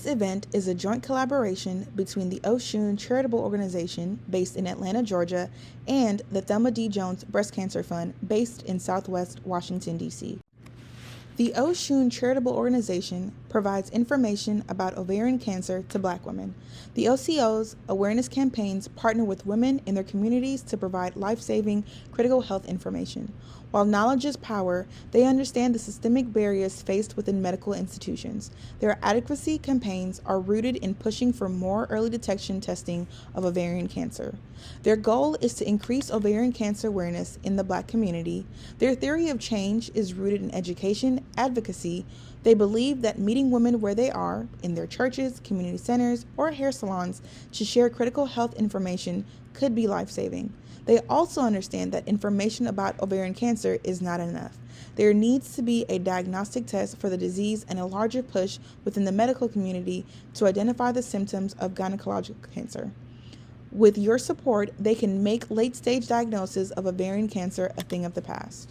This event is a joint collaboration between the Oshun Charitable organization based in Atlanta, Georgia, and the Thelma D. Jones Breast Cancer Fund based in Southwest Washington, D.C. The Oshun Charitable organization provides information about ovarian cancer to Black women. The OCO's awareness campaigns partner with women in their communities to provide life-saving critical health information. While knowledge is power, they understand the systemic barriers faced within medical institutions. Their advocacy campaigns are rooted in pushing for more early detection testing of ovarian cancer. Their goal is to increase ovarian cancer awareness in the Black community. Their theory of change is rooted in education, advocacy. They believe that meeting women where they are, in their churches, community centers, or hair salons, to share critical health information could be life-saving. They also understand that information about ovarian cancer is not enough. There needs to be a diagnostic test for the disease and a larger push within the medical community to identify the symptoms of gynecological cancer. With your support, they can make late-stage diagnosis of ovarian cancer a thing of the past.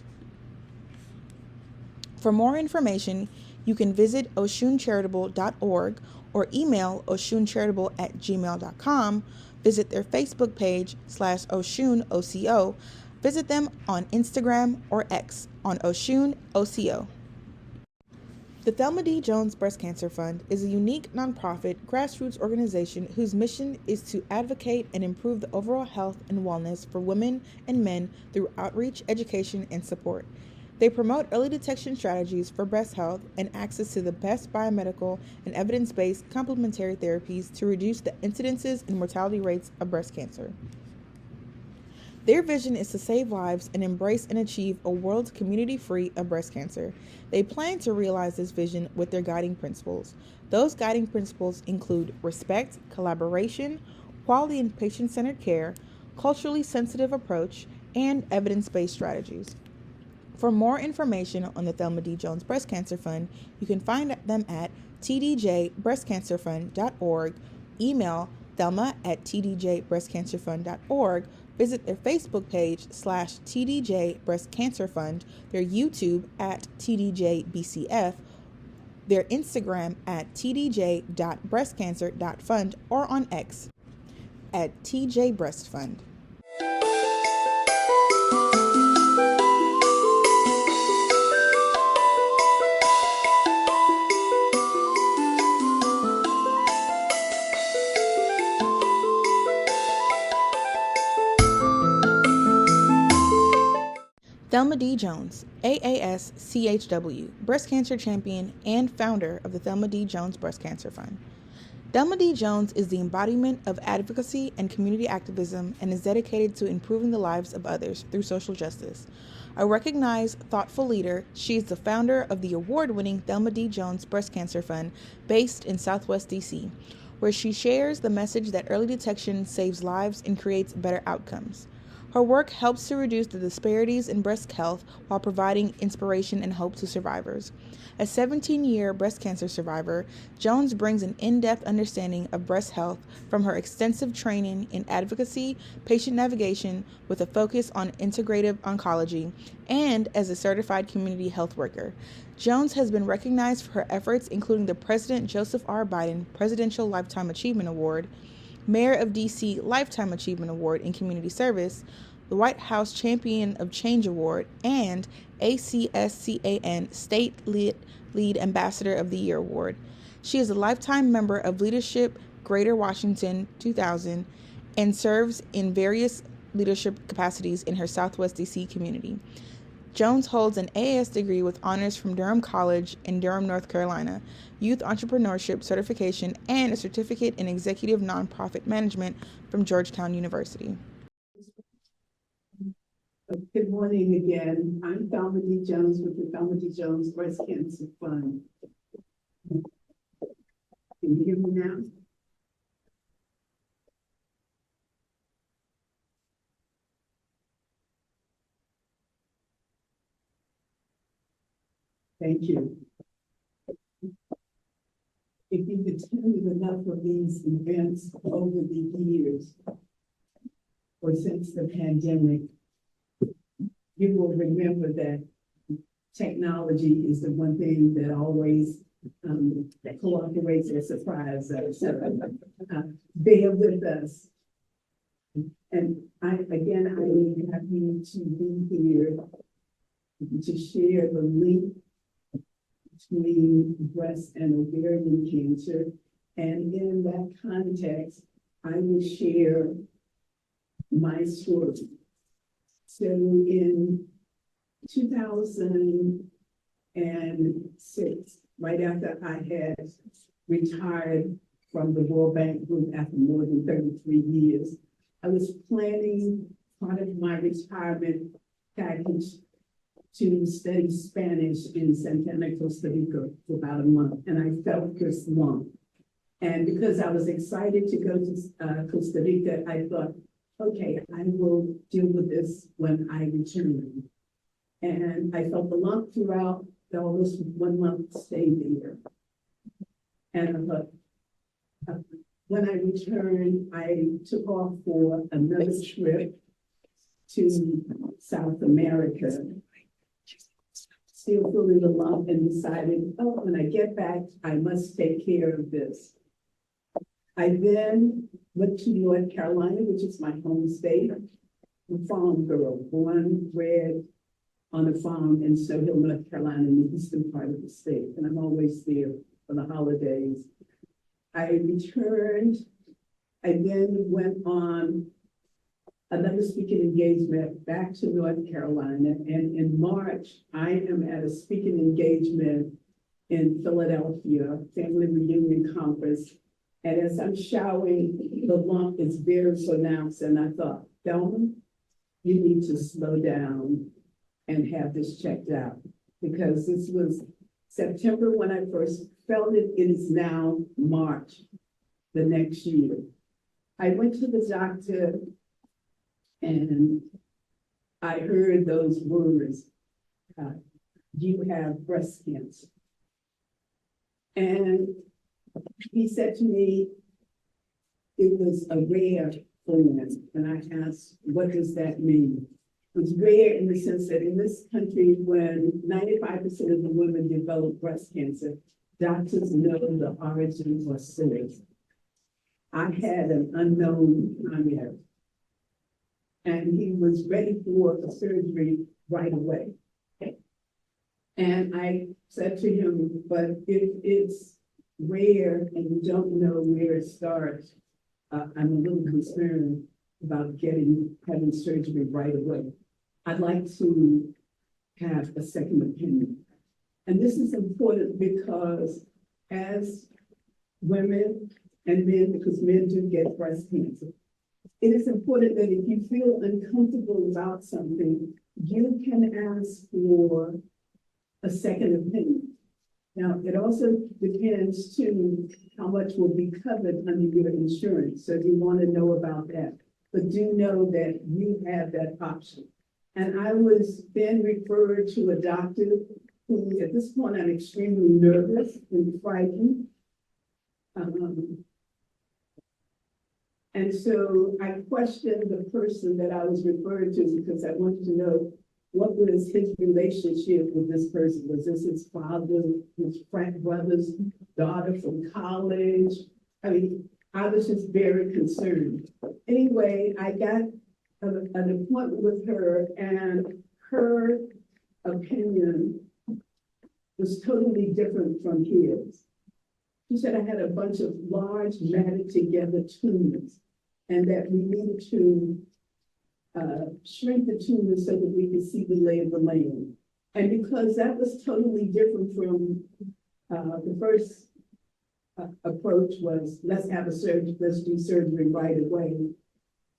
For more information, you can visit oshuncharitable.org or email oshuncharitable@gmail.com, visit their Facebook page /OshunOCO, visit them on Instagram or X on OshunOCO. The Thelma D. Jones Breast Cancer Fund is a unique nonprofit grassroots organization whose mission is to advocate and improve the overall health and wellness for women and men through outreach, education, and support. They promote early detection strategies for breast health and access to the best biomedical and evidence-based complementary therapies to reduce the incidences and mortality rates of breast cancer. Their vision is to save lives and embrace and achieve a world community-free of breast cancer. They plan to realize this vision with their guiding principles. Those guiding principles include respect, collaboration, quality and patient-centered care, culturally sensitive approach, and evidence-based strategies. For more information on the Thelma D. Jones Breast Cancer Fund, you can find them at tdjbreastcancerfund.org, email thelma@tdjbreastcancerfund.org, visit their Facebook page /TDJ Breast Cancer Fund, their YouTube at TDJBCF, their Instagram at tdj.breastcancer.fund, or on X at tjbreastfund. Thelma D. Jones, AAS CHW, breast cancer champion and founder of the Thelma D. Jones Breast Cancer Fund. Thelma D. Jones is the embodiment of advocacy and community activism and is dedicated to improving the lives of others through social justice. A recognized, thoughtful leader, she is the founder of the award-winning Thelma D. Jones Breast Cancer Fund based in Southwest D.C., where she shares the message that early detection saves lives and creates better outcomes. Her work helps to reduce the disparities in breast health while providing inspiration and hope to survivors. A 17-year breast cancer survivor, Jones brings an in-depth understanding of breast health from her extensive training in advocacy, patient navigation with a focus on integrative oncology, and as a certified community health worker. Jones has been recognized for her efforts, including the President Joseph R. Biden Presidential Lifetime Achievement Award, Mayor of D.C. Lifetime Achievement Award in Community Service, the White House Champion of Change Award, and ACSCAN State Lead Ambassador of the Year Award. She is a lifetime member of Leadership Greater Washington 2000 and serves in various leadership capacities in her Southwest D.C. community. Jones holds an AAS degree with honors from Durham College in Durham, North Carolina, Youth Entrepreneurship Certification, and a certificate in Executive Nonprofit Management from Georgetown University. Good morning again. I'm Thelma D. Jones with the Thelma D. Jones Breast Cancer Fund. Can you hear me now? Thank you. If you've attended enough of these events over the years, or since the pandemic, you will remember that technology is the one thing that always cooperates or surprise us. Bear with us. And I'm happy to be here to share the link between breast and ovarian cancer. And in that context, I will share my story. So in 2006, right after I had retired from the World Bank Group after more than 33 years, I was planning part of my retirement package to study Spanish in Santa Ana, Costa Rica for about a month, and I felt this lump. And because I was excited to go to Costa Rica, I thought, okay, I will deal with this when I return. And I felt the lump throughout the almost 1 month stay there. And I thought, when I returned, I took off for another trip to South America, still feeling the lump, and decided, oh, when I get back, I must take care of this. I then went to North Carolina, which is my home state. I'm a farm girl, born, bred on a farm in Snow Hill, North Carolina, in the eastern part of the state. And I'm always there for the holidays. I returned. I then went on another speaking engagement back to North Carolina. And in March, I am at a speaking engagement in Philadelphia, family reunion conference. And as I'm showering, the lump is very pronounced. And I thought, Thelma, you need to slow down and have this checked out. Because this was September when I first felt it. It is now March the next year. I went to the doctor and I heard those words, you have breast cancer. And he said to me, it was a rare form. And I asked, what does that mean? It was rare in the sense that in this country, when 95% of the women develop breast cancer, doctors know the origin or source. I had an unknown primary, and he was ready for a surgery right away. And I said to him, but if it's rare and you don't know where it starts, I'm a little concerned about having surgery right away. I'd like to have a second opinion. And this is important because as women and men, because men do get breast cancer, it is important that if you feel uncomfortable about something, you can ask for a second opinion. Now, it also depends too how much will be covered under your insurance. So you want to know about that, but do know that you have that option. And I was then referred to a doctor who, at this point, I'm extremely nervous and frightened. And so I questioned the person that I was referred to because I wanted to know what was his relationship with this person. Was this his father, his brother's daughter from college? I mean, I was just very concerned. Anyway, I got an appointment with her, and her opinion was totally different from his. She said I had a bunch of large matted together tumors, and that we needed to shrink the tumors so that we could see the lay of the land. And because that was totally different from the first approach was, let's have a surgery, let's do surgery right away.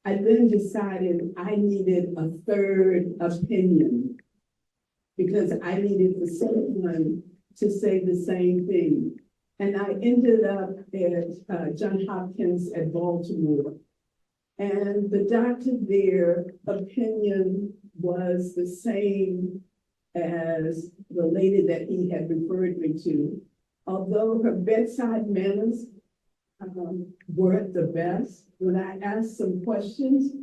I then decided I needed a third opinion because I needed the someone to say the same thing. And I ended up at Johns Hopkins at Baltimore. And the doctor there, opinion was the same as the lady that he had referred me to. Although her bedside manners weren't the best, when I asked some questions,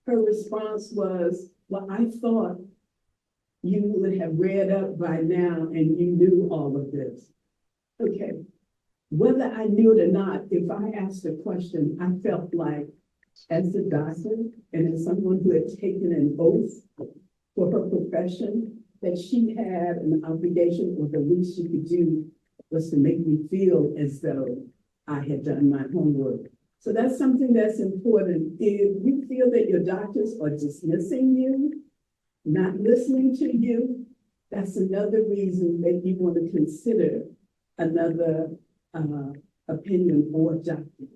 her response was, well, I thought you would have read up by now and you knew all of this. Okay. Whether I knew it or not, if I asked a question, I felt like as a doctor and as someone who had taken an oath for her profession, that she had an obligation, or the least she could do was to make me feel as though I had done my homework. So that's something that's important. If you feel that your doctors are dismissing you, not listening to you, that's another reason that you want to consider another opinion or doctor.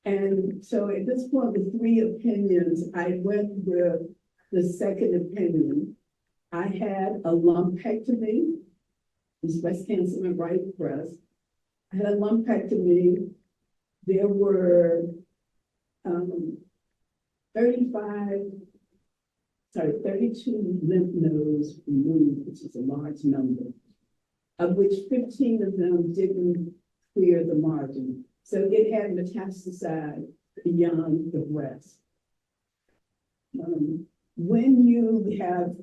And so at this point, with 3 opinions, I went with the second opinion. I had a lumpectomy, this breast cancer in my right breast. I had a lumpectomy. There were 32 lymph nodes removed, which is a large number, of which 15 of them didn't clear the margin. So it had metastasized beyond the breast. When you have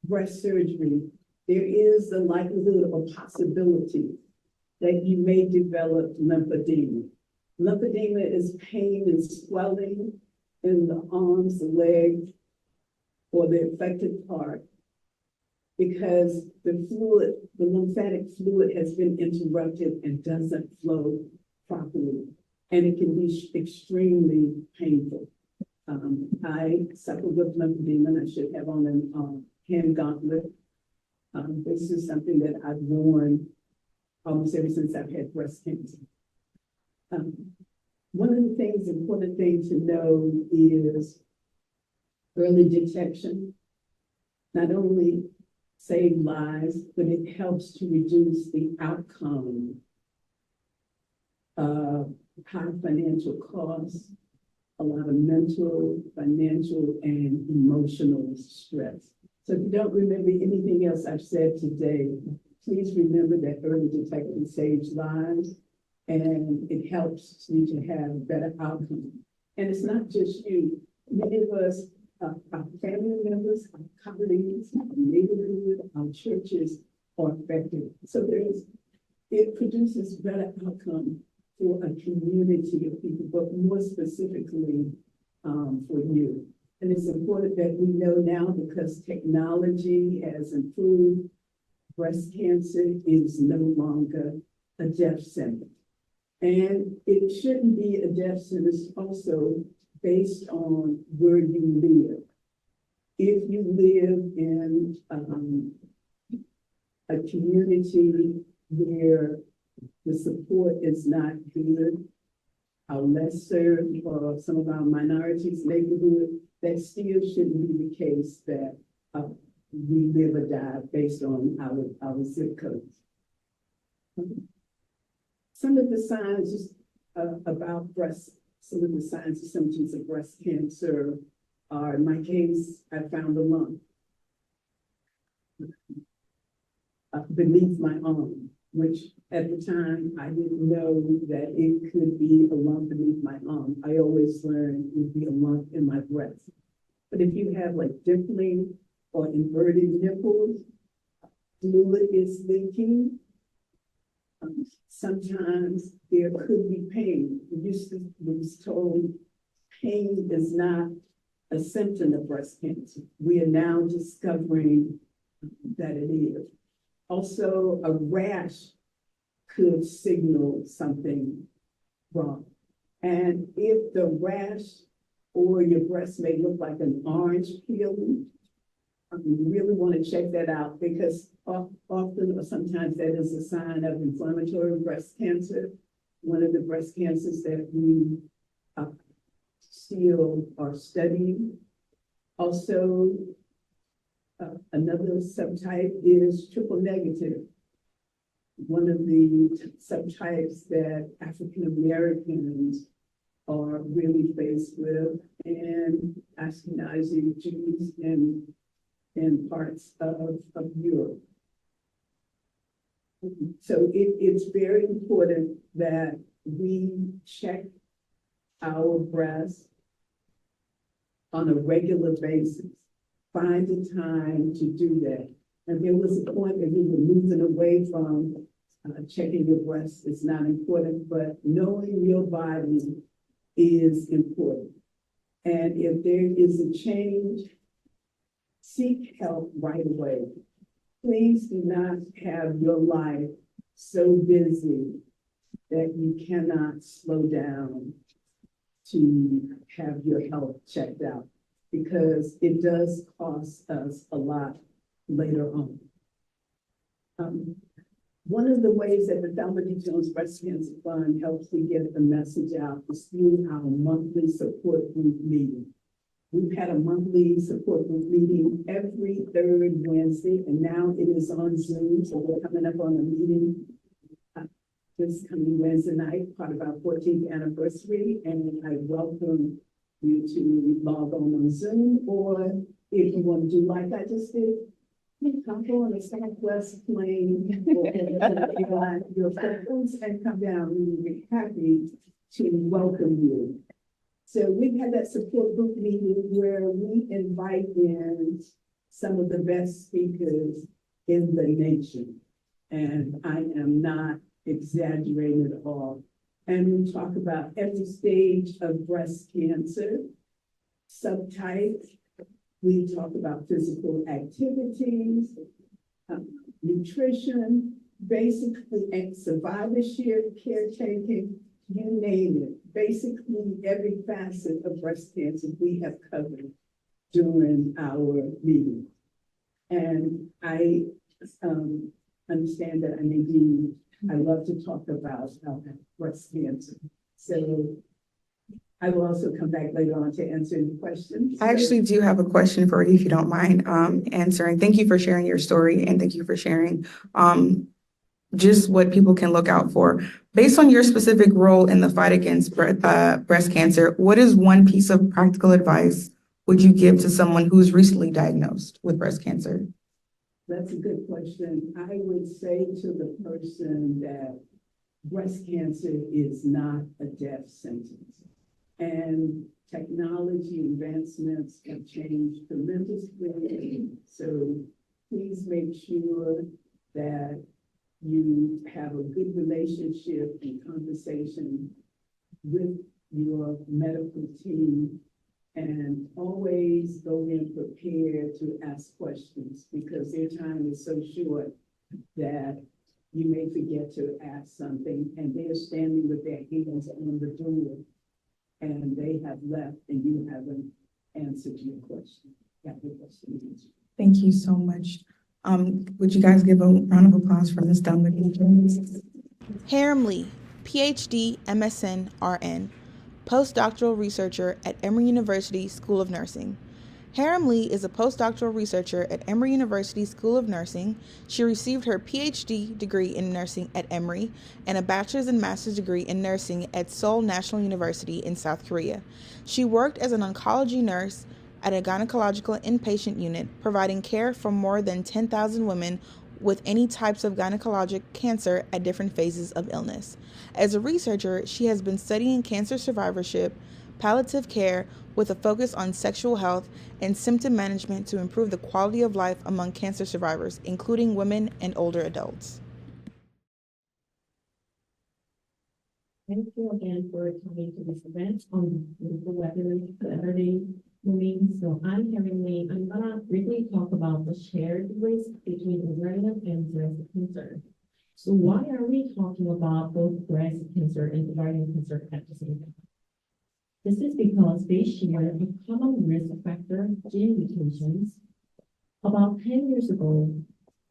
breast surgery, there is the likelihood or possibility that you may develop lymphedema. Lymphedema is pain and swelling in the arms, the legs, or the affected part, because the fluid, the lymphatic fluid has been interrupted and doesn't flow properly, and it can be extremely painful. I suffer with lymphedema, and I should have on a hand gauntlet. This is something that I've worn almost ever since I've had breast cancer. One of the things, important thing to know is early detection not only saves lives, but it helps to reduce the outcome of high financial costs, a lot of mental, financial, and emotional stress. So if you don't remember anything else I've said today, please remember that early detection saves lives, and it helps you to have better outcomes. And it's not just you. Many of us, our family members, our colleagues, our neighborhood, our churches are affected. So it produces better outcome for a community of people, but more specifically for you. And it's important that we know now, because technology has improved, breast cancer is no longer a death sentence. And it shouldn't be a death sentence also based on where you live. If you live in a community where the support is not good, our less served, or some of our minorities neighborhood, that still shouldn't be the case that we live or die based on our zip codes. Some of the signs about breast, some of the signs and symptoms of breast cancer are, in my case, I found a lump beneath my arm, which at the time I didn't know that it could be a lump beneath my arm. I always learned it would be a lump in my breast. But if you have like dimpling or inverted nipples, fluid is leaking, sometimes there could be pain. We was told pain is not a symptom of breast cancer. We are now discovering that it is. Also, a rash could signal something wrong. And if the rash or your breast may look like an orange peeling, you really want to check that out, because often or sometimes that is a sign of inflammatory breast cancer, one of the breast cancers that we still are studying. Also, another subtype is triple negative. One of the subtypes that African Americans are really faced with, and Ashkenazi Jews and parts of Europe. So it's very important that we check our breasts on a regular basis. Find the time to do that. And there was a point that we were moving away from checking your breasts is not important, but knowing your body is important. And if there is a change, seek help right away. Please do not have your life so busy that you cannot slow down to have your health checked out, because it does cost us a lot later on. One of the ways that the Thelma D. Jones Breast Cancer Fund helps me get the message out is through our monthly support group meeting. We've had a monthly support group meeting every third Wednesday, and now it is on Zoom. So we're coming up on a meeting this coming Wednesday night, part of our 14th anniversary. And I welcome you to log on Zoom, or if you want to do like I just did, come on a Southwest plane or your friends and come down. We will be happy to welcome you. So we've had that support group meeting where we invite in some of the best speakers in the nation. And I am not exaggerating at all. And we talk about every stage of breast cancer, subtype. We talk about physical activities, nutrition, basically survivorship, caretaking, you name it. Basically, every facet of breast cancer we have covered during our meeting. And I understand that I love to talk about breast cancer. So I will also come back later on to answer any questions. I actually do have a question for you, if you don't mind answering. Thank you for sharing your story, and thank you for sharing just what people can look out for. Based on your specific role in the fight against breast cancer, what is one piece of practical advice would you give to someone who's recently diagnosed with breast cancer? That's a good question. I would say to the person that breast cancer is not a death sentence. And technology advancements have changed tremendously. So please make sure that you have a good relationship and conversation with your medical team, and always go in prepared to ask questions, because their time is so short that you may forget to ask something, and they're standing with their hands on the door and they have left and you haven't answered your question. Got your question answered. Thank you so much. Would you guys give a round of applause for Ms. Thelma D. Jones? Haerim Lee, Ph.D., MSN, RN, postdoctoral researcher at Emory University School of Nursing. Haerim Lee is a postdoctoral researcher at Emory University School of Nursing. She received her Ph.D. degree in nursing at Emory and a bachelor's and master's degree in nursing at Seoul National University in South Korea. She worked as an oncology nurse at a gynecological inpatient unit, providing care for more than 10,000 women with any types of gynecologic cancer at different phases of illness. As a researcher, she has been studying cancer survivorship, palliative care with a focus on sexual health, and symptom management to improve the quality of life among cancer survivors, including women and older adults. Thank you again for coming to this event on the Saturday morning. So I'm Haerim Lee. I'm gonna briefly talk about the shared risk between ovarian and breast cancer. So why are we talking about both breast cancer and ovarian cancer at the same time? This is because they share a common risk factor, gene mutations. About 10 years ago,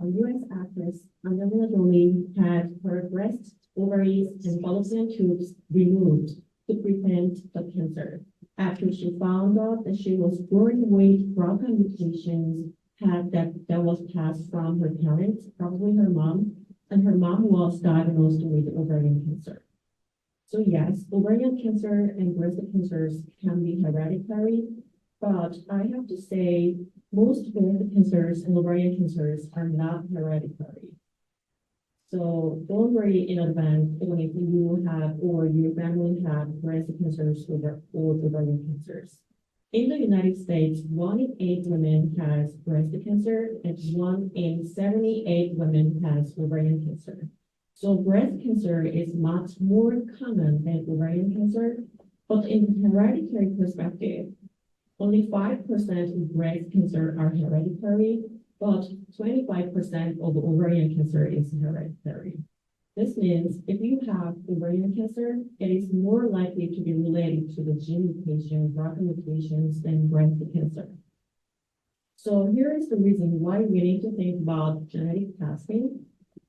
a U.S. actress, Angelina Jolie, had her breast, ovaries, and fallopian tubes removed to prevent the cancer, after she found out that she was born with BRCA mutations that was passed from her parents, probably her mom, and her mom was diagnosed with ovarian cancer. So yes, ovarian cancer and breast cancers can be hereditary, but I have to say most breast cancers and ovarian cancers are not hereditary. So don't worry in advance even if you have or your family have breast cancers or ovarian cancers. In the United States, 1 in 8 women has breast cancer and 1 in 78 women has ovarian cancer. So breast cancer is much more common than ovarian cancer, but in the hereditary perspective, only 5% of breast cancer are hereditary, but 25% of ovarian cancer is hereditary. This means if you have ovarian cancer, it is more likely to be related to the gene mutation, BRCA mutations than breast cancer. So here is the reason why we need to think about genetic testing.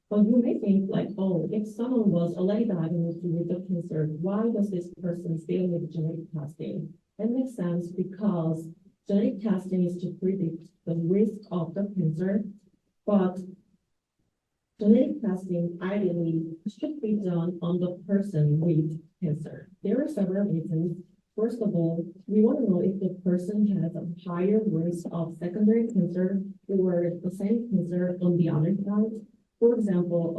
But you may think like, oh, if someone was already diagnosed with the cancer, why does this person still need genetic testing? That makes sense because genetic testing is to predict the risk of the cancer, but genetic testing ideally should be done on the person with cancer. There are several reasons. First of all, we want to know if the person has a higher risk of secondary cancer or the same cancer on the other side. For example,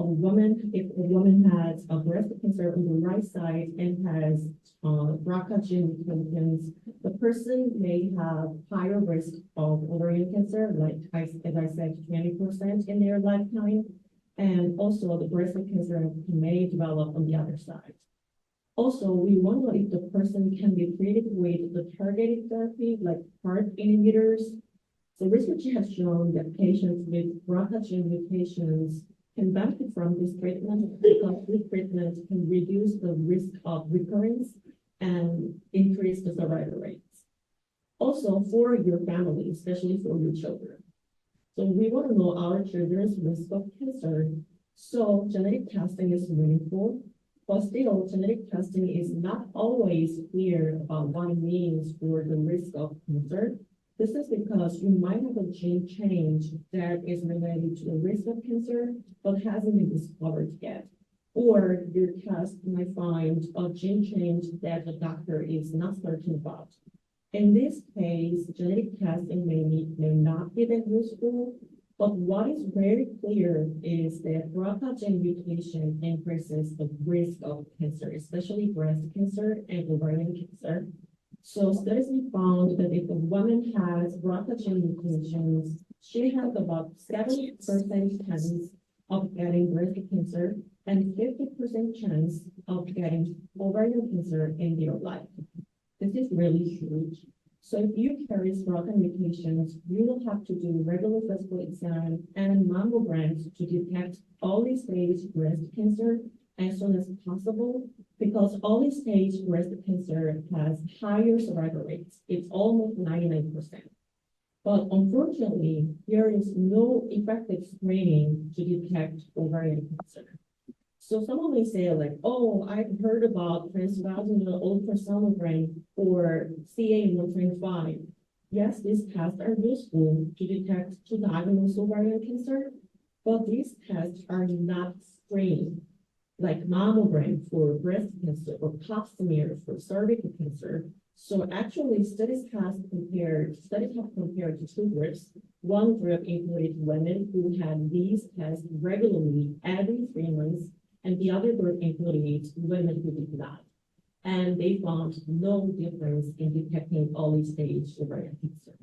if a woman has a breast cancer on the right side and has BRCA gene mutations, the person may have higher risk of ovarian cancer, as I said, 20% in their lifetime. And also the breast cancer may develop on the other side. Also, we wonder if the person can be treated with the targeted therapy like PARP inhibitors. So research has shown that patients with BRCA gene mutations can benefit from this treatment because this treatment can reduce the risk of recurrence and increase the survival rates. Also for your family, especially for your children. So we want to know our children's risk of cancer. So genetic testing is meaningful, but still genetic testing is not always clear about what it means for the risk of cancer. This is because you might have a gene change that is related to the risk of cancer, but hasn't been discovered yet. Or your test might find a gene change that the doctor is not certain about. In this case, genetic testing may not be that useful, but what is very clear is that BRCA gene mutation increases the risk of cancer, especially breast cancer and ovarian cancer. So studies have found that if a woman has BRCA gene mutations, she has about 70% chance of getting breast cancer and 50% chance of getting ovarian cancer in their life. This is really huge. So if you carry BRCA mutations, you will have to do regular physical exam and mammograms to detect early stage breast cancer as soon as possible, because early stage breast cancer has higher survival rates. It's almost 99%. But unfortunately, there is no effective screening to detect ovarian cancer. So someone may say like, oh, I've heard about transvaginal ultrasonography or CA125. Yes, these tests are useful to diagnose ovarian cancer, but these tests are not screening, like mammogram for breast cancer or pap smear for cervical cancer. So actually studies have compared to two groups. One group included women who had these tests regularly every 3 months, and the other group included women who did not. And they found no difference in detecting early stage ovarian cancer.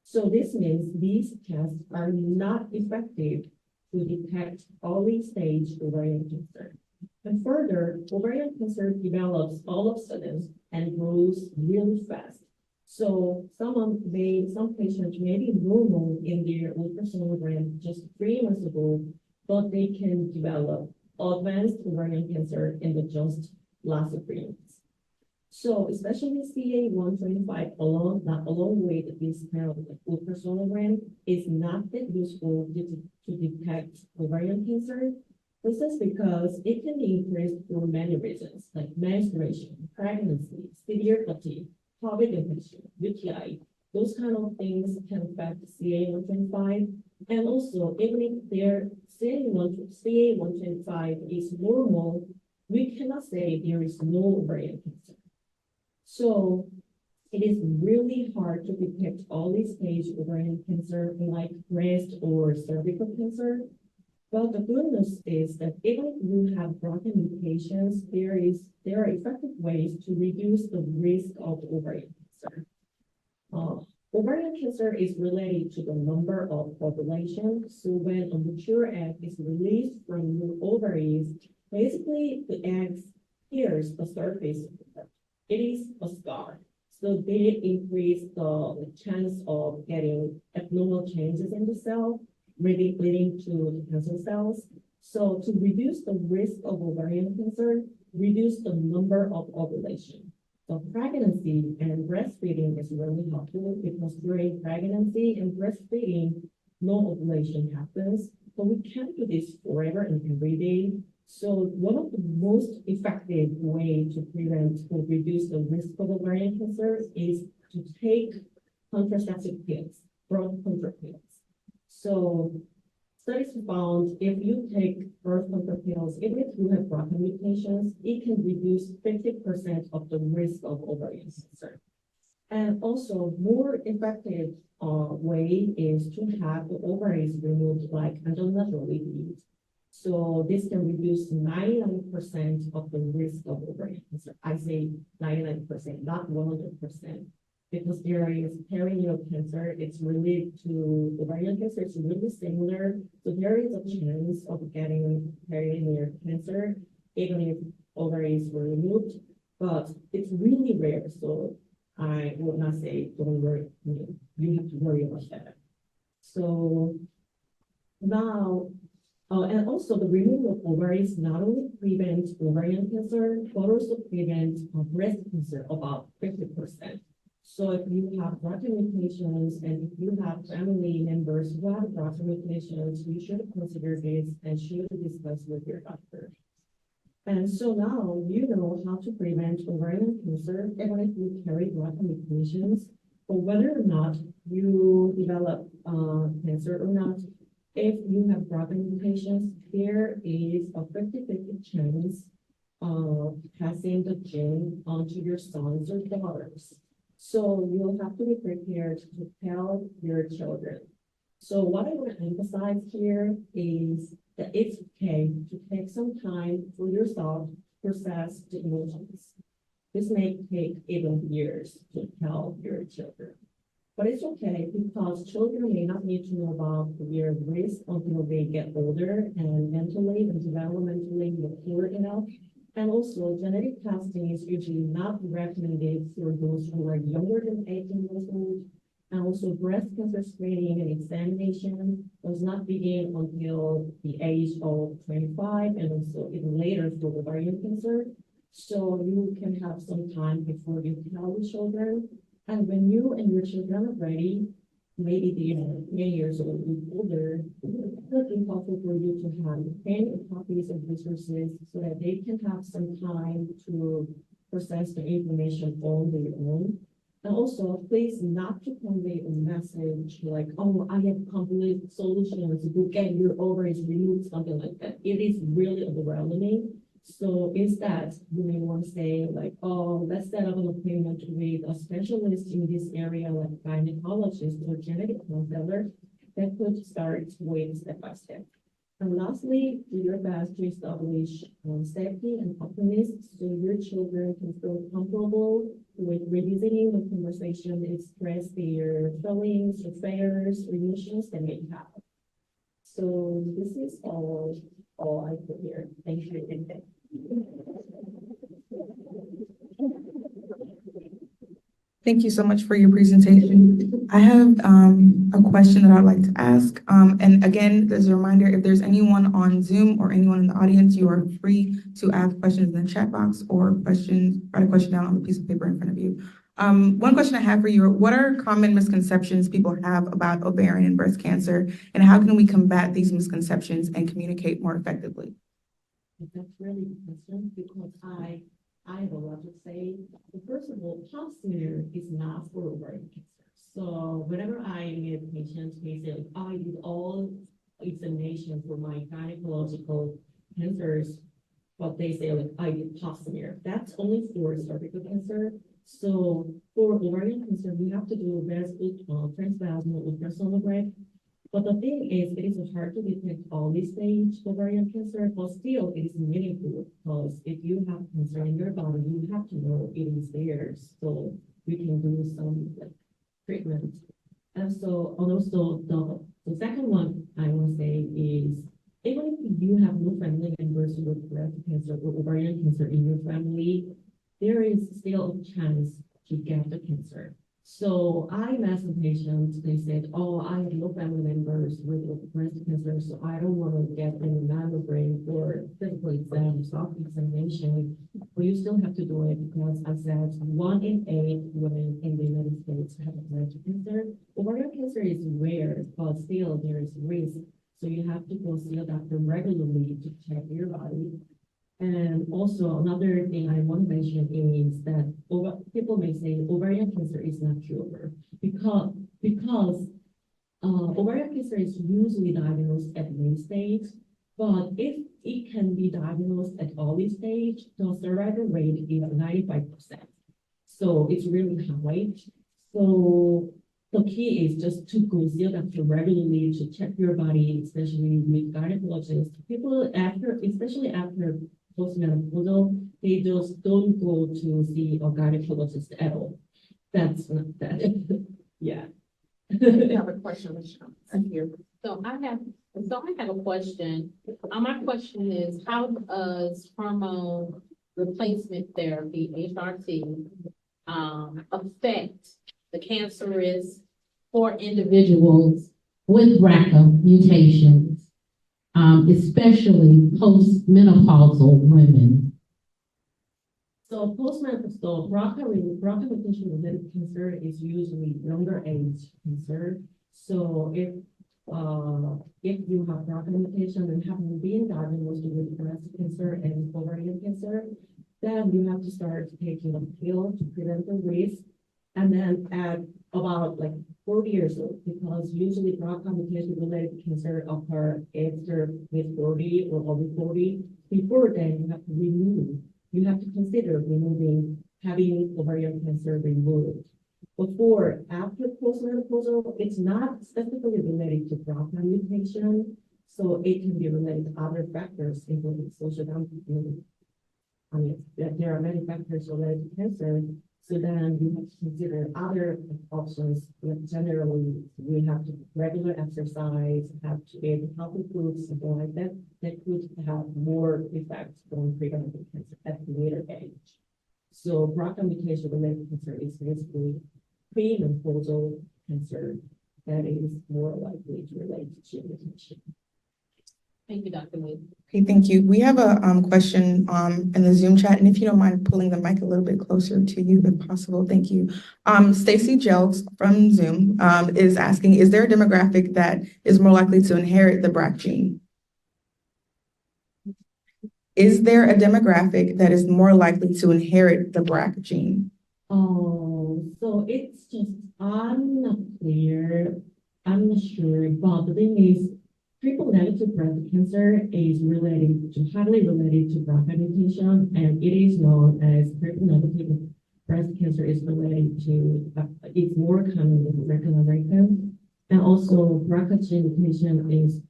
So this means these tests are not effective to detect early stage ovarian cancer. And further, ovarian cancer develops all of a sudden and grows really fast. So some patients may be normal in their ultrasonogram just 3 months ago, but they can develop advanced ovarian cancer in the just last 3 months. So especially CA125 along with this kind of ultrasonogram is not that useful to detect ovarian cancer. This is because it can be increased for many reasons, like menstruation, pregnancy, severe fatigue, COVID infection, UTI. Those kind of things can affect CA125. And also, even if their CA125 is normal, we cannot say there is no ovarian cancer. So it is really hard to detect early stage ovarian cancer like breast or cervical cancer. But the good news is that even if you have BRCA mutations, there are effective ways to reduce the risk of ovarian cancer. Ovarian cancer is related to the number of ovulation. So when a mature egg is released from your ovaries, basically the egg pierces the surface. It is a scar. So they increase the chance of getting abnormal changes in the cell, really leading to cancer cells. So to reduce the risk of ovarian cancer, reduce the number of ovulation. So pregnancy and breastfeeding is really helpful because during pregnancy and breastfeeding, no ovulation happens. But we can't do this forever and every day. So one of the most effective way to prevent or reduce the risk of ovarian cancer is to take contraceptive pills, birth control pills. So studies found if you take birth control pills, even if you have BRCA mutations, it can reduce 50% of the risk of ovarian cancer. And also, more effective way is to have the ovaries removed like naturally. So this can reduce 99% of the risk of ovarian cancer. I say 99%, not 100%. Because there is peritoneal cancer, it's related to ovarian cancer, it's really similar. So there is a chance of getting peritoneal cancer, even if ovaries were removed, but it's really rare. So I would not say, don't worry, you have to worry about that. So now, and also the removal of ovaries not only prevents ovarian cancer, but also prevents breast cancer about 50%. So if you have BRCA mutations and if you have family members who have BRCA mutations, you should consider this and should discuss with your doctor. And so now you know how to prevent ovarian cancer, even if you carry BRCA mutations, or whether or not you develop cancer or not. If you have BRCA mutations, there is a 50-50 chance of passing the gene onto your sons or daughters. So you'll have to be prepared to tell your children. So what I want to emphasize here is that it's okay to take some time for yourself to process the emotions. This may take even years to tell your children. But it's okay because children may not need to know about severe risk until they get older and mentally and developmentally mature enough. And also, genetic testing is usually not recommended for those who are younger than 18 years old. And also, breast cancer screening and examination does not begin until the age of 25 and also even later for ovarian cancer. So you can have some time before you tell the children. And when you and your children are ready, maybe they are 20 years old or older, it's important for you to have 10 copies of resources so that they can have some time to process the information on their own. And also, please not to convey a message like, oh, I have complete solutions to get your ovaries removed, something like that. It is really overwhelming. So instead, you may want to say like, oh, let's set up an appointment with a specialist in this area, like gynecologist or genetic counselor, that could start with step by step. And lastly, do your best to establish safety and openness so your children can feel comfortable with revisiting the conversation, express their feelings or fears or emotions they may have. So this is all I put here. Thank you. Thank you so much for your presentation. I have a question that I'd like to ask. And again, as a reminder, if there's anyone on Zoom or anyone in the audience, you are free to ask questions in the chat box or write a question down on the piece of paper in front of you. One question I have for you, what are common misconceptions people have about ovarian and breast cancer, and how can we combat these misconceptions and communicate more effectively? That's really the question because I have a lot to say. First of all, pap smear is not for ovarian cancer. So whenever I meet a patient, they say, like, I did all examination for my gynecological cancers, but they say, like, I did pap smear. That's only for cervical cancer. So for ovarian cancer, we have to do a transvaginal ultrasonography. But the thing is, it is hard to detect early stage ovarian cancer, but still it is meaningful because if you have cancer in your body, you have to know it is there. So we can do some treatment. And so, and also the second one I will say is, even if you have no family members with breast cancer or ovarian cancer in your family, there is still a chance to get the cancer. So I met some patients, they said, oh, I have no family members with breast cancer, so I don't want to get any mammogram or physical exam, self-examination. But you still have to do it because I said 1 in 8 women in the United States have breast cancer. Ovarian cancer is rare, but still there is risk. So you have to go see a doctor regularly to check your body. And also another thing I want to mention is that people may say ovarian cancer is not curable because ovarian cancer is usually diagnosed at late stage, but if it can be diagnosed at early stage, the survival rate is 95%. So it's really high. So the key is just to go see a doctor regularly to check your body, especially with gynecologists. People especially after postmenopausal, they just don't go to see a gynecologist at all. That's not that. Yeah. I have a question, Michelle. Thank you. So I have a question. My question is, how does hormone replacement therapy, HRT, affect the cancer risk for individuals with BRCA mutations, especially postmenopausal women? So postmenopausal BRCA mutation-related cancer is usually younger age cancer. So if you have BRCA mutation and haven't been diagnosed with breast cancer and ovarian cancer, then you have to start taking a pill to prevent the risk. And then at about like 40 years old, because usually BRCA mutation-related cancer occur after mid-40 or over 40. Before then, you have to consider having ovarian cancer removed. After postmenopausal, it's not specifically related to BRCA mutation, so it can be related to other factors, including social dumping. There are many factors related to cancer, so then you have to consider other options. Like generally, we have to regular exercise, have to eat healthy foods, something like that. That could have more effects on preventing cancer at a later age. So BRCA mutation-related cancer is basically premenopausal cancer that is more likely to relate to mutation. Thank you, Dr. Lee. Okay, thank you. We have a question in the Zoom chat, and if you don't mind pulling the mic a little bit closer to you if possible, thank you. Stacy Jelks from Zoom is asking, is there a demographic that is more likely to inherit the BRCA gene? Is there a demographic that is more likely to inherit the BRCA gene? Oh, so it's just, I'm not clear. I'm not sure, but the thing is, triple-negative breast cancer is highly related to BRCA mutation, and it is known as triple-negative breast cancer is related to, it's more common in African American. And also BRCA gene mutation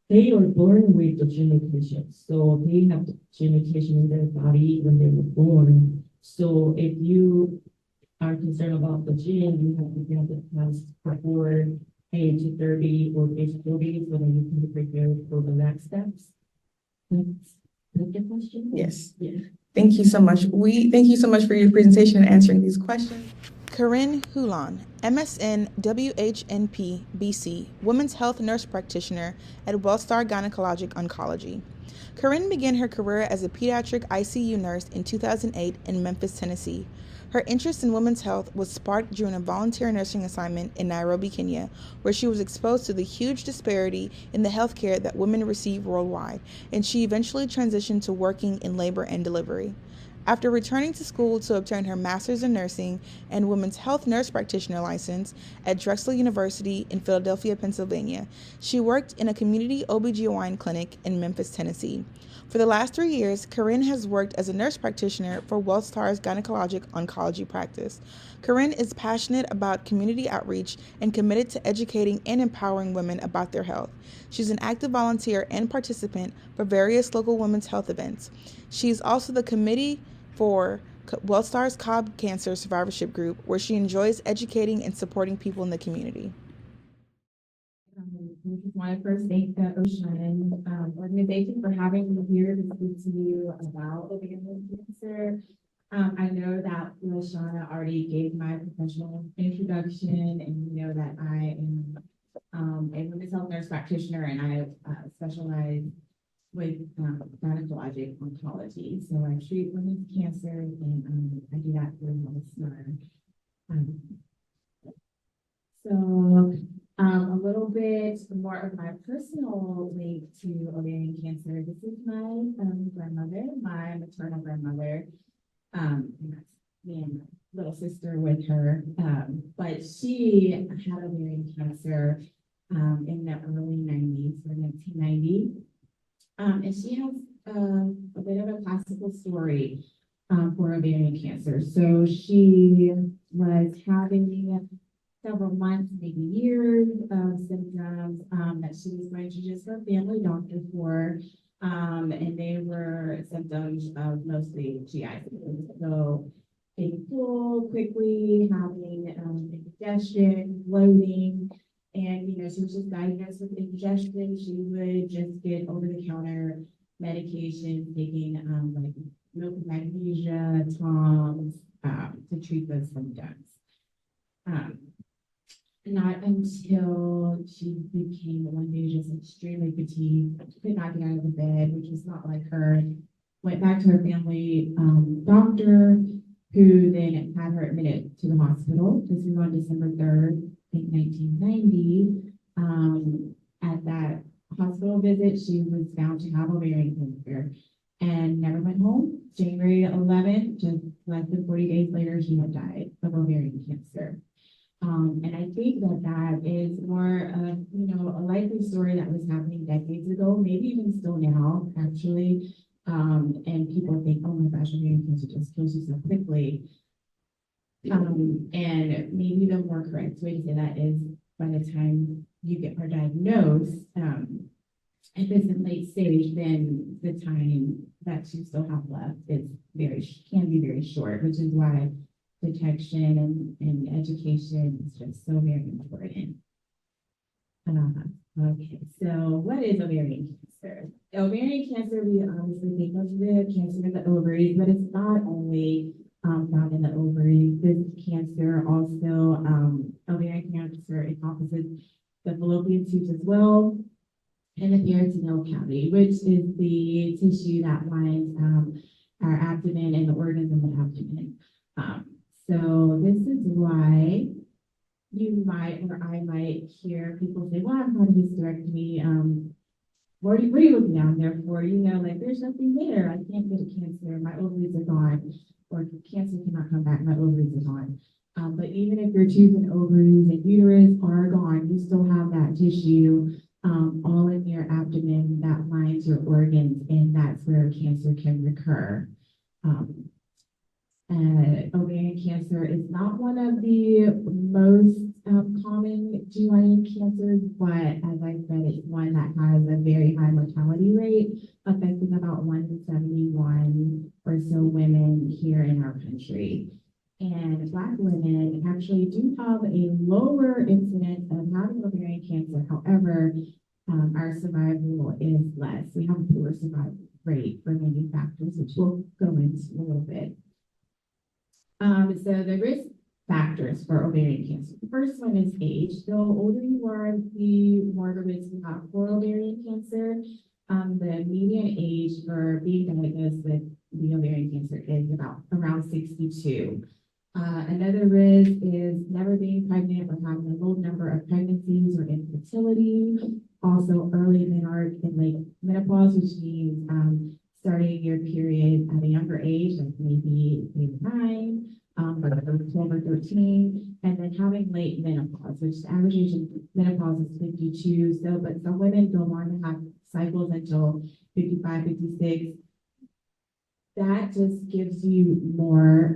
they are born with the gene mutation. So they have the gene mutation in their body when they were born. So if you are concerned about the gene, you have to get the test before age 30 or age 40 so that you can be prepared for the next steps. That's the question? Yes. Yeah. Thank you so much. Thank you so much for your presentation and answering these questions. Karin Hulon, MSN WHNP-BC, Women's Health Nurse Practitioner at WellStar Gynecologic Oncology. Karin began her career as a pediatric ICU nurse in 2008 in Memphis, Tennessee. Her interest in women's health was sparked during a volunteer nursing assignment in Nairobi, Kenya, where she was exposed to the huge disparity in the health care that women receive worldwide, and she eventually transitioned to working in labor and delivery. After returning to school to obtain her master's in nursing and women's health nurse practitioner license at Drexel University in Philadelphia, Pennsylvania, she worked in a community OBGYN clinic in Memphis, Tennessee. For the last 3 years, Karin has worked as a nurse practitioner for WellStar's gynecologic oncology practice. Karin is passionate about community outreach and committed to educating and empowering women about their health. She's an active volunteer and participant for various local women's health events. She's also the committee for WellStar's Cobb Cancer Survivorship Group, where she enjoys educating and supporting people in the community. This is my first thank the Oshun organization for having me here to speak to you about ovarian cancer. I know that Lashana already gave my professional introduction, and you know that I am a women's health nurse practitioner, and I specialize with gynecologic oncology. So I treat women's cancer, and I do that through Hulon. A little bit more of my personal link to ovarian cancer. This is my grandmother, my maternal grandmother. And that's me and my little sister with her. But she had ovarian cancer in the early 90s, or 1990. And she has a bit of a classical story for ovarian cancer. So she was having several months, maybe years of symptoms that she was going to just her family doctor for. And they were symptoms of mostly GI symptoms. So being full quickly, having indigestion, bloating, and she was just diagnosed with indigestion. She would just get over-the-counter medication, taking like milk of magnesia, Toms, to treat those symptoms. Not until she became one day just extremely fatigued, could not get out of the bed, which was not like her. Went back to her family doctor, who then had her admitted to the hospital. This was on December 3rd, I think 1990. At that hospital visit, she was found to have ovarian cancer and never went home. January 11th, just less than 40 days later, she had died of ovarian cancer. And I think that is more of, a likely story that was happening decades ago, maybe even still now, actually. And people think, oh my gosh, ovarian cancer just kills you so quickly. And maybe the more correct way to say that is by the time you get her diagnosed, if it's in late stage, then the time that you still have left can be very short, which is why detection and education is just so very important. Okay, so what is ovarian cancer? Ovarian cancer, we obviously think of the cancer of the ovaries, but it's not only found in the ovaries. This cancer also, ovarian cancer encompasses the fallopian tubes as well, and the peritoneal cavity, which is the tissue that lines our abdomen and the organs in the abdomen. So this is why you might, or I might hear people say, well, I've had a hysterectomy. What are you looking down there for? Like there's nothing there. I can't get a cancer. My ovaries are gone. Or cancer cannot come back. My ovaries are gone. But even if your tubes and ovaries and uterus are gone, you still have that tissue all in your abdomen that lines your organs, and that's where cancer can recur. Ovarian cancer is not one of the most common GYN cancers, but as I said, it's one that has a very high mortality rate, affecting about 1 in 71 or so women here in our country. And Black women actually do have a lower incidence of having ovarian cancer. However, our survival is less. We have a poor survival rate for many factors, which we'll go into a little bit. So the risk factors for ovarian cancer. The first one is age. The older you are, the more the risk you have for ovarian cancer. The median age for being diagnosed with the ovarian cancer is around 62. Another risk is never being pregnant or having a low number of pregnancies or infertility. Also early menarche and late menopause, which means starting your period at a younger age, like maybe 9, 12 or 13, and then having late menopause, which the average age of menopause is 52. But some women go on to have cycles until 55, 56. That just gives you more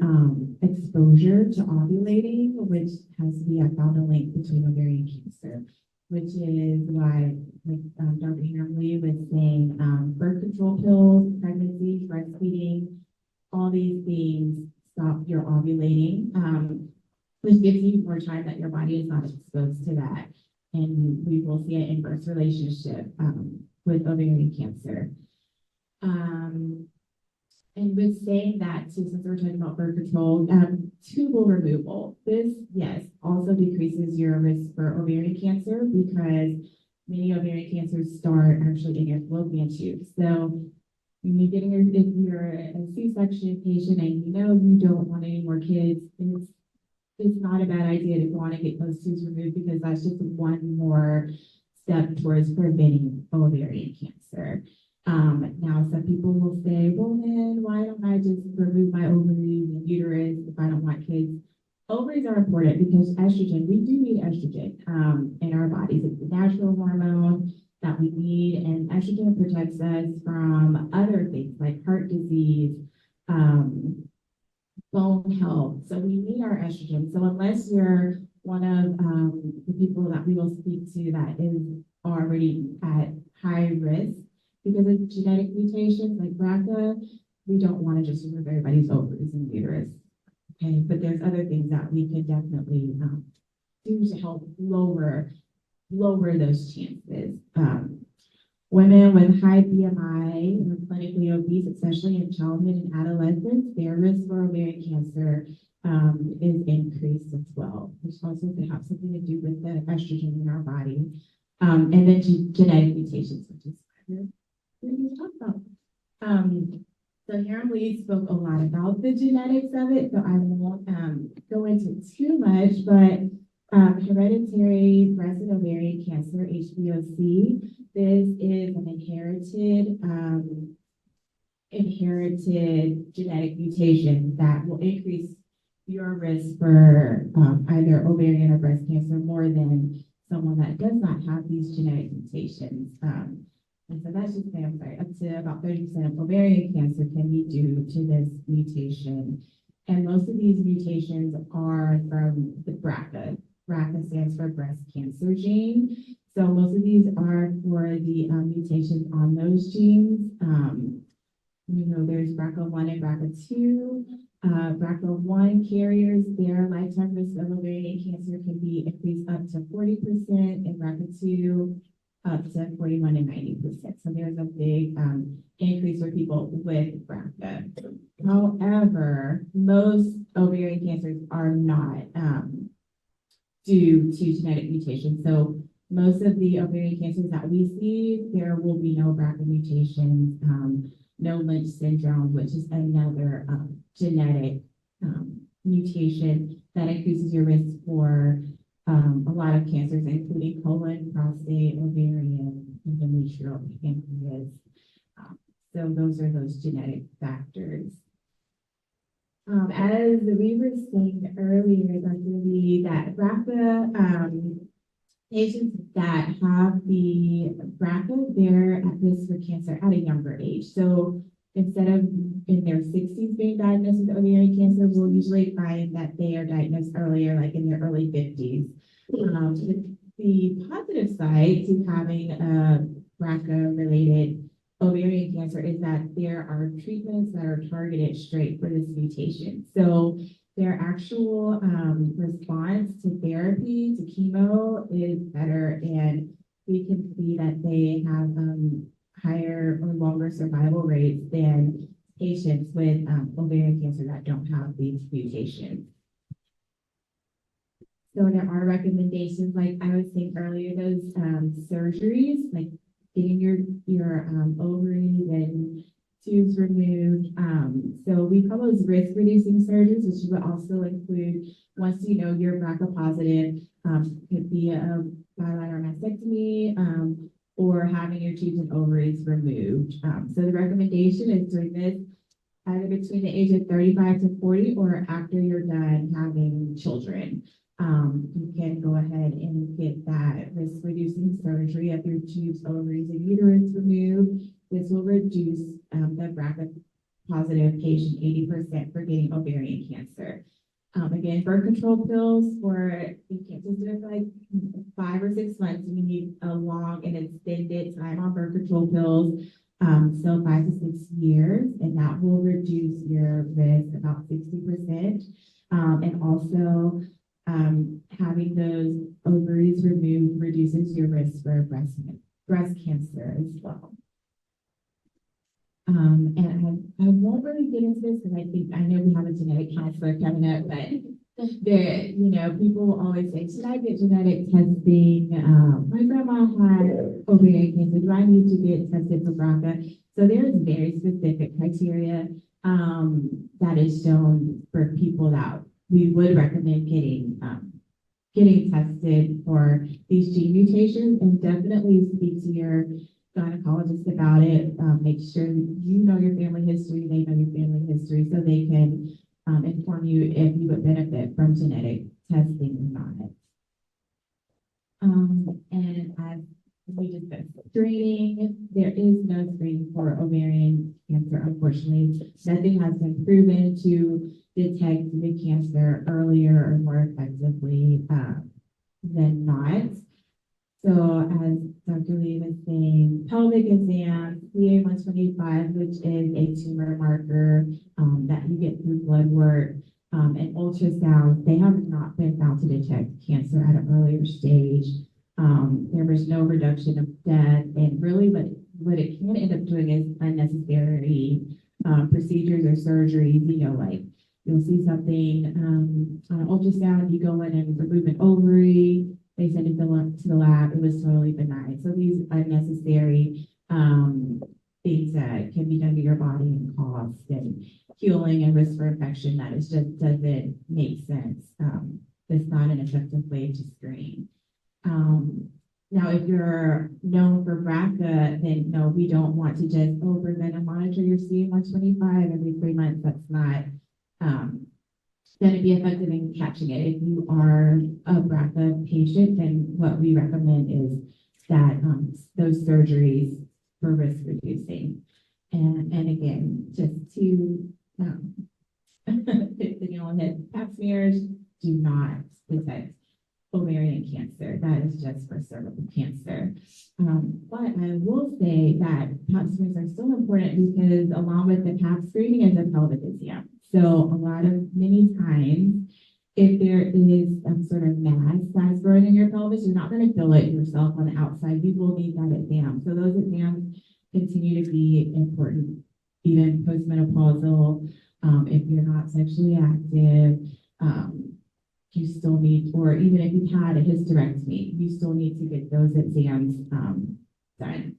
exposure to ovulating, which has to be, I found a link between ovarian cancer, which is why, like Dr. Haerim Lee was saying, birth control pills, pregnancy, breastfeeding, all these things stop your ovulating, which gives you more time that your body is not exposed to that. And we will see an inverse relationship with ovarian cancer. And with saying that, too, since we're talking about birth control, tubal removal, this, yes, also decreases your risk for ovarian cancer because many ovarian cancers start actually in your fallopian tube. So when you're getting if you're a C-section patient and you know you don't want any more kids, it's not a bad idea to go on and get those tubes removed because that's just one more step towards preventing ovarian cancer. Now some people will say, well, then why don't I just remove my ovaries and uterus if I don't want kids? Ovaries are important because estrogen, we do need estrogen in our bodies. It's a natural hormone that we need, and estrogen protects us from other things like heart disease, bone health. So we need our estrogen. So unless you're one of the people that we will speak to that is already at high risk because of genetic mutations like BRCA, we don't want to just remove everybody's ovaries and uterus. Okay, but there's other things that we can definitely do to help lower those chances. Women with high BMI or clinically obese, especially in childhood and adolescence, their risk for ovarian cancer is increased as well, which also can have something to do with the estrogen in our body. And then genetic mutations, which is what we're talking about. So Haerim Lee spoke a lot about the genetics of it, so I won't go into too much, but hereditary breast and ovarian cancer, HBOC, this is an inherited genetic mutation that will increase your risk for either ovarian or breast cancer more than someone that does not have these genetic mutations. And so that's just saying, I'm sorry, up to about 30% of ovarian cancer can be due to this mutation. And most of these mutations are from the BRCA. BRCA stands for breast cancer gene. So most of these are for the mutations on those genes. There's BRCA1 and BRCA2. BRCA1 carriers, their lifetime risk of ovarian cancer can be increased up to 40%, and BRCA2 up to 41 and 90%. So there's a big increase for people with BRCA. However, most ovarian cancers are not due to genetic mutations. So most of the ovarian cancers that we see, there will be no BRCA mutations, no Lynch syndrome, which is another genetic mutation that increases your risk for a lot of cancers, including colon, prostate, ovarian, endometrial, pancreas. So those are those genetic factors. As we were saying earlier, Dr. Lee, that BRCA patients that have the BRCA, they're at risk for cancer at a younger age. So instead of in their 60s being diagnosed with ovarian cancer, we'll usually find that they are diagnosed earlier, like in their early 50s. The positive side to having a BRCA-related ovarian cancer is that there are treatments that are targeted straight for this mutation. So their actual response to therapy, to chemo, is better, and we can see that they have higher or longer survival rates than patients with ovarian cancer that don't have these mutations. So there are recommendations, like I was saying earlier, those surgeries, like getting your ovaries and tubes removed. So we call those risk-reducing surgeries, which would also include, once you know you're BRCA positive, could be a bilateral mastectomy or having your tubes and ovaries removed. So the recommendation is doing this either between the age of 35 to 40 or after you're done having children. You can go ahead and get that risk-reducing surgery of your tubes, ovaries, and uterus removed. This will reduce the BRCA positive patient 80% for getting ovarian cancer. Again, birth control pills you can't just do it for like 5 or 6 months. You need a long and extended time on birth control pills. So 5 to 6 years, and that will reduce your risk about 60%. And also, having those ovaries removed reduces your risk for breast cancer as well. And I won't really get into this because I know we have a genetic counselor coming up, but there, people always say, should I get genetic testing? My grandma had ovarian cancer. Do I need to get tested for BRCA? So there's very specific criteria that is shown for people that we would recommend getting tested for these gene mutations, and definitely speak to your gynecologist about it. Make sure you know your family history, they know your family history, so they can inform you if you would benefit from genetic testing or not. And as we discussed, screening, there is no screening for ovarian cancer, unfortunately. Nothing has been proven to detect the cancer earlier or more effectively than not. So as Dr. Lee was saying, pelvic exam, CA-125, which is a tumor marker that you get through blood work, and ultrasound, they have not been found to detect cancer at an earlier stage. There was no reduction of death, and really what it can end up doing is unnecessary procedures or surgeries, like you'll see something on an ultrasound, you go in and remove an ovary, they send it to the lab, it was totally benign. So these unnecessary things that can be done to your body and cost and healing and risk for infection, that is just doesn't make sense. It's not an effective way to screen. Now, if you're known for BRCA, then no, we don't want to just, we're going to monitor your CA-125 every 3 months. That's not going to be effective in catching it. If you are a BRCA patient, then what we recommend is that those surgeries for risk reducing. And again, just to hit the nail on the head, pap smears do not detect ovarian cancer. That is just for cervical cancer. But I will say that pap smears are still important because along with the pap screening is a pelvic exam. So many times, if there is some sort of mass that's growing in your pelvis, you're not going to feel it yourself on the outside. You will need that exam. So those exams continue to be important, even postmenopausal. If you're not sexually active, you still need, or even if you've had a hysterectomy, you still need to get those exams done.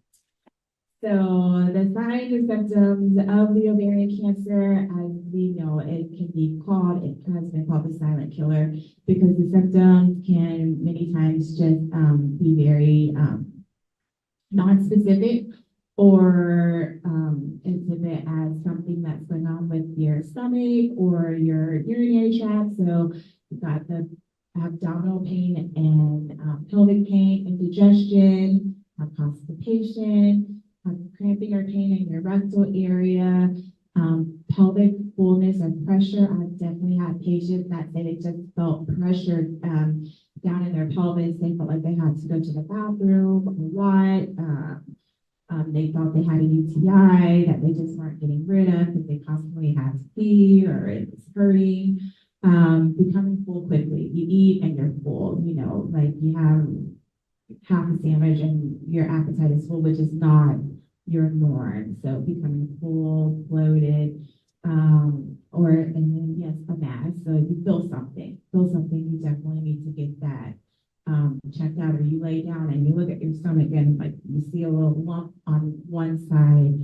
So the signs and symptoms of the ovarian cancer, as we know, it has been called the silent killer, because the symptoms can many times just be very non-specific, or exhibit as something that's going on with your stomach or your urinary tract. So you've got the abdominal pain and pelvic pain, indigestion, constipation, cramping or pain in your rectal area, pelvic fullness or pressure. I've definitely had patients that say they just felt pressure down in their pelvis. They felt like they had to go to the bathroom a lot. They thought they had a UTI that they just weren't getting rid of because they constantly had to pee or it was hurting. Becoming full quickly. You eat and you're full, like you have half a sandwich and your appetite is full, which is not your norm. So becoming full, bloated, and then yes, a mass. So if you feel something, you definitely need to get that checked out. Or you lay down and you look at your stomach and like you see a little lump on one side.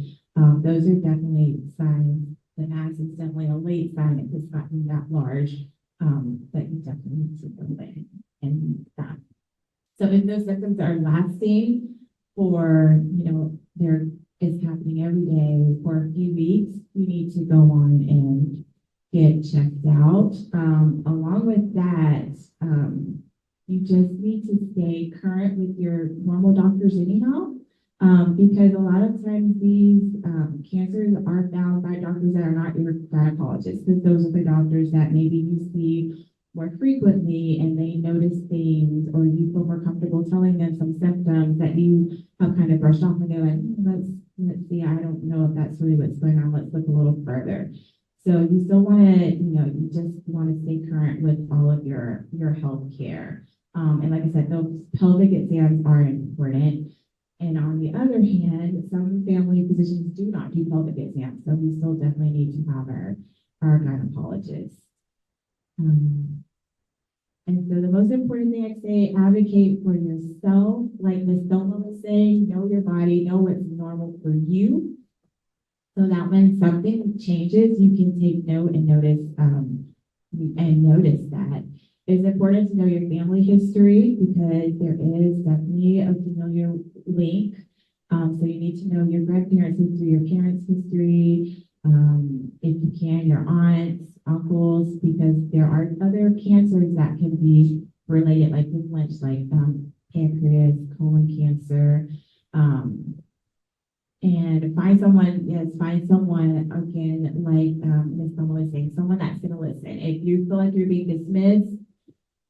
Those are definitely signs. The mass is definitely a late sign. If it's gotten that large, that you definitely need to go in and stop. So if those symptoms are lasting for, there is happening every day for a few weeks, you need to go on and get checked out. Along with that, you just need to stay current with your normal doctors anyhow, because a lot of times these cancers are found by doctors that are not your gynecologists, because those are the doctors that maybe you see more frequently and they notice things, or you feel more comfortable telling them some symptoms that you have kind of brushed off and they're like, let's see, I that's really what's going on. Let's look a little further. So you still want to, you just want to stay current with all of your health care. And like I said, those pelvic exams are important. And on the other hand, some family physicians do not do pelvic exams, so we still definitely need to have our gynecologist. And so the most important thing I say, advocate for yourself. Like Ms. Thelma was saying, know your body, know what's normal for you, so that when something changes, you can take note and notice that. It's important to know your family history because there is definitely a familiar link. So you need to know your grandparents' history, your parents' history, if you can, your aunts, uncles, because there are other cancers that can be related, like with Lynch, like pancreas, colon cancer. And find someone, again, like Ms. Thelma was saying, someone that's going to listen. If you feel like you're being dismissed,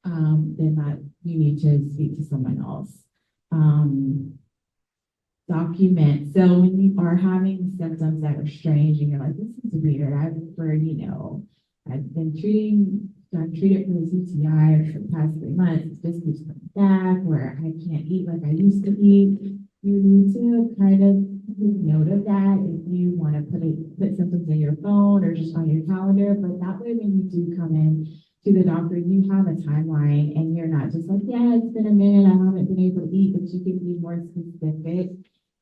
then you need to speak to someone else. Document. So when you are having symptoms that are strange and you're like, this is weird, I've been treated for this UTI for the past 3 months, it just keeps coming back, where I can't eat like I used to eat. You need to kind of take note of that if you want to put symptoms in your phone or just on your calendar, but that way when you do come in to the doctor, you have a timeline and you're not just like, yeah, it's been a minute, I haven't been able to eat, but you can be more specific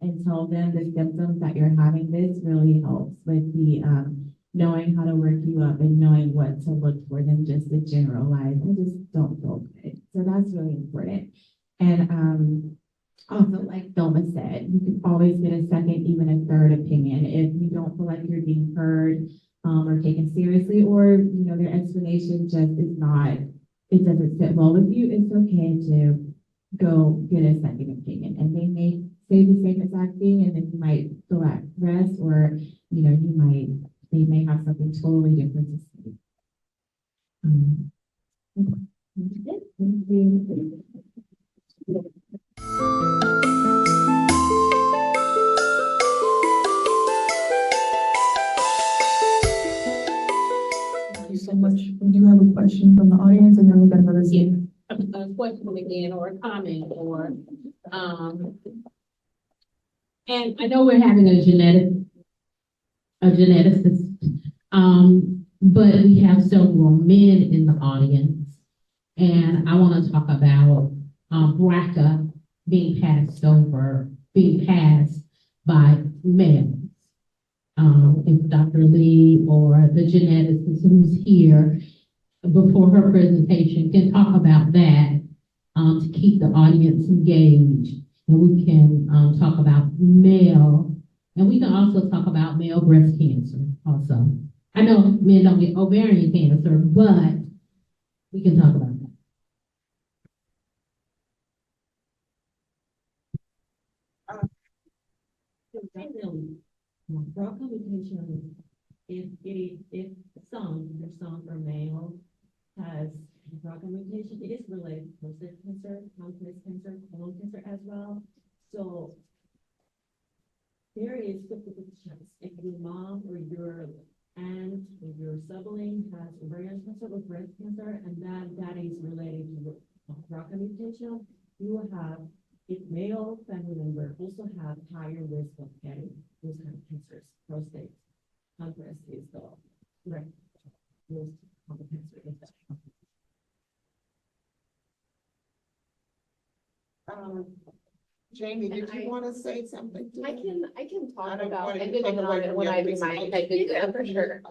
and tell them the symptoms that you're having. This really helps with the knowing how to work you up and knowing what to look for than just the generalized, I just don't feel good. So that's really important. And also, like Thelma said, you can always get a second, even a third opinion if you don't feel like you're being heard or taken seriously, or their explanation just is not, it doesn't sit well with you. It's okay to go get a second opinion, and they may say the same exact thing, and then you might feel at rest, or they may have something totally different to say. Thank you so much. We do have a question from the audience, and then we're gonna see. A question again, or a comment, or, and I know we're having a geneticist, but we have several men in the audience, and I want to talk about BRCA being passed by males. If Dr. Lee or the geneticist who's here before her presentation can talk about that to keep the audience engaged. And we can talk about male, and we can also talk about male breast cancer also. I know men don't get ovarian cancer, but we can talk about that. BRCA mutation, if some or male has BRCA mutation, it is related to prostate cancer, pancreas cancer, colon cancer as well. So there is 50% chance if your mom or your aunt or your sibling has ovarian cancer or breast cancer, and that is related to BRCA mutation, you will have, if male family member also have higher risk of getting those kind of cancers. Prostate, pancreas is the most common cancer is that. Jamie, did you want to say something? I can talk don't about want to ending take away on it from when your I do my presentation. head exam for sure.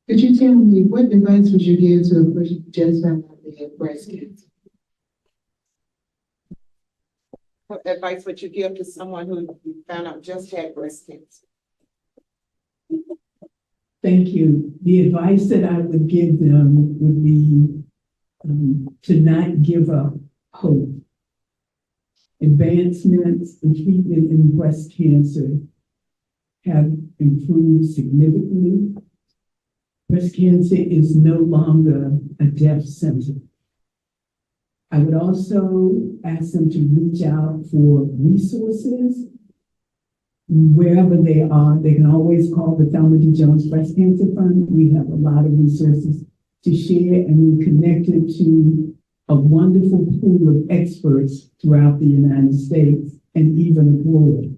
Could you tell me what advice would you give to a person who just found out they had breast cancer? What advice would you give to someone who found out just had breast cancer? Thank you. The advice that I would give them would be to not give up hope. Advancements in treatment in breast cancer have improved significantly. Breast cancer is no longer a death sentence. I would also ask them to reach out for resources wherever they are, they can always call the Thelma D. Jones Breast Cancer Fund. We have a lot of resources to share, and we're connected to a wonderful pool of experts throughout the United States and even abroad.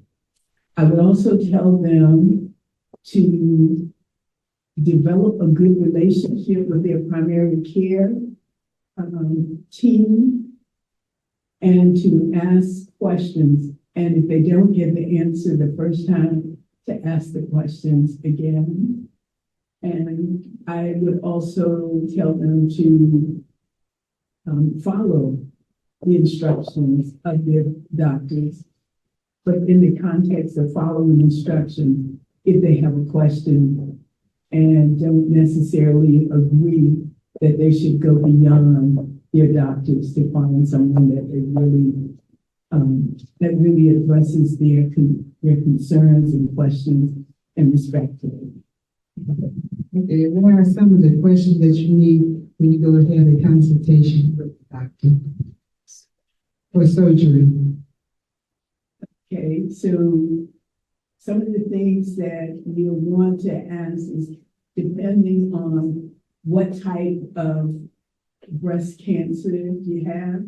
I would also tell them to develop a good relationship with their primary care team and to ask questions. And if they don't get the answer the first time, to ask the questions again. And I would also tell them to follow the instructions of their doctors, but in the context of following instructions, if they have a question and don't necessarily agree that they should go beyond their doctors to find someone that they really that really addresses their concerns and questions and respectfully. Okay, what are some of the questions that you need when you go to have a consultation with the doctor for surgery? Okay, so some of the things that you'll want to ask is depending on what type of breast cancer you have.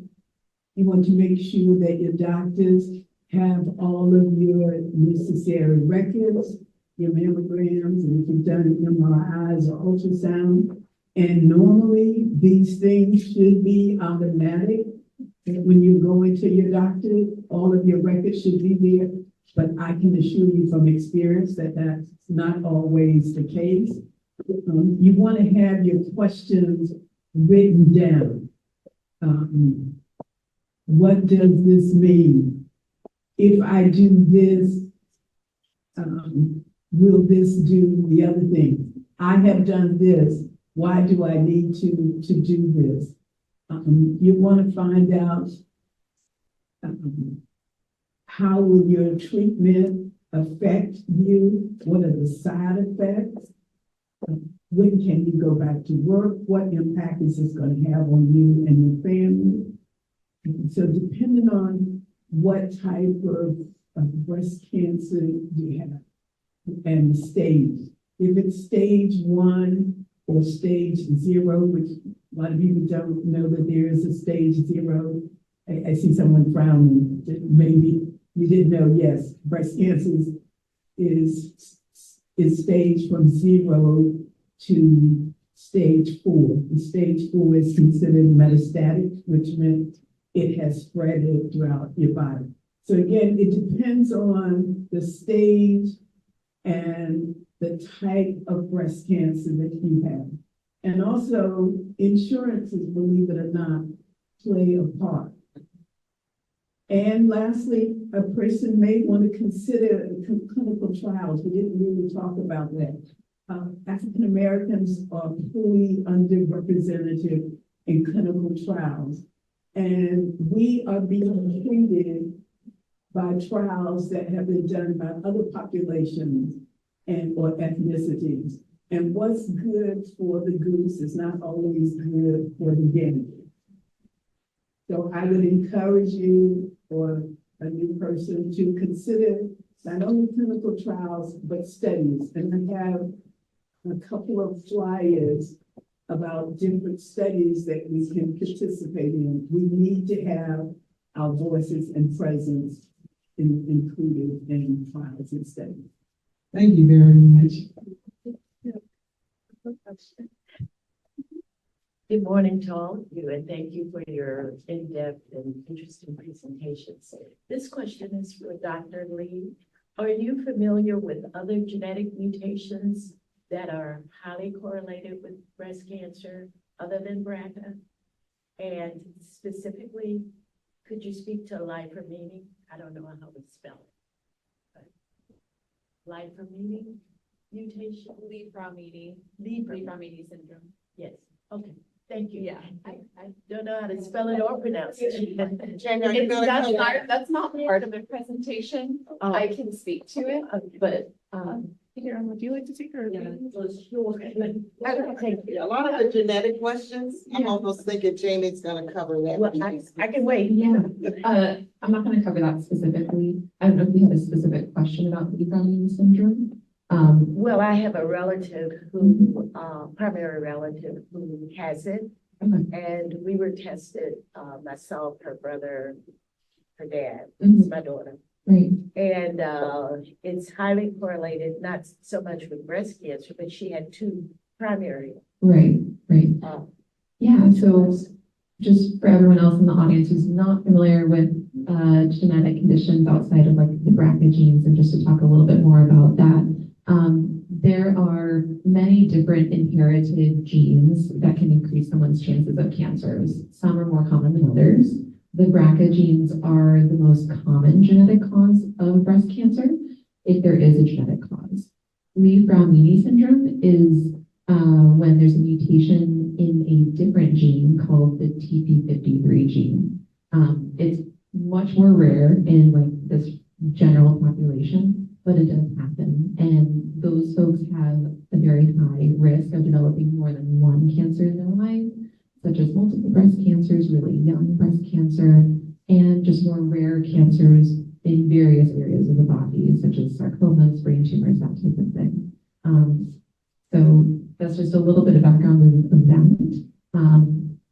You want to make sure that your doctors have all of your necessary records, your mammograms, and if you've done MRIs or ultrasound. And normally these things should be automatic. When you go into your doctor, all of your records should be there. But I can assure you from experience that that's not always the case. You want to have your questions written down. What does this mean? If I do this, will this do the other thing? I have done this. Why do I need to do this? You want to find out how will your treatment affect you? What are the side effects? When can you go back to work? What impact is this going to have on you and your family? So depending on what type of breast cancer you have and the stage, if it's stage 1 or stage 0, which a lot of people don't know that there is a stage 0. I see someone frowning. Maybe you didn't know. Yes, breast cancer is staged from 0 to stage 4. And stage 4 is considered metastatic, which meant it has spread it throughout your body. So again, it depends on the stage and the type of breast cancer that you have. And also insurances, believe it or not, play a part. And lastly, a person may want to consider clinical trials. We didn't really talk about that. African Americans are fully underrepresented in clinical trials. And we are being treated by trials that have been done by other populations and or ethnicities. And what's good for the goose is not always good for the gander. So I would encourage you or a new person to consider not only clinical trials, but studies. And I have a couple of flyers about different studies that we can participate in. We need to have our voices and presence included in trials and studies. Thank you very much. Good morning to all of you, and thank you for your in-depth and interesting presentations. This question is for Dr. Lee. Are you familiar with other genetic mutations that are highly correlated with breast cancer other than BRCA? And specifically, could you speak to lifermeaning? I don't know how to spell it. Lifermeaning mutation? Lee-Fraumeni syndrome. Yes, okay, thank you. Yeah. I don't know how to spell it or pronounce it. That's not part of the presentation. I can speak to it, but Here, would you like to take her? Yeah, so sure. I don't think, A lot of the genetic questions, I'm almost thinking Jamie's gonna cover that. well, I can wait. Yeah, I'm not gonna cover that specifically. I don't know if you have a specific question about the Ovarian syndrome. Well, I have a relative who, primary relative who has it. Okay. And we were tested, myself, her brother, her dad, Mhm. my daughter. Right, And, it's highly correlated, not so much with breast cancer, but she had two primary, right. uh, Yeah, so just for everyone else in the audience who's not familiar with genetic conditions outside of like the BRCA genes, and just to talk a little bit more about that, there are many different inherited genes that can increase someone's chances of cancers. Some are more common than others. The BRCA genes are the most common genetic cause of breast cancer, if there is a genetic cause. Lee-Brown-Meany syndrome is when there's a mutation in a different gene called the TP53 gene. It's much more rare in like this general population, but it does happen. And those folks have a very high risk of developing more than one cancer in their life, such as multiple breast cancers, really young breast cancer, and just more rare cancers in various areas of the body, such as sarcomas, brain tumors, that type of thing. So that's just a little bit of background of that.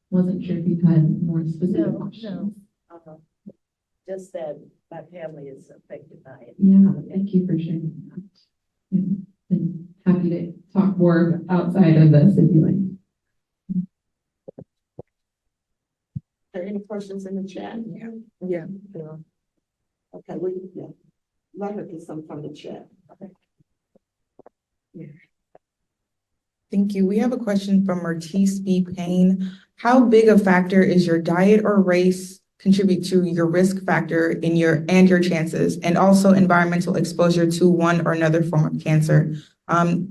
Wasn't sure if you had more specific no, questions. just that my family is affected by it. Yeah, thank you for sharing that. Yeah, and happy to talk more outside of this if you like. Are there any questions in the chat? Yeah. Okay, let her get some from the chat. Thank you. We have a question from Mertice B. Payne. How big a factor is your diet or race contribute to your risk factor in your chances, and also environmental exposure to one or another form of cancer?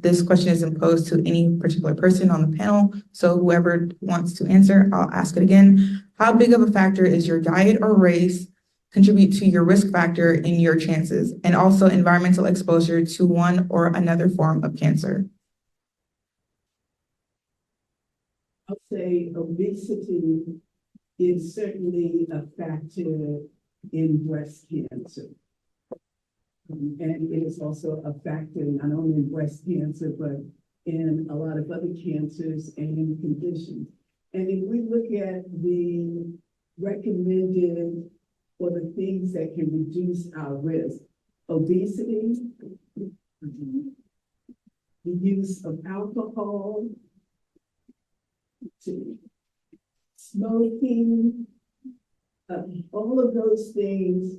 This question is imposed to any particular person on the panel, so whoever wants to answer, I'll ask it again. How big of a factor is your diet or race contribute to your risk factor in your chances, and also environmental exposure to one or another form of cancer? I'll say obesity is certainly a factor in breast cancer. And it is also a factor not only in breast cancer, but in a lot of other cancers and conditions. And if we look at the recommended or the things that can reduce our risk, obesity, the use of alcohol, smoking, all of those things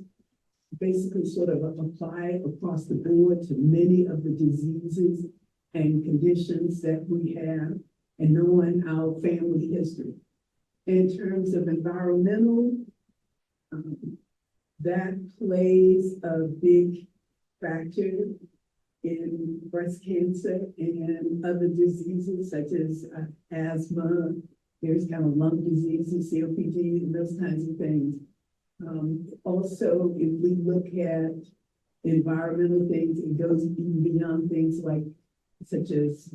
basically sort of apply across the board to many of the diseases and conditions that we have, and knowing our family history. In terms of environmental, that plays a big factor in breast cancer and other diseases such as asthma, there's kind of lung diseases, COPD, and those kinds of things. Also, if we look at environmental things, it goes even beyond things like such as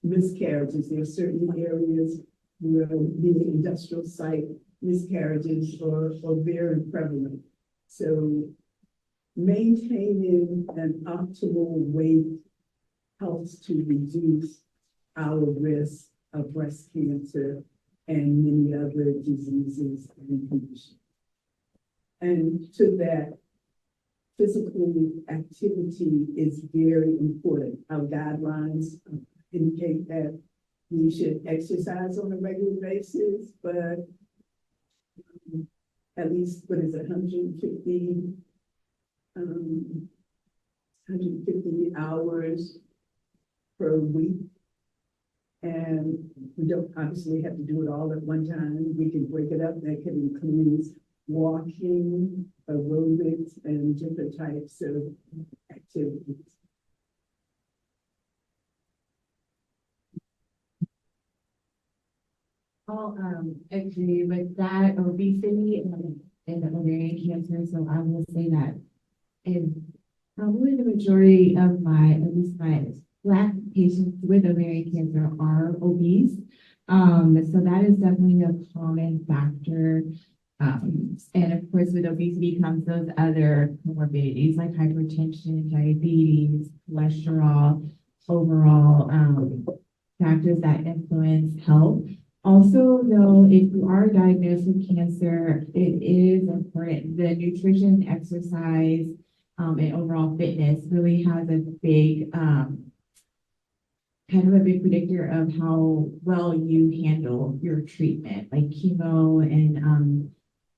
miscarriages. There are certain areas where the industrial site miscarriages are very prevalent. So maintaining an optimal weight helps to reduce our risk of breast cancer and many other diseases and conditions. And to that, physical activity is very important. Our guidelines indicate that we should exercise on a regular basis, but at least, 150 hours per week. And we don't obviously have to do it all at one time. We can break it up. That can include walking, aerobics, and different types of activities. I'll agree with that. Obesity and the ovarian cancer. So I will say that Probably the majority of at least my Black patients with ovarian cancer are obese. So that is definitely a common factor. And of course, with obesity comes those other comorbidities like hypertension, diabetes, cholesterol, overall factors that influence health. Also, though, if you are diagnosed with cancer, it is important. The nutrition, exercise, and overall fitness really has a big, kind of a big predictor of how well you handle your treatment, like chemo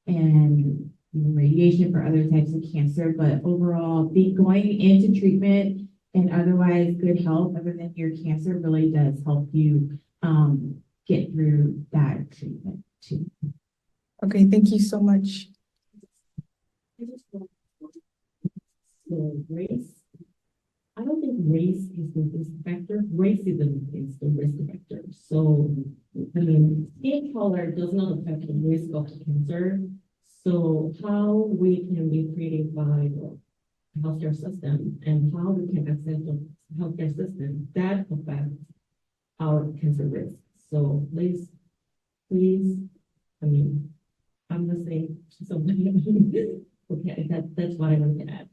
and radiation for other types of cancer. But overall, going into treatment and otherwise good health, other than your cancer, really does help you get through that treatment too. Okay, thank you so much. So race, I don't think race is the risk factor. Racism is the risk factor. So, I mean, skin color does not affect the risk of cancer. So how we can be created by the healthcare system and how we can access the healthcare system, that affects our cancer risk. So please, I mean, I'm the same. So, okay, that's what I want to add.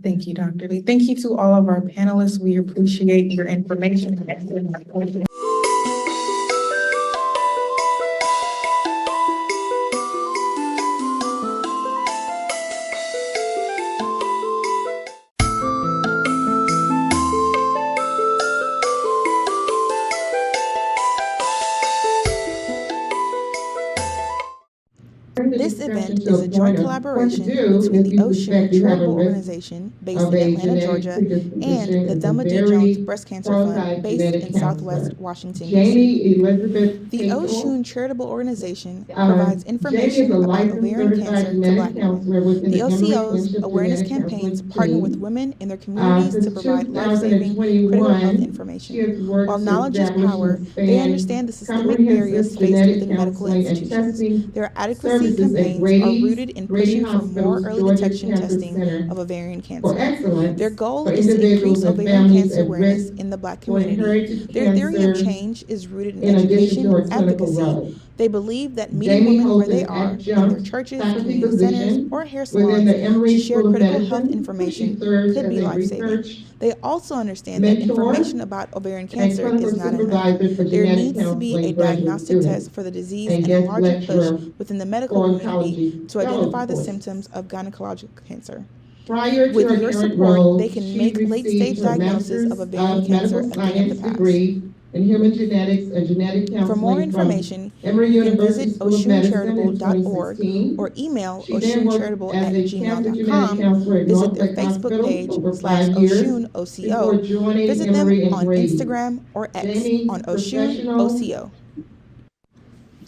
Thank you, Dr. Lee. Thank you to all of our panelists. We appreciate your information. This event is a joint collaboration between the Oshun Charitable Organization, based in Atlanta, Georgia, and the Thelma D. Jones Breast Cancer Fund, based in Southwest Washington, D.C. The Oshun Charitable Organization provides information about ovarian cancer to Black women. The OCO's awareness campaigns partner with women in their communities to provide life-saving critical health information. While knowledge is power, they understand the systemic barriers faced within medical institutions. Their adequacy campaigns are rooted in pushing for more early detection testing of ovarian cancer. Their goal is to increase ovarian cancer awareness in the Black community. Their theory of change is rooted in education and advocacy. They believe that meeting women where they are, in their churches, community centers, or hair salons, to share critical health information could be life-saving. They also understand that information about ovarian cancer is not enough. There needs to be a diagnostic test for the disease and a larger push within the medical community to identify the symptoms of gynecological cancer. With your support, they can make late-stage diagnosis of ovarian cancer a thing of the past. In human genetics and genetic counseling. For more information, you can visit oshuncharitable.org or email oshuncharitable@gmail.com, visit their Facebook page /OshunOCO, visit them on Instagram or X on OshunOCO.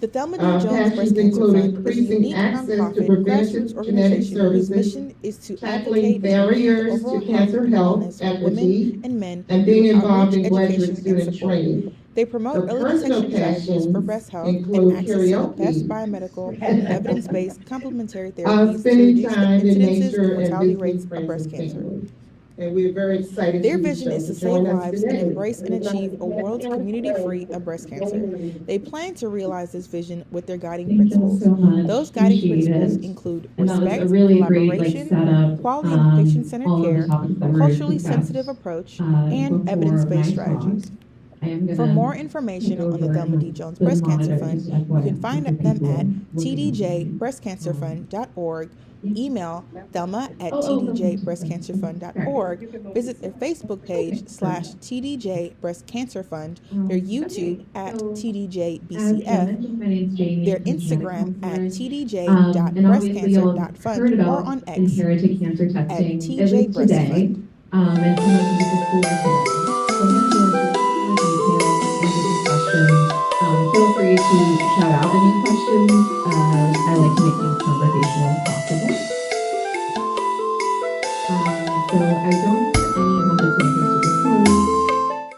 The Thelma D. Jones Breast Cancer Fund is a unique nonprofit grassroots organization whose mission is to advocate barriers for to cancer health, wellness for women and men and being through involved outreach, in education, graduate and student support. training. They promote Her early personal detection strategies for breast health and include access to the karaoke, best biomedical and evidence-based complementary therapies to spending reduce the time in incidences nature and and mortality visiting rates of friends breast and cancer. family. And we're very excited Their to vision is to save join us lives and today. embrace and achieve a world community free of breast cancer. They plan to realize this vision with their guiding Thank you principles. so much. Those guiding Appreciate principles it. include And that was respect, a really great collaboration, setup. quality and patient-centered all of the care, topics that were culturally discussed, sensitive approach, and before evidence-based my talk. strategies. I am gonna For more information go on the over Thelma D. and Jones the Breast Cancer monitors Fund, of what you can find different them people at looking tdjbreastcancerfund.org, email Thelma@tdjbreastcancerfund.org, visit their Facebook page /TDJ-Breast-Cancer-Fund, their YouTube @TDJBCF, their Instagram @tdj.breastcancer.fund, or on X @TJBreastFund. @TJBreastFund. And some of you before today. So I'm going to go into more detail and different questions. Feel free to shout out any questions. I like to make things conversational as possible. So I don't have any compensation to disclose.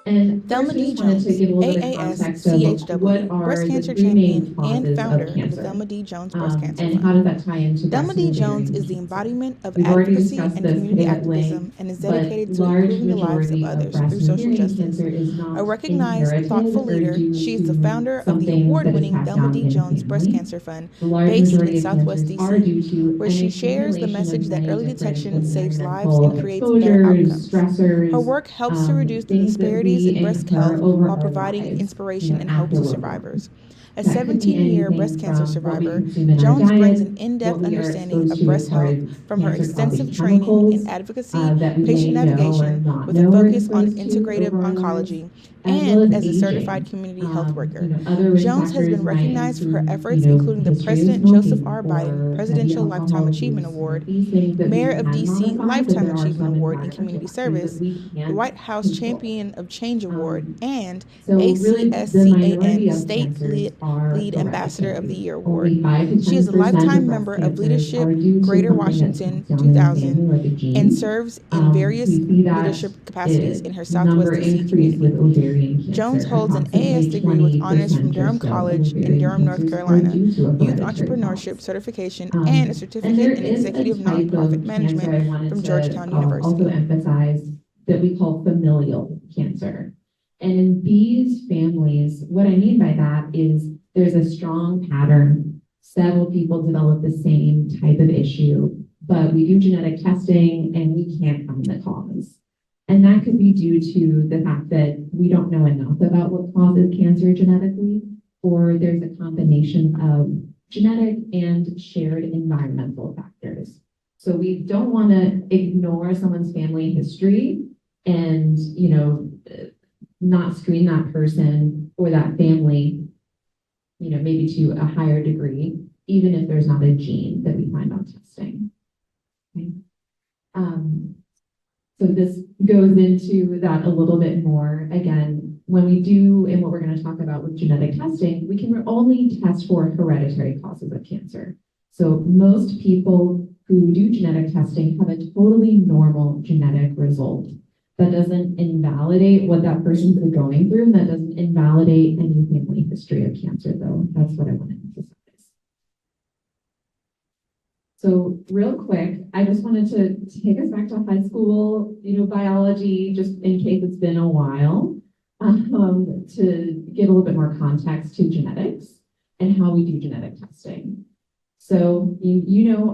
And Thelma first, D. I just wanted Jones, to give a little bit of AAS context of CHW, what are breast the cancer three main champion causes and founder of of the cancer. Thelma D. Jones Breast Cancer And Fund. how does that tie into Thelma breast D. and Jones ovarian is the cancer? embodiment of We've already advocacy discussed and this community hit at length, activism and is but dedicated to large improving the lives of majority of others breast through and social ovarian justice. cancer is not A recognized, inherited thoughtful or leader, due she is the to founder of the something that is award-winning passed Thelma down D. in Jones Breast family. Cancer Fund, The large based in majority of Southwest cancers are due DC, to where an she shares the accumulation message of that many early different detection saves lives environmental and creates better exposures, outcomes. stressors, Her work helps to reduce the things that disparities we in breast incur health over while our providing lives, inspiration and hope after to we're survivors. born. A That could be 17-year breast anything cancer from what we survivor, consume in our Jones brings diet, an what in-depth we are understanding exposed of to breast as far health as from her cancer-causing extensive training in chemicals advocacy, that we patient may know or navigation, not with a know we're focus on exposed to integrative over our lives, oncology, as well and as as a certified aging. community health worker. Other risk Jones has factors been might recognized for her include, efforts, including the history of President Joseph smoking R. Biden or heavy Presidential Lifetime alcohol Achievement use. Award, These things that we Mayor of can DC modify, but Lifetime there are Achievement some Award in environmental Community factors Service, that we the can't White House control. Champion of Change Award, and So really, the minority ACSCAN of State cancers are Lead Ambassador of the hereditary. Year Only Award. 5 to She is a 10% of lifetime breast member of cancers Leadership are due to Greater something that's Washington passed down in the 2000 family, like a and gene. serves in various We see that leadership capacities in her number Southwest DC increase with community. ovarian cancer. Jones holds an Approximately AS degree with honors from 20% or Durham so of College in ovarian Durham, North cancers are Carolina, due to a Youth hereditary Entrepreneurship cause. Certification, and a And certificate there in is a Executive type Nonprofit of Management cancer I wanted from to Georgetown also University. emphasize that we call familial cancer. And in these families, what I mean by that is there's a strong pattern. Several people develop the same type of issue, but we do genetic testing and we can't find the cause. And that could be due to the fact that we don't know enough about what causes cancer genetically, or there's a combination of genetic and shared environmental factors. So we don't want to ignore someone's family history and, not screen that person or that family, maybe to a higher degree, even if there's not a gene that we find on testing. Okay. So this goes into that a little bit more. Again, when we do, and what we're going to talk about with genetic testing, we can only test for hereditary causes of cancer. So most people who do genetic testing have a totally normal genetic result. That doesn't invalidate what that person's been going through, and that doesn't invalidate any family history of cancer, though. That's what I want to emphasize. So real quick, I just wanted to take us back to high school, biology, just in case it's been a while, to give a little bit more context to genetics and how we do genetic testing. So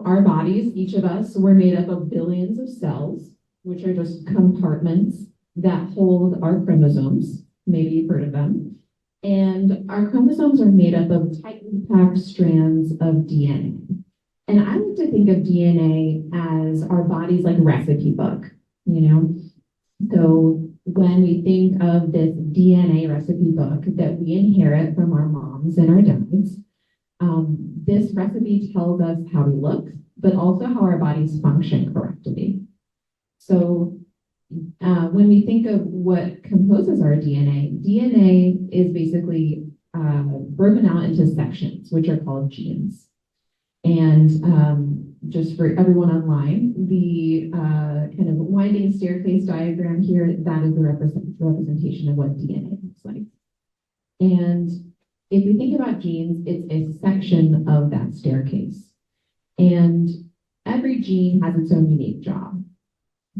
our bodies, each of us, we're made up of billions of cells, which are just compartments that hold our chromosomes. Maybe you've heard of them. And our chromosomes are made up of tightly packed strands of DNA. And I like to think of DNA as our body's like recipe book, So when we think of this DNA recipe book that we inherit from our moms and our dads, this recipe tells us how we look, but also how our bodies function correctly. So when we think of what composes our DNA is basically broken out into sections, which are called genes. And just for everyone online, the kind of winding staircase diagram here, that is the representation of what DNA looks like. And if we think about genes, it's a section of that staircase. And every gene has its own unique job.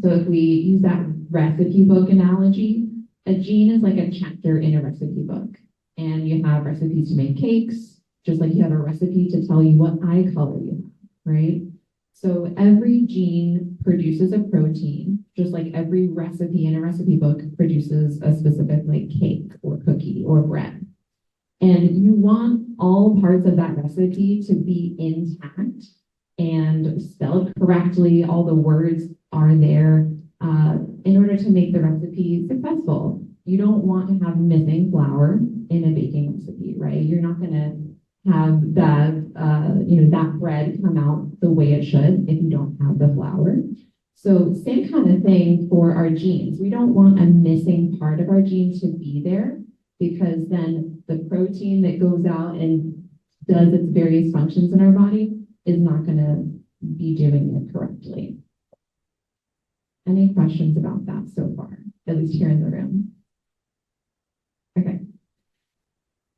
So if we use that recipe book analogy, a gene is like a chapter in a recipe book. And you have recipes to make cakes, just like you have a recipe to tell you what eye color you have, right? So every gene produces a protein, just like every recipe in a recipe book produces a specific like cake or cookie or bread. And you want all parts of that recipe to be intact and spelled correctly. All the words are there in order to make the recipe successful. You don't want to have missing flour in a baking recipe, right? You're not going to have that, that bread come out the way it should if you don't have the flour. So same kind of thing for our genes. We don't want a missing part of our gene to be there, because then the protein that goes out and does its various functions in our body is not going to be doing it correctly. Any questions about that so far, at least here in the room? Okay.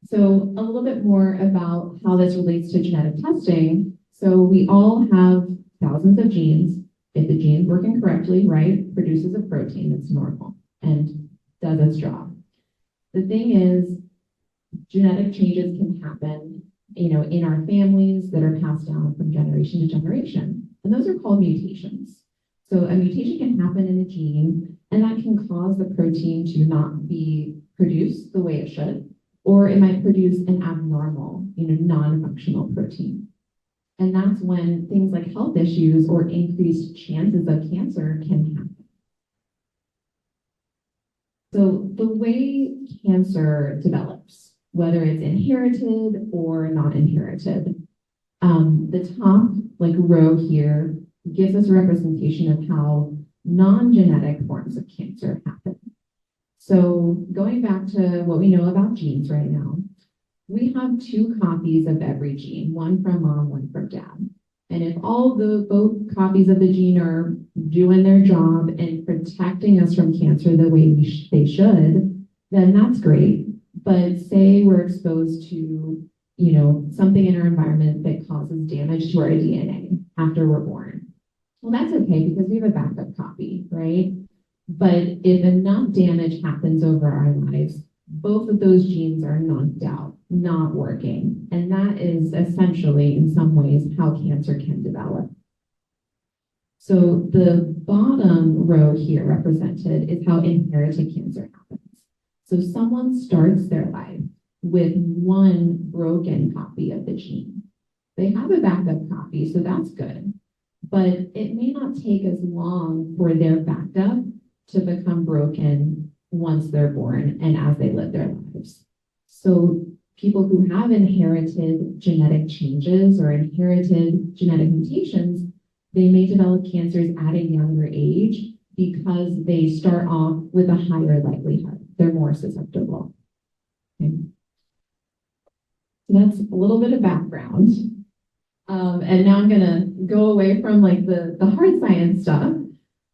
So a little bit more about how this relates to genetic testing. So we all have thousands of genes. If the gene's working correctly, right, produces a protein that's normal and does its job. The thing is, genetic changes can happen, in our families that are passed down from generation to generation. And those are called mutations. So a mutation can happen in a gene, and that can cause the protein to not be produced the way it should, or it might produce an abnormal, non-functional protein. And that's when things like health issues or increased chances of cancer can happen. So the way cancer develops, whether it's inherited or not inherited, the top row here gives us a representation of how non-genetic forms of cancer happen. So going back to what we know about genes right now, we have 2 copies of every gene, one from mom, one from dad. And if both copies of the gene are doing their job and protecting us from cancer the way they should, then that's great. But say we're exposed to, something in our environment that causes damage to our DNA after we're born. Well, that's okay because we have a backup copy, right? But if enough damage happens over our lives, both of those genes are knocked out, not working. And that is essentially, in some ways, how cancer can develop. So the bottom row here represented is how inherited cancer happens. So someone starts their life with one broken copy of the gene. They have a backup copy, so that's good. But it may not take as long for their backup to become broken once they're born and as they live their lives. So people who have inherited genetic changes or inherited genetic mutations, they may develop cancers at a younger age because they start off with a higher likelihood. They're more susceptible. Okay. So that's a little bit of background. And now I'm gonna go away from the hard science stuff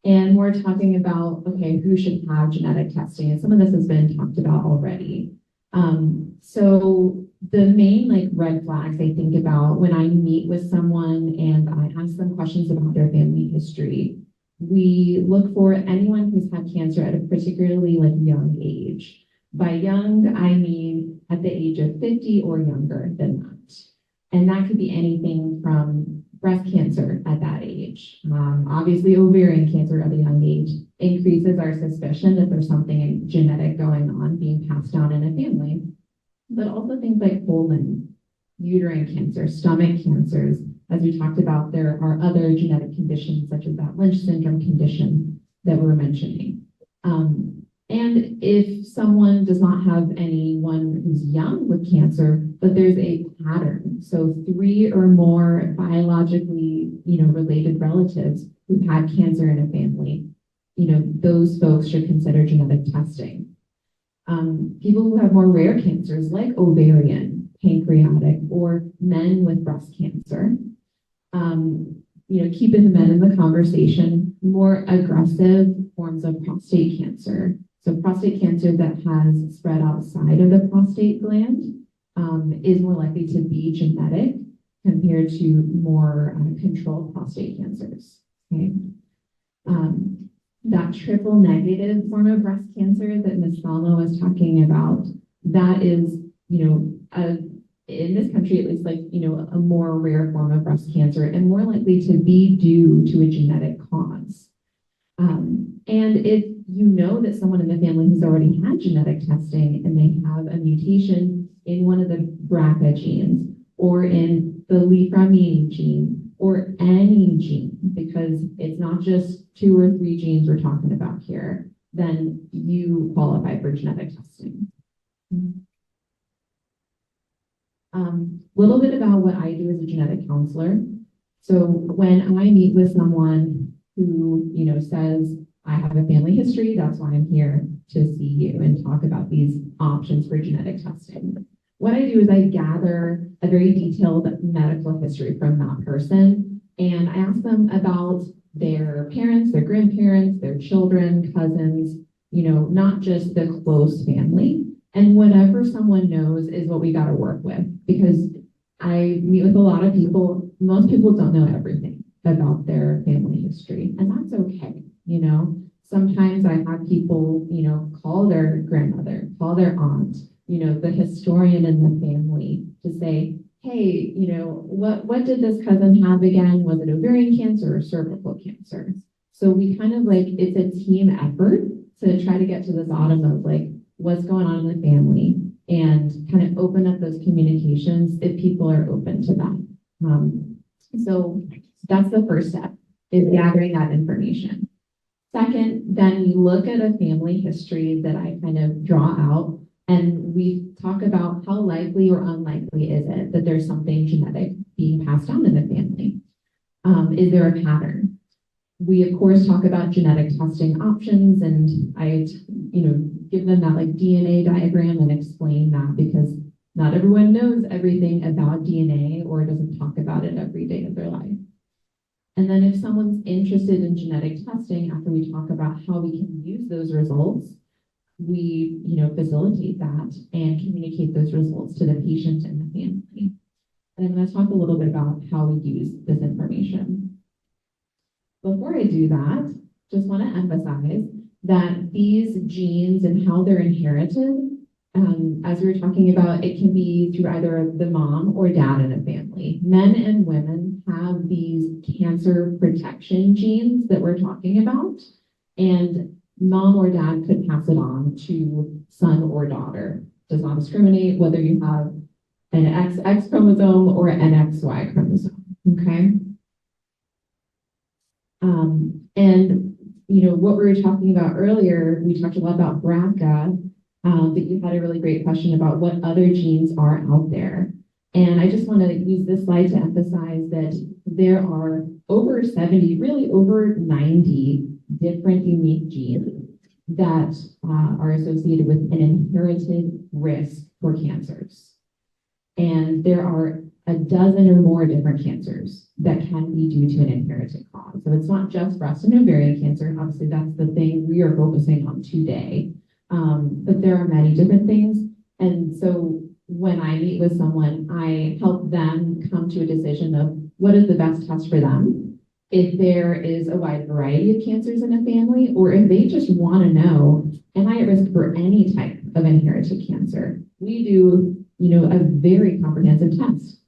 and we're talking about, okay, who should have genetic testing? And some of this has been talked about already. So the main red flags I think about when I meet with someone and I ask them questions about their family history, we look for anyone who's had cancer at a particularly young age. By young, I mean at the age of 50 or younger than that. And that could be anything from breast cancer at that age. Obviously, ovarian cancer at a young age increases our suspicion that there's something genetic going on being passed down in a family. But also things like colon, uterine cancer, stomach cancers. As we talked about, there are other genetic conditions such as that Lynch syndrome condition that we're mentioning. And if someone does not have anyone who's young with cancer, but there's a pattern, so 3 or more biologically, related relatives who've had cancer in a family, those folks should consider genetic testing. People who have more rare cancers like ovarian, pancreatic, or men with breast cancer, keeping the men in the conversation, more aggressive forms of prostate cancer. So prostate cancer that has spread outside of the prostate gland is more likely to be genetic compared to more controlled prostate cancers. Okay. That triple negative form of breast cancer that Ms. Thelma was talking about, that is, in this country, at least a more rare form of breast cancer and more likely to be due to a genetic cause. And if you know that someone in the family who's already had genetic testing and they have a mutation in one of the BRCA genes or in the leaf-ramine gene or any gene, because it's not just 2 or 3 genes we're talking about here, then you qualify for genetic testing. Little bit about what I do as a genetic counselor. So when I meet with someone who, says, I have a family history, that's why I'm here to see you and talk about these options for genetic testing. What I do is I gather a very detailed medical history from that person, and I ask them about their parents, their grandparents, their children, cousins, not just the close family, And whatever someone knows is what we got to work with, because I meet with a lot of people. Most people don't know everything about their family history, and that's okay. Sometimes I have people, call their grandmother, call their aunt, the historian in the family to say, hey, what did this cousin have again? Was it ovarian cancer or cervical cancer? So we kind of it's a team effort to try to get to the bottom of what's going on in the family and kind of open up those communications if people are open to that. So that's the first step, is gathering that information. Second, then we look at a family history that I kind of draw out, and we talk about how likely or unlikely is it that there's something genetic being passed on in the family. Is there a pattern? We, of course, talk about genetic testing options, and I, give them that DNA diagram and explain that, because not everyone knows everything about DNA or doesn't talk about it every day of their life. And then if someone's interested in genetic testing, after we talk about how we can use those results, we, facilitate that and communicate those results to the patient and the family. And I'm going to talk a little bit about how we use this information. Before I do that, just want to emphasize that these genes and how they're inherited, as we were talking about, it can be through either the mom or dad in a family. Men and women have these cancer protection genes that we're talking about, and mom or dad could pass it on to son or daughter. Does not discriminate whether you have an XX chromosome or an XY chromosome, okay? And what we were talking about earlier, we talked a lot about BRCA, but you had a really great question about what other genes are out there. And I just want to use this slide to emphasize that there are over 70, really over 90 different unique genes that are associated with an inherited risk for cancers. And there are a dozen or more different cancers that can be due to an inherited cause. So it's not just breast and ovarian cancer. Obviously, that's the thing we are focusing on today. But there are many different things. And so when I meet with someone, I help them come to a decision of what is the best test for them. If there is a wide variety of cancers in a family, or if they just want to know, am I at risk for any type of inherited cancer? We do, a very comprehensive test.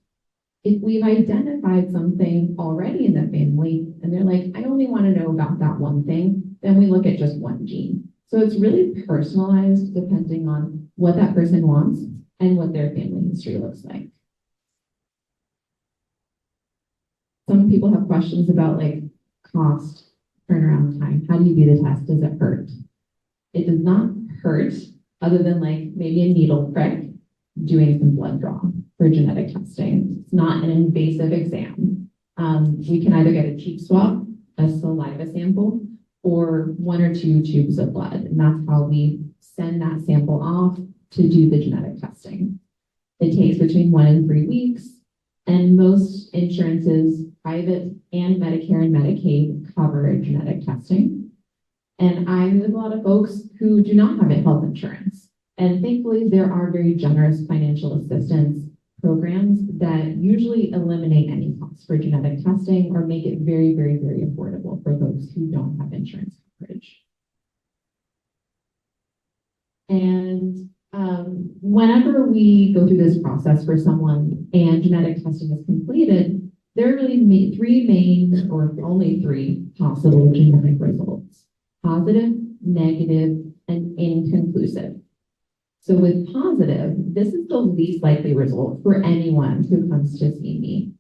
If we've identified something already in the family and they're like, I only want to know about that one thing, then we look at just one gene. So it's really personalized depending on what that person wants and what their family history looks like. Some people have questions about cost, turnaround time. How do you do the test? Does it hurt? It does not hurt, other than maybe a needle prick, doing some blood draw for genetic testing. It's not an invasive exam. We can either get a cheek swab, a saliva sample, or 1 or 2 tubes of blood. And that's how we send that sample off to do the genetic testing. It takes between 1 and 3 weeks, and most insurances, private and Medicare and Medicaid, cover genetic testing. And I'm with a lot of folks who do not have health insurance. And thankfully, there are very generous financial assistance programs that usually eliminate any costs for genetic testing or make it very, very, very affordable for folks who don't have insurance coverage. And whenever we go through this process for someone and genetic testing is completed, there are really 3 main, or only 3 possible genetic results: positive, negative, and inconclusive. So with positive, this is the least likely result for anyone who comes to see me.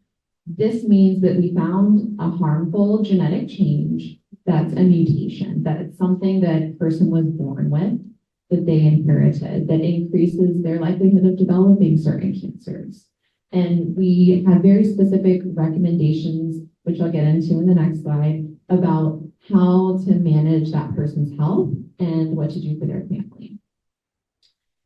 This means that we found a harmful genetic change that's a mutation, that it's something that a person was born with, that they inherited, that increases their likelihood of developing certain cancers. And we have very specific recommendations, which I'll get into in the next slide, about how to manage that person's health and what to do for their family.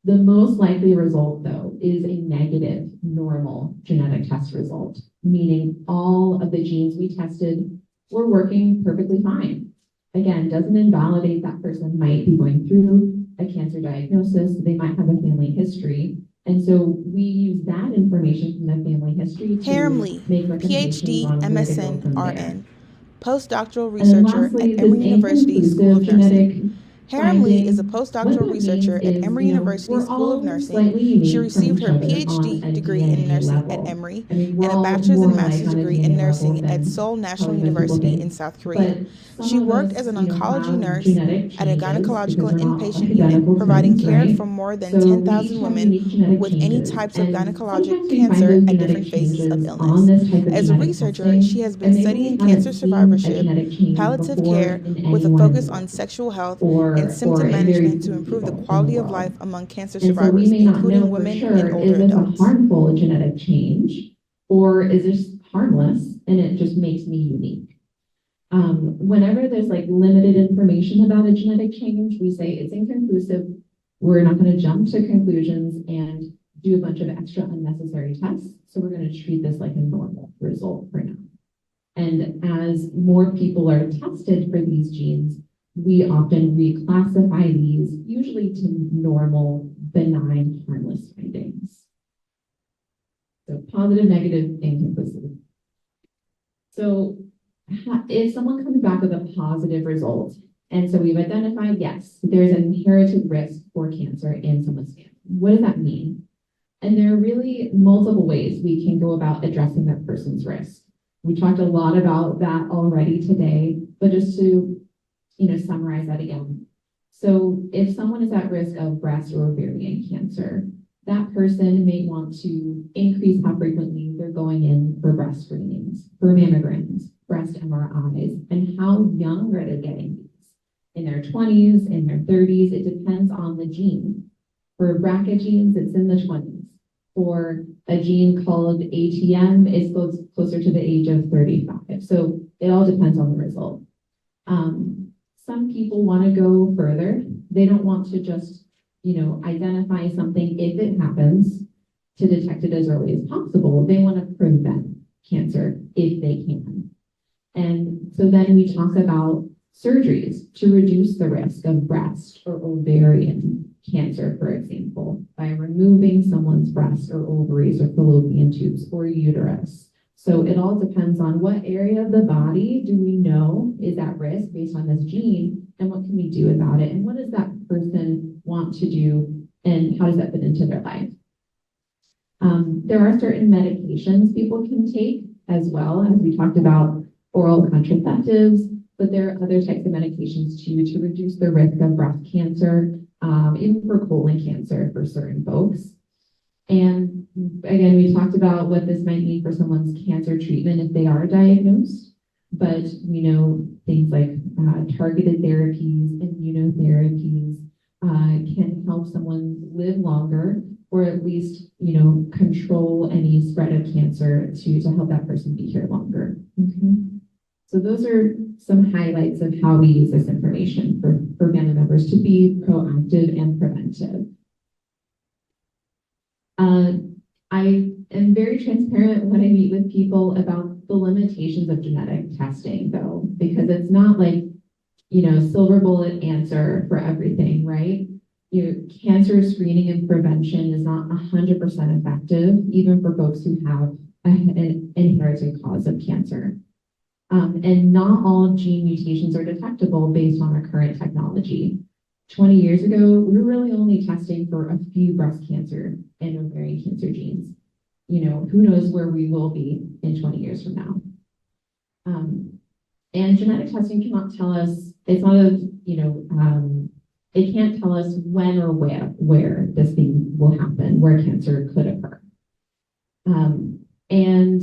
The most likely result, though, is a negative normal genetic test result, meaning all of the genes we tested were working perfectly fine. Again, doesn't invalidate that person might be going through a cancer diagnosis, they might have a family history. And so we use that information from the family history Haerim to Lee, make recommendations Ph.D., on where to go MSN, from there. RN, postdoctoral And then researcher lastly, at this Emory University School inconclusive of Nursing. genetic Haerim Lee is a finding, what postdoctoral that researcher means at is, Emory University we're School of all Nursing. slightly unique She from received each her other on Ph.D. a degree in DNA nursing at level. Emory I mean, we're and a all bachelor's more and alike master's on a degree DNA in level nursing at than Seoul National probably most people University in think. South Korea. But She some of worked us, as an you know, oncology have nurse genetic at a changes because gynecological we're not inpatient identical unit, providing twins, care right? for more than So we 10,000 each have women unique genetic with any changes, types of and gynecologic sometimes we find cancer those at genetic different phases of changes illness. on this type of As a genetic researcher, testing, she has been and maybe studying we haven't cancer seen a survivorship, genetic change palliative before care in with a anyone focus on sexual health and or symptom in very management to few improve the people in quality the of life world. among cancer And so we survivors, may not know including for women sure, and older is this a adults. harmful genetic change or is this harmless and it just makes me unique? Whenever there's like limited information about a genetic change, we say it's inconclusive. We're not going to jump to conclusions and do a bunch of extra unnecessary tests. So we're going to treat this like a normal result for now. And as more people are tested for these genes, we often reclassify these usually to normal, benign, harmless findings. So positive, negative, inconclusive. So if someone comes back with a positive result, and so we've identified, yes, there's an inherited risk for cancer in someone's family. What does that mean? And there are really multiple ways we can go about addressing that person's risk. We talked a lot about that already today, but just to, summarize that again. So if someone is at risk of breast or ovarian cancer, that person may want to increase how frequently they're going in for breast screenings, for mammograms, breast MRIs, and how young are they getting these? In their 20s, in their 30s, it depends on the gene. For BRCA genes, it's in the 20s. For a gene called ATM, it's closer to the age of 35. So it all depends on the result. Some people want to go further. They don't want to just, identify something if it happens to detect it as early as possible. They want to prevent cancer if they can. And so then we talk about surgeries to reduce the risk of breast or ovarian cancer, for example, by removing someone's breast or ovaries or fallopian tubes or uterus. So it all depends on what area of the body do we know is at risk based on this gene, and what can we do about it, and what does that person want to do, and how does that fit into their life. There are certain medications people can take as well, as we talked about oral contraceptives, but there are other types of medications too to reduce the risk of breast cancer, even for colon cancer for certain folks. And again, we talked about what this might mean for someone's cancer treatment if they are diagnosed, but we know things like targeted therapies, immunotherapies can help someone live longer, or at least, control any spread of cancer to help that person be here longer. Okay. So those are some highlights of how we use this information for family members to be proactive and preventive. I am very transparent when I meet with people about the limitations of genetic testing, though, because it's not like, silver bullet answer for everything, right? Cancer screening and prevention is not 100% effective, even for folks who have an inherited cause of cancer. And not all gene mutations are detectable based on our current technology. 20 years ago, we were really only testing for a few breast cancer and ovarian cancer genes. Who knows where we will be in 20 years from now. And genetic testing cannot tell us, it's not it can't tell us when or where this thing will happen, where cancer could occur. And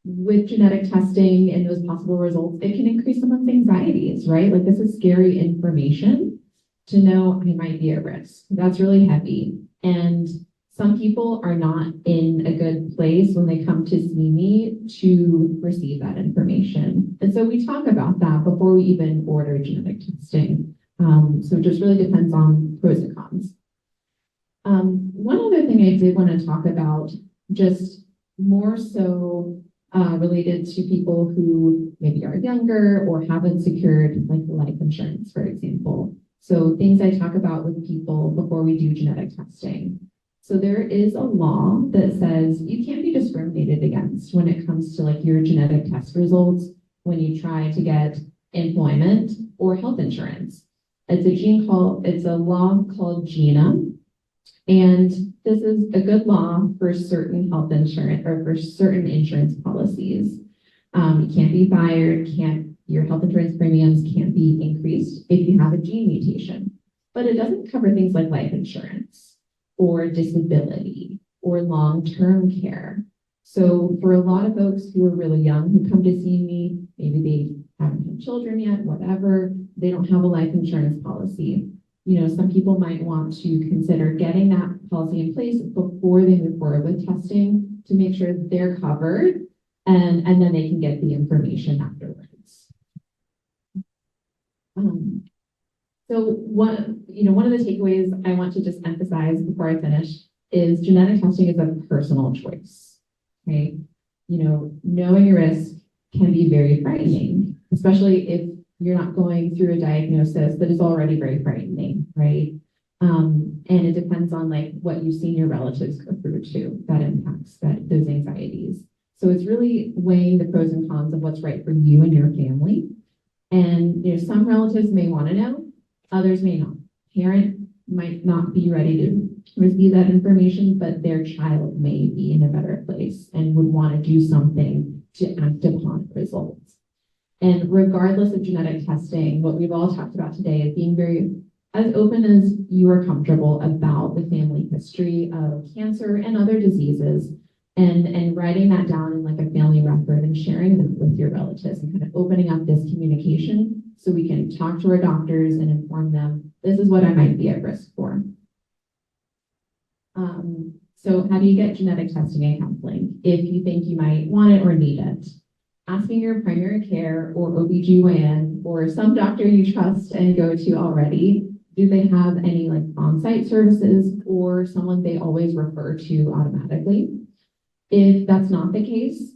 with genetic testing and those possible results, it can increase someone's anxieties, right? Like, this is scary information to know I might be at risk. That's really heavy. And some people are not in a good place when they come to see me to receive that information. And so we talk about that before we even order genetic testing. So it just really depends on pros and cons. One other thing I did want to talk about, just more so related to people who maybe are younger or haven't secured like life insurance, for example. So things I talk about with people before we do genetic testing. So there is a law that says you can't be discriminated against when it comes to like your genetic test results when you try to get employment or health insurance. It's a law called GINA. And this is a good law for certain health insurance or for certain insurance policies. You can't be fired, your health insurance premiums can't be increased if you have a gene mutation. But it doesn't cover things like life insurance or disability or long-term care. So for a lot of folks who are really young who come to see me, maybe they haven't had children yet, whatever, they don't have a life insurance policy. You know, some people might want to consider getting that policy in place before they move forward with testing to make sure they're covered, and then they can get the information afterwards. So one of the takeaways I want to just emphasize before I finish is genetic testing is a personal choice, right? You know, knowing your risk can be very frightening, especially if you're not going through a diagnosis that is already very frightening, right? And it depends on like what you've seen your relatives go through too, that impacts those anxieties. So it's really weighing the pros and cons of what's right for you and your family. And you know, some relatives may want to know, others may not. Parent might not be ready to receive that information, but their child may be in a better place and would want to do something to act upon results. And regardless of genetic testing, what we've all talked about today is being very as open as you are comfortable about the family history of cancer and other diseases, and writing that down in like a family record and sharing them with your relatives and kind of opening up this communication so we can talk to our doctors and inform them, this is what I might be at risk for. So how do you get genetic testing and counseling if you think you might want it or need it? Asking your primary care or OBGYN or some doctor you trust and go to already, do they have any like on-site services or someone they always refer to automatically? If that's not the case,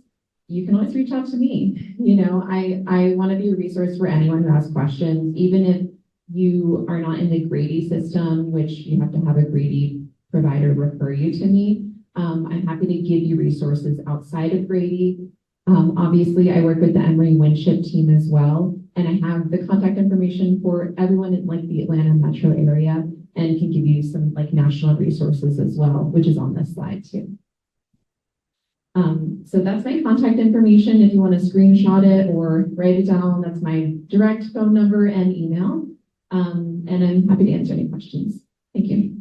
you can always reach out to me. You know, I want to be a resource for anyone who has questions, even if you are not in the Grady system, which you have to have a Grady provider refer you to me. I'm happy to give you resources outside of Grady. Obviously, I work with the Emory Winship team as well, and I have the contact information for everyone in like the Atlanta metro area and can give you some like national resources as well, which is on this slide too. So that's my contact information. If you want to screenshot it or write it down, that's my direct phone number and email. And I'm happy to answer any questions. Thank you.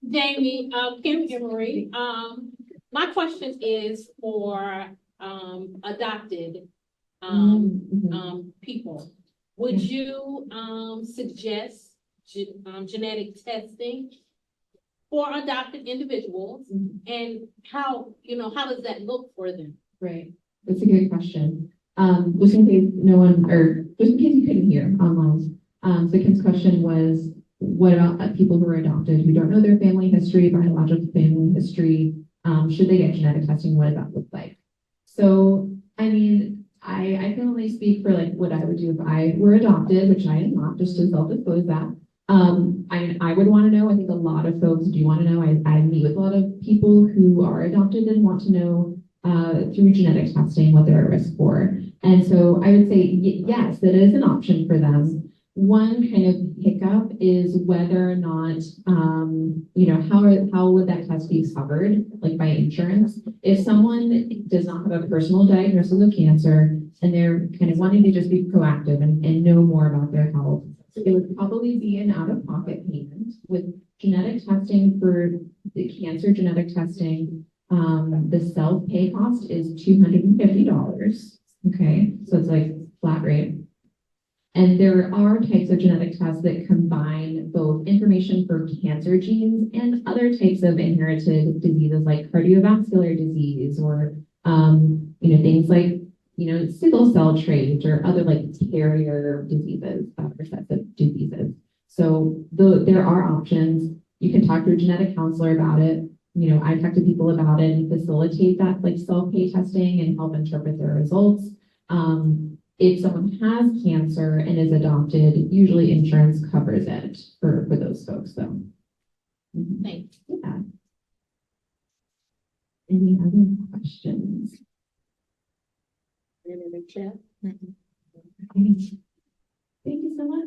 Jamie, Kim Emory. My question is for adopted people. Would you suggest genetic testing for adopted individuals, and how does that look for them? Right, that's a good question. Just in case no one, or just in case you couldn't hear online. So Kim's question was, what about people who are adopted who don't know their family history, biological family history? Should they get genetic testing? What does that look like? So, I mean, I can only speak for like what I would do if I were adopted, which I am not, just to self-disclose that. I would want to know. I think a lot of folks do want to know. I meet with a lot of people who are adopted and want to know through genetic testing what they're at risk for. And so I would say yes, that is an option for them. One kind of hiccup is whether or not, how would that test be covered, like by insurance? If someone does not have a personal diagnosis of cancer and they're kind of wanting to just be proactive and know more about their health, it would probably be an out-of-pocket payment. With genetic testing for the cancer genetic testing, the self-pay cost is $250. Okay, so it's like flat rate. And there are types of genetic tests that combine both information for cancer genes and other types of inherited diseases like cardiovascular disease or, things like, sickle cell trait or other like carrier diseases, recessive diseases. So there are options. You can talk to a genetic counselor about it. I talk to people about it and facilitate that like self-pay testing and help interpret their results. If someone has cancer and is adopted, usually insurance covers it for those folks, though. Thanks. Yeah. Any other questions? In the chat? Thank you so much.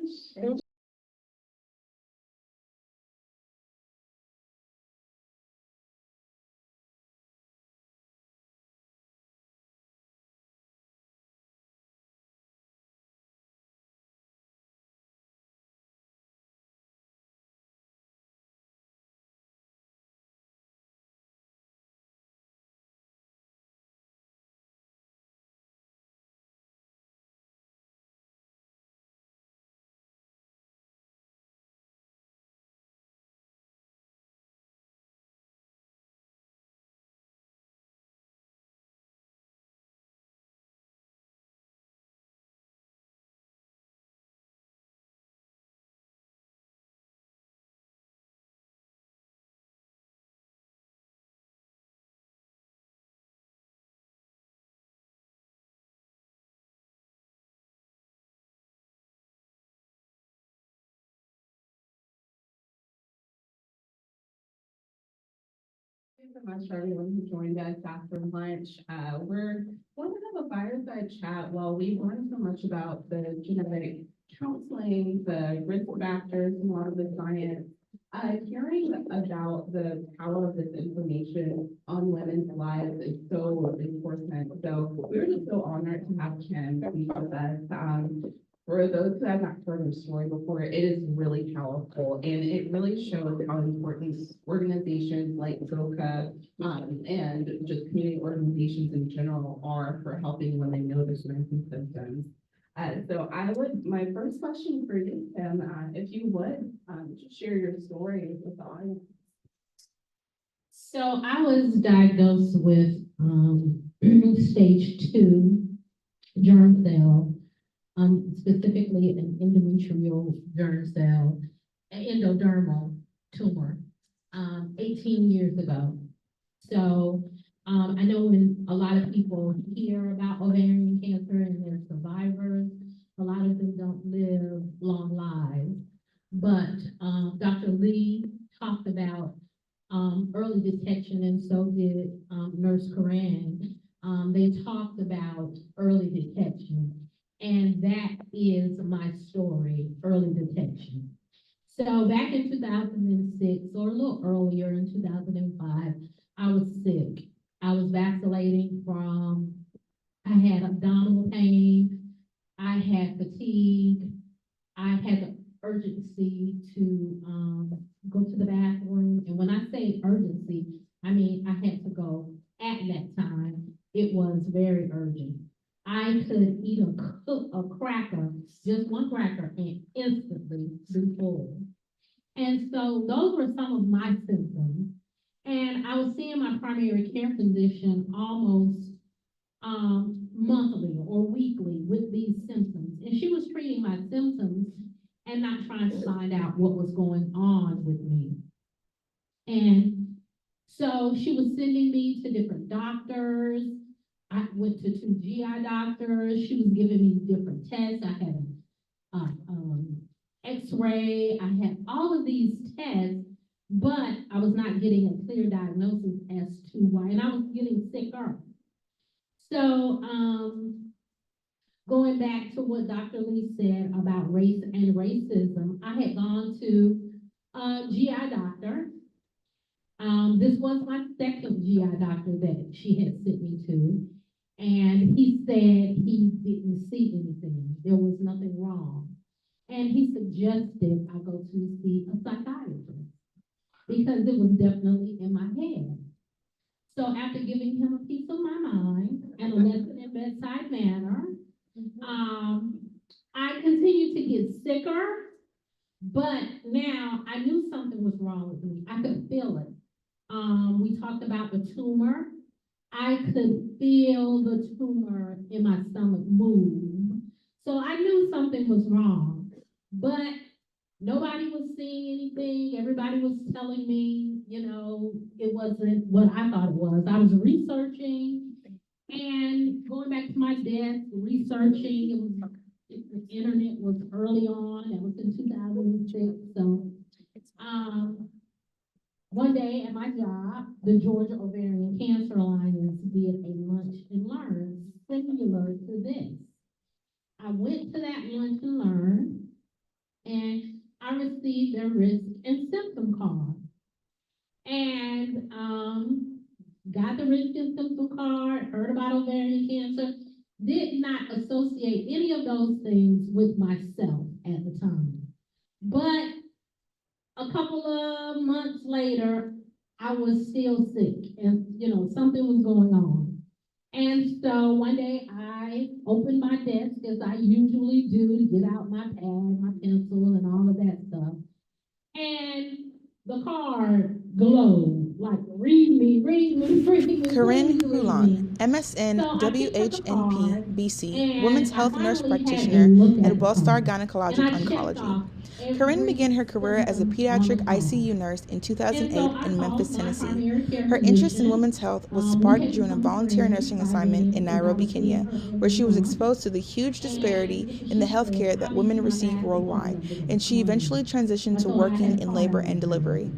Thank you so much for everyone who joined us after lunch. We're going to have a fireside chat while we learn so much about the genetic counseling, the risk factors, and a lot of the science. Hearing about the power of this information on women's lives is so important. So we're just so honored to have Kim be with us. For those who have not heard her story before, it is really powerful, and it really shows how important organizations like ZOCA and just community organizations in general are for helping women know the signs and symptoms. My first question for you, Kim, if you would, just share your story with the audience. So I was diagnosed with stage 2 germ cell, specifically an endometrial germ cell, an endodermal tumor, 18 years ago. So I know when a lot of people hear about ovarian cancer and their survivors, a lot of them don't live long lives. But Dr. Lee talked about early detection, and so did Nurse Karin. They talked about early detection. And that is my story, early detection. So back in 2006, or a little earlier in 2005, I was sick. I was vacillating from, I had abdominal pain, I had fatigue, I had the urgency to go to the bathroom. And when I say urgency, I mean I had to go at that time. It was very urgent. I could eat a cracker, just one cracker, and instantly be full. And so those were some of my symptoms. And I was seeing my primary care physician almost monthly or weekly with these symptoms. And she was treating my symptoms and not trying to find out what was going on with me. And so she was sending me to different doctors. I went to 2 GI doctors. She was giving me different tests. I had an X-ray. I had all of these tests, but I was not getting a clear diagnosis as to why, and I was getting sicker. So going back to what Dr. Lee said about race and racism, I had gone to a GI doctor. This was my second GI doctor that she had sent me to. And he said he didn't see anything. There was nothing wrong. And he suggested I go to see a psychiatrist because it was definitely in my head. So after giving him a piece of my mind and a lesson in bedside manner, I continued to get sicker, but now I knew something was wrong with me. I could feel it. We talked about the tumor. I could feel the tumor in my stomach move. So I knew something was wrong, but nobody was seeing anything. Everybody was telling me you know, it wasn't what I thought it was. I was researching and going back to my desk, researching. The internet was early on. That was in 2006. So, one day at my job, the Georgia Ovarian Cancer Alliance did a lunch and learn similar to this. I went to that lunch and learn, and I received their risk and symptom card. And got the risk and symptom card, heard about ovarian cancer, did not associate any of those things with myself at the time. But a couple of months later, I was still sick and, you know, something was going on. And so one day I opened my desk as I usually do to get out my pad, my pencil and all of that stuff. And the card glowed, like, read me, Karin please read Hulon, me. MSN So I picked up the card, WHNP-BC, and Women's I Health Nurse finally had to Practitioner look at the Wellstar card. Gynecologic And I checked Oncology. off Karin every began her career as a symptom on pediatric the card. ICU nurse in And 2008 so I in Memphis, called my Tennessee. primary care Her interest in physician. women's health was We sparked had during a become volunteer friends nursing by assignment then, in and I Nairobi, was seeing Kenya, her every where she was month. exposed to the huge disparity And in the she health care said, that "I'll women be my receive last worldwide, appointment and she today. eventually transitioned to So I working had in labor and called her. delivery.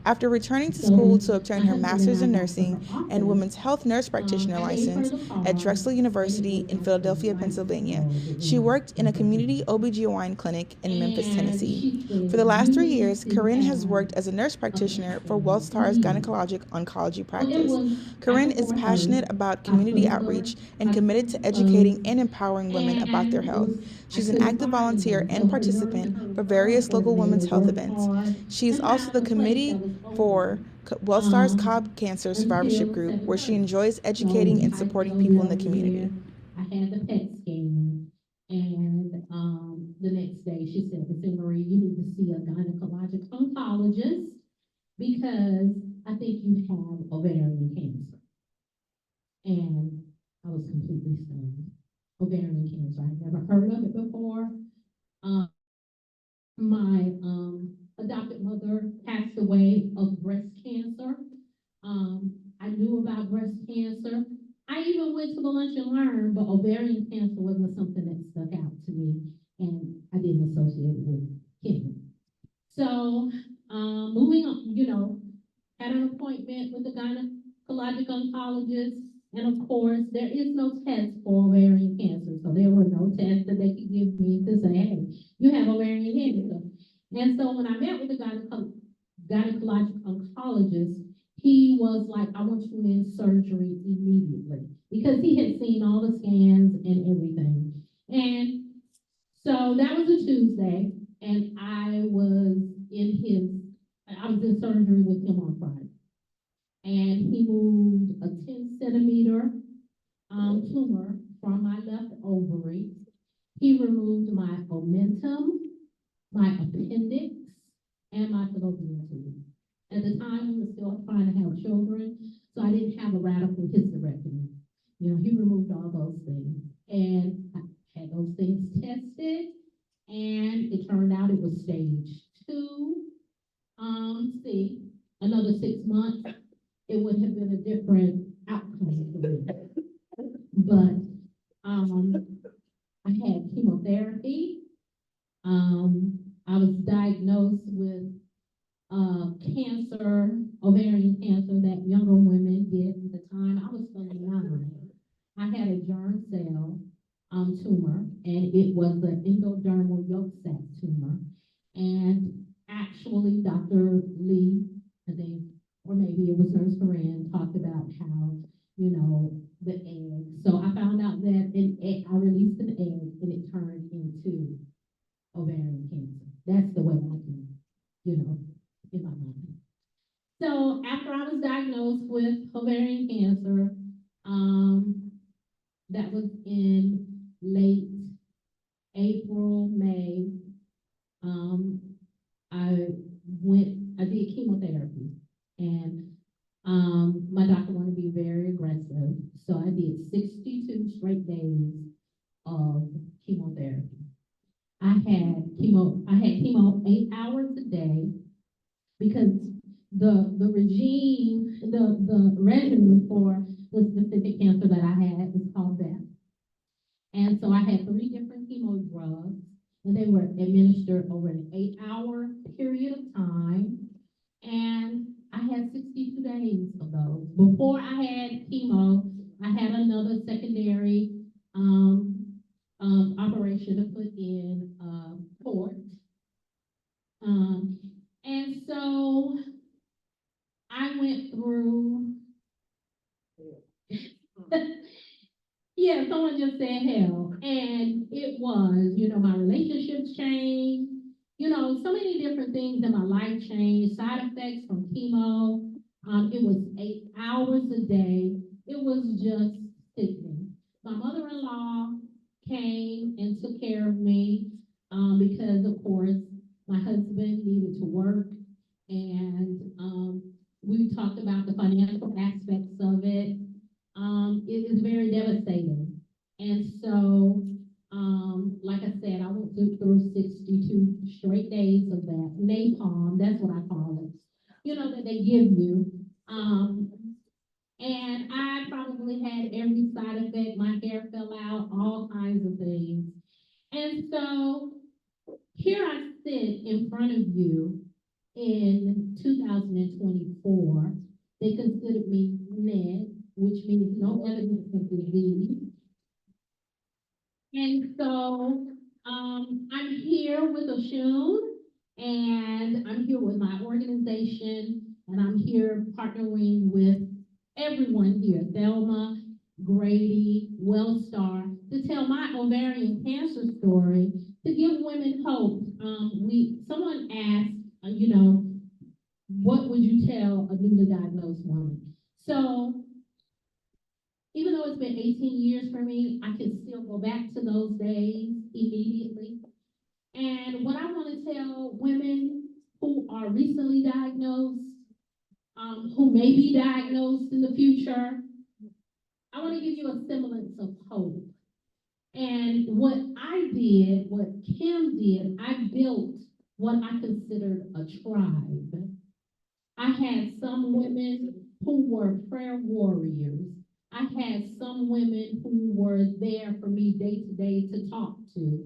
After returning to So school to obtain my her husband master's in and I got to nursing her and office. women's health nurse practitioner I gave her license the card, at Drexel and it University was in actually Philadelphia, right Pennsylvania, before she the worked in a end. community OBGYN clinic in Memphis, And Tennessee. she said, For the last 3 "You years, need to Karin has have worked as a nurse a practitioner for background Wellstar's lead." gynecologic oncology Well, it practice. was Karin after is 4:30. passionate about I community took her, outreach and I committed to closed, educating and empowering women about and their it health. was, I She's an couldn't active find volunteer them. So and her participant nurse, for her various local women's health coordinator events. worked hard She is and also found the a place committee that was for open, Wellstar's Cobb Cancer Survivorship until Group, where she 7:30. enjoys So educating and I supporting drove people in the down community. there. I had the PET scan, and the next day she said, "Miss Marie, you need to see a gynecologic oncologist because I think you have ovarian cancer." And I was completely stunned. Ovarian cancer, I'd never heard of it before. My adopted mother passed away of breast cancer. I knew about breast cancer. I even went to the lunch and learn, but ovarian cancer wasn't something that stuck out to me, and I didn't associate it with Kim. So, moving on, you know, had an appointment with a gynecologic oncologist, and of course, there is no test for ovarian cancer, so there were no tests that they could give me to say, "Hey, you have ovarian cancer." And so when I met with the gynecologic oncologist, he was like, "I want you in surgery immediately," because he had seen all the scans and everything. And so that was a Tuesday, and I was in surgery with him on Friday. And he moved a 10 centimeter tumor from my left ovary. He removed my omentum, my appendix, and my fallopian tube. At the time, we were still trying to have children, so I didn't have a radical hysterectomy. You know, he removed all those things. And I had those things tested, and it turned out it was stage 2. Another 6 months, it would have been a different outcome for me. But I had chemotherapy. I was diagnosed with cancer, ovarian cancer that younger women get at the time. I was 39. I had a germ cell tumor, and it was an endodermal yolk sac tumor. And actually, Dr. Lee, I think, or maybe it was Nurse Karin, talked about how, you know, the egg. So I found out that I released an egg, and it turned into ovarian cancer. That's the way I can, you know, in my mind. So after I was diagnosed with ovarian cancer, that was in late April, May. I did chemotherapy, and my doctor wanted to be very aggressive, so I did 62 straight days of chemotherapy. I had chemo 8 hours a day, because the regime, the regimen for the specific cancer that I had is called BEP. And so I had 3 different chemo drugs, and they were administered over an 8-hour period of time. And I had 62 days of those. Before I had chemo, I had another secondary operation to put in port. And so I went through, yeah, someone just said hell. And it was, my relationships changed, so many different things in my life changed, side effects from chemo. It was 8 hours a day. It was just sickening. My mother-in-law came and took care of me because, of course, my husband needed to work. And we talked about the financial aspects of it. It is very devastating. And so, like I said, I went through 62 straight days of that. Napalm, that's what I call it, that they give you. And I probably had every side effect. My hair fell out, all kinds of things. And so here I sit in front of you in 2024. They considered me NED, which means no evidence of disease. And so I'm here with Oshun, and I'm here with my organization, and I'm here partnering with everyone here, Thelma, Grady, Wellstar, to tell my ovarian cancer story, to give women hope. Someone asked, what would you tell a newly diagnosed woman? So even though it's been 18 years for me, I can still go back to those days immediately. And what I want to tell women who are recently diagnosed, who may be diagnosed in the future, I want to give you a semblance of hope. And what I did, what Kim did, I built what I considered a tribe. I had some women who were prayer warriors. I had some women who were there for me day to day to talk to.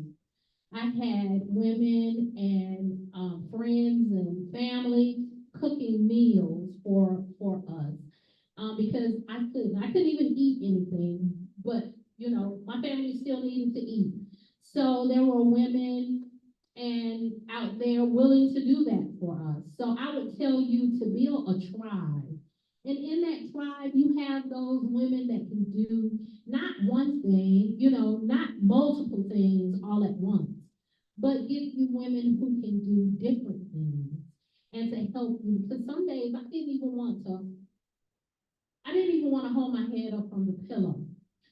I had women and friends and family cooking meals for us because I couldn't even eat anything, but my family still needed to eat. So there were women and out there willing to do that for us. So I would tell you to build a tribe. And in that tribe, you have those women that can do not one thing, not multiple things all at once, but give you women who can do different things and to help you. Because some days I didn't even want to hold my head up from the pillow.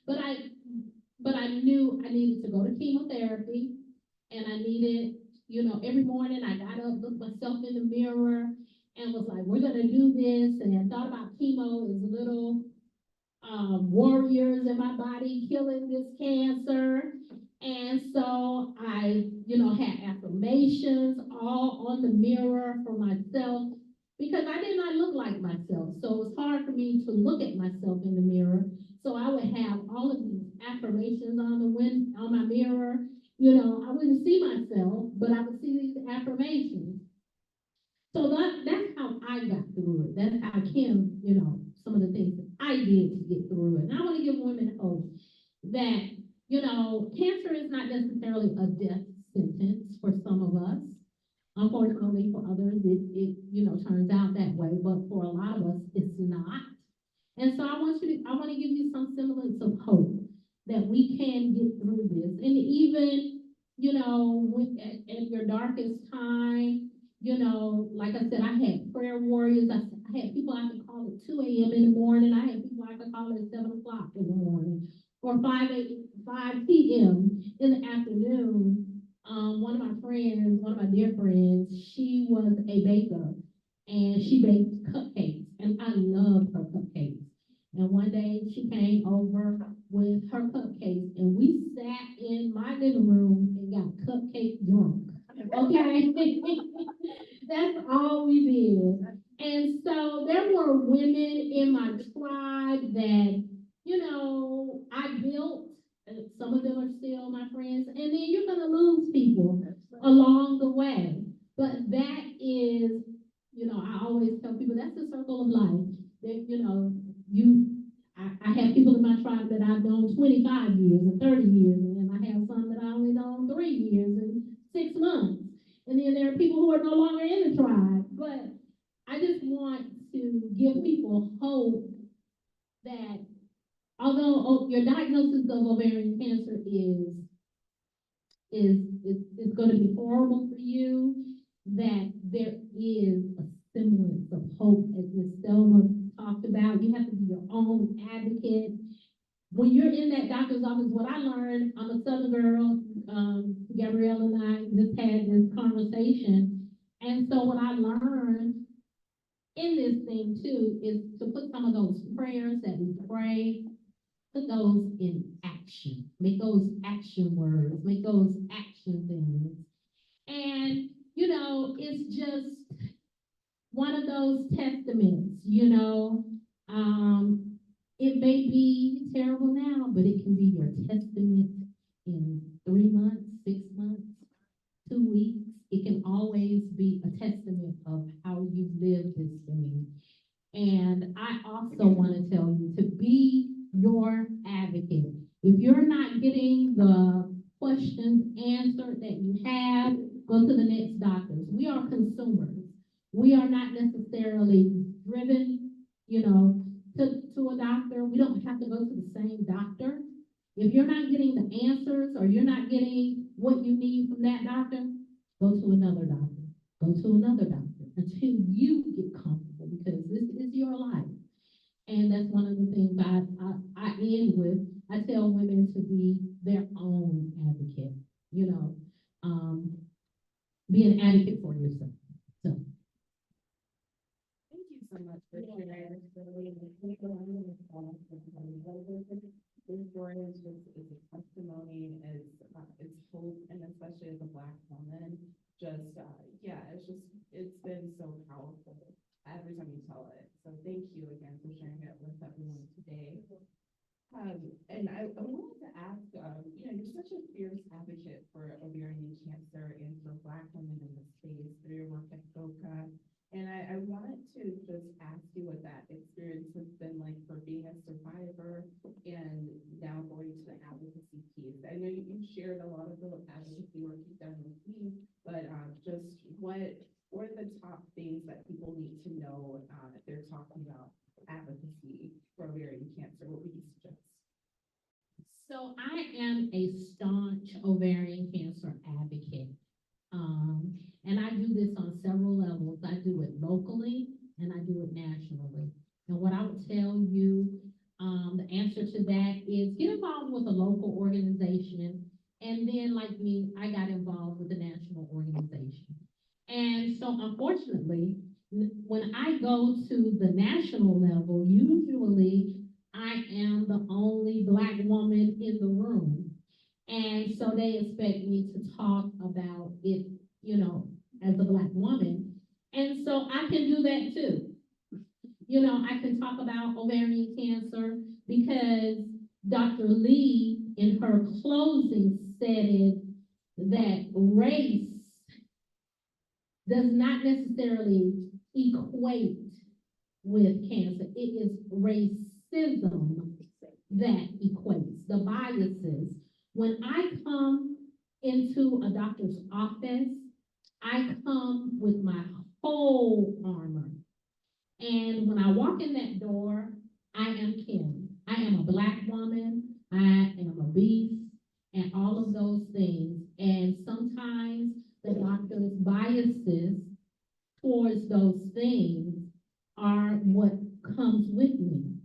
But I knew I needed to go to chemotherapy, and I needed, every morning I got up, looked myself in the mirror, and was like, we're gonna do this, and I thought about chemo as little warriors in my body killing this cancer. And so I, had affirmations all on the mirror for myself because I did not look like myself. So it was hard for me to look at myself in the mirror. So I would have all of these affirmations on my mirror. I wouldn't see myself, but I would see these affirmations. So that's how I got through it. That's how Kim, some of the things that I did to get through it. And I want to give women hope that, cancer is not necessarily a death sentence for some of us. Unfortunately, for others, it turns out that way. But for a lot of us, it's not. And so I want to give you some semblance of hope that we can get through this. And even, at your darkest time, like I said, I had prayer warriors. I had people I could call at 2 a.m. in the morning. I had people I could call at 7 o'clock in the morning or 5 p.m. in the afternoon. One of my dear friends, she was a baker and she baked cupcakes, and I loved her cupcakes. And one day she came over with her cupcakes, and we sat in my living room and got cupcake drunk. Okay? That's all we did. And know, there were women in my tribe that, you know, I built, some of them are still my friends, and then you're gonna lose people along the way. But that is, you know, I always tell people that's the circle of life. That, you know, I have people in my tribe that I've known 25 years and 30 years, and I have some that I only known 3 years and 6 months. And then there are people who are no longer in the tribe. But I just want to give people hope that although your diagnosis of ovarian cancer is going to be horrible for you, that there is a semblance of hope, as Ms. Thelma talked about. You have to be your own advocate. When you're in that doctor's office, what I learned, I'm a Southern girl, Gabrielle and I just had this conversation, and so what I learned in this thing too is to put some of those prayers that we pray, put those in action, make those action words, make those action things. And, you know, it's just one of those testaments, you know. It may be terrible now, but it can be your testament in 3 months, 6 months, 2 weeks. It can always be a testament of how you live this thing. And I also want to tell you to be your advocate. If you're not getting the questions answered that you have, go to the next doctors. We are consumers. We are not necessarily driven, you know, to a doctor. We don't have to go to the same doctor. If you're not getting the answers or you're not getting what you need from that doctor, go to another doctor. Go to another doctor until you get comfortable, because this is your life. And that's one of the things I end with. I tell women to be their own advocate, you know, be an advocate for yourself. So. Thank you so much for sharing. Your story is a testimony, it's hope, and especially as a Black woman, it's been so powerful every time you tell it. So thank you again for sharing it with everyone today. And I wanted to ask, you know, you're such a fierce advocate for ovarian cancer and for Black women in the space through your work at BOCA. And I wanted to just ask you what that experience has been like for being a survivor and now going to the advocacy piece. I know you shared a lot of the advocacy work you've done with me, but just what are the top things that people need to know if they're talking about advocacy for ovarian cancer? What would you suggest? So I am a staunch ovarian cancer advocate. And I do this on several levels. I do it locally and I do it nationally. And what I would tell you, the answer to that is get involved with a local organization. And then, like me, I got involved with the national organization. And so unfortunately, when I go to the national level, usually I am the only Black woman in the room. And so they expect me to talk about it, you know, as a Black woman. And so I can do that too. You know, I can talk about ovarian cancer because Dr. Lee, in her closing, said that race does not necessarily equate with cancer. It is racism that equates, the biases. When I come into a doctor's office, I come with my whole armor. And when I walk in that door, I am Kim. I am a Black woman, I am a beast, and all of those things. And sometimes the doctor's biases towards those things are what comes with me.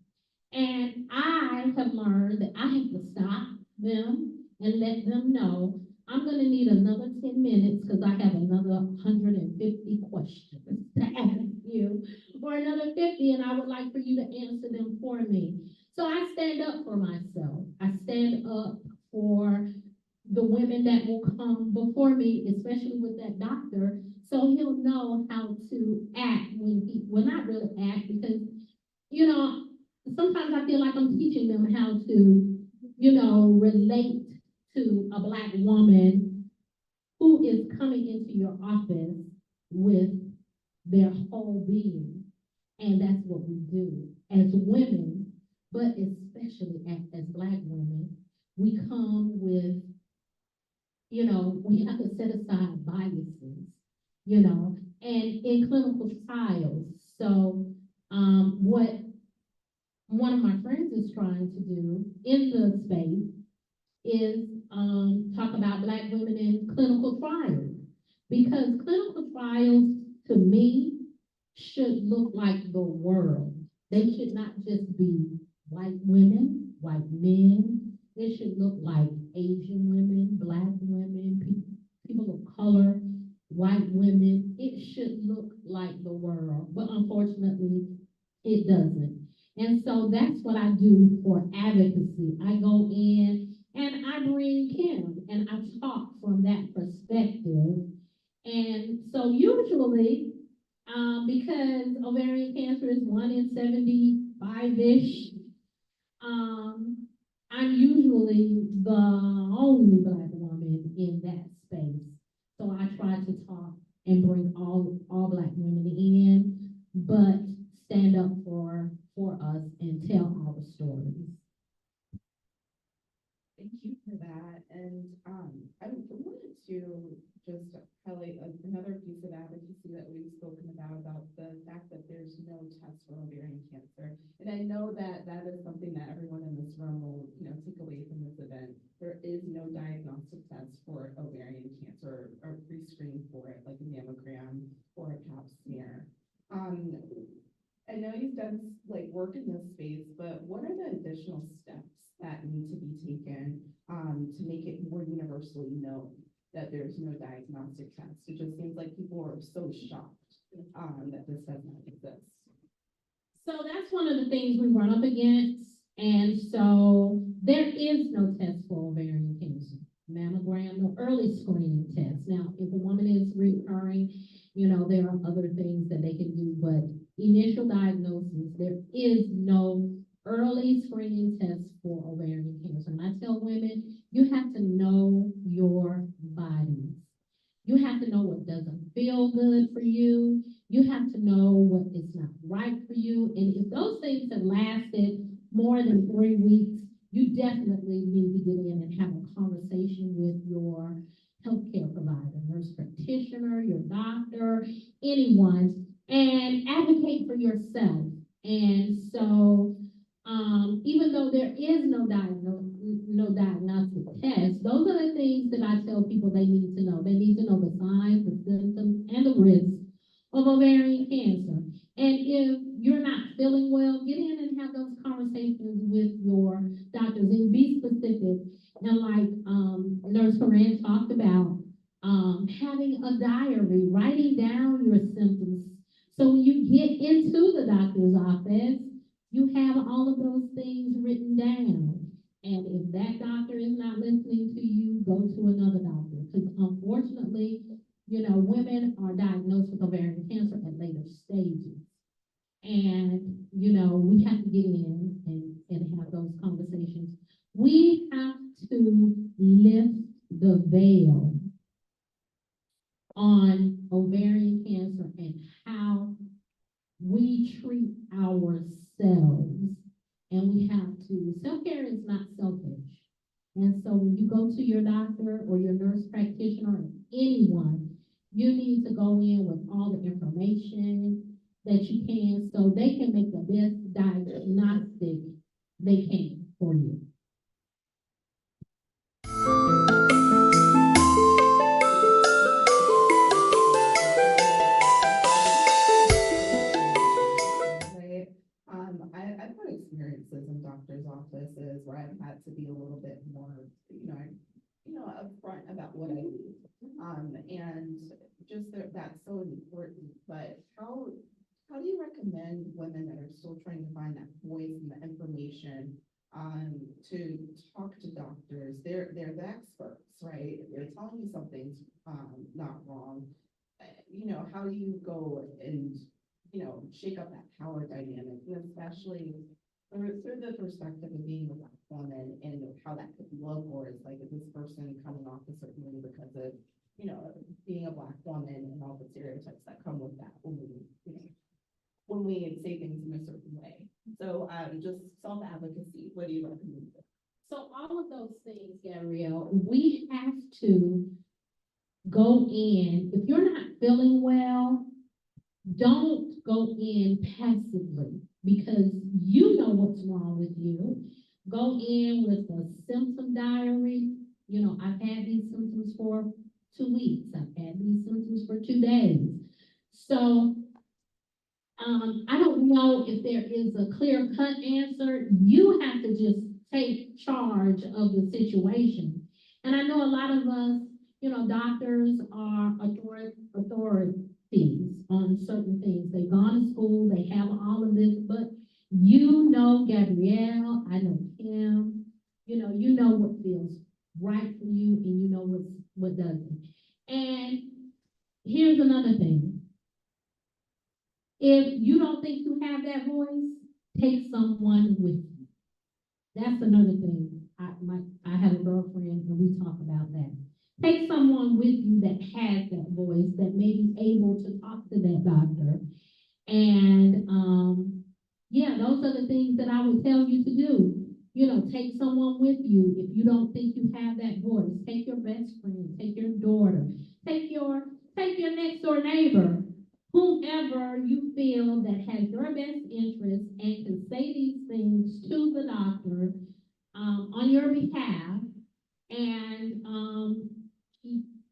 And I have learned that I have to stop them and let them know I'm going to need another 10 minutes because I have another 150 questions to ask you, or another 50, and I would like for you to answer them for me. So I stand up for myself. I stand up for the women that will come before me, especially with that doctor, so he'll know how to act when he, well, not really act, because, you know, sometimes I feel like I'm teaching them how to, you know, relate to a Black woman who is coming into your office with their whole being. And that's what we do as women, but especially as Black women. We come with, you know, we have to set aside biases, you know, and in clinical trials. So what one of my friends is trying to do in the space is talk about Black women in clinical trials. Because clinical trials, to me, should look like the world. They should not just be white women, white men. It should look like Asian women, Black women, people of color, white women. It should look like the world, but unfortunately, it doesn't. And so that's what I do for advocacy. I go in and I bring Kim and I talk from that perspective. And so usually, because ovarian cancer is 1 in 75-ish, I'm usually the only Black woman in that space. So I try to talk and bring all Black women in, but stand up for us and tell our stories. Thank you for that. And I wanted to just highlight another piece of advocacy that we've spoken about the fact that there's no test for ovarian cancer. And I know that that is something that everyone in this room will, you know, take away from this event. There is no diagnostic test for ovarian cancer or pre-screen for it, like a mammogram or a pap smear. I know you've done like work in this space, but what are the additional steps that need to be taken to make it more universally known that there's no diagnostic test? It just seems like people are so shocked that this does not exist. So that's one of the things we run up against. And so there is no test for ovarian cancer. Mammogram, no early screening test. Now, if a woman is recurring, you know, there are other things that they can do, but initial diagnosis, there is no early screening test for ovarian cancer. And I tell women, you have to know your bodies. You have to know what doesn't feel good for you. You have to know what is not right for you. And if those things have lasted more than 3 weeks, you definitely need to get in and have a conversation with your healthcare provider, nurse practitioner, your doctor, anyone, and advocate for yourself. And so, even though there is no diagnostic test, those are the things that I tell people they need to know. They need to know the signs, the symptoms, and the risks of ovarian cancer. And if you're not feeling well, get in and have those conversations with your doctors and be specific. And like Nurse Karin talked about, having a diary, writing down your symptoms. So when you get into the doctor's office, you have all of those things written down. And if that doctor is not listening to you, go to another doctor. Because unfortunately, you know, women are diagnosed with ovarian cancer at later stages. And, you know, we have to get in and have those conversations. We have to lift the veil on ovarian cancer and how we treat ourselves. And we have to, self-care is not selfish. And so when you go to your doctor or your nurse practitioner or anyone, you need to go in with all the information that you can so they can make the best diagnostic they can for you. I've had experiences in doctor's offices where I've had to be a little bit more, upfront about what I need. And just that's so important. But how do you recommend women that are still trying to find that voice and the information to talk to doctors. They're the experts, right? If they're telling you something's not wrong, you know, how do you go and, you know, shake up that power dynamic, and especially through the perspective of being a Black woman and how that could look, or is like, is this person coming off a certain way because of, you know, being a Black woman and all the stereotypes that come with that when we, you know, when we say things in a certain way. So just self-advocacy, what do you recommend? So all of those things, Gabrielle, we have to go in. If you're not feeling well, don't go in passively, because you know what's wrong with you. Go in with a symptom diary. You know, I've had these symptoms for 2 weeks. I've had these symptoms for 2 days. So I don't know if there is a clear-cut answer. You have to just take charge of the situation. And I know a lot of us, you know, doctors are authorities on certain things. They've gone to school, they have all of this, but you know Gabrielle, I know Kim, you know what feels right for you, and you know what doesn't. And here's another thing. If you don't think you have that voice, take someone with you. That's another thing. I have a girlfriend and we talk about that. Take someone with you that has that voice, that may be able to talk to that doctor. And yeah, those are the things that I would tell you to do. You know, take someone with you if you don't think you have that voice. Take your best friend, take your daughter, take your next door neighbor, whomever you feel that has your best interest and can say these things to the doctor on your behalf, and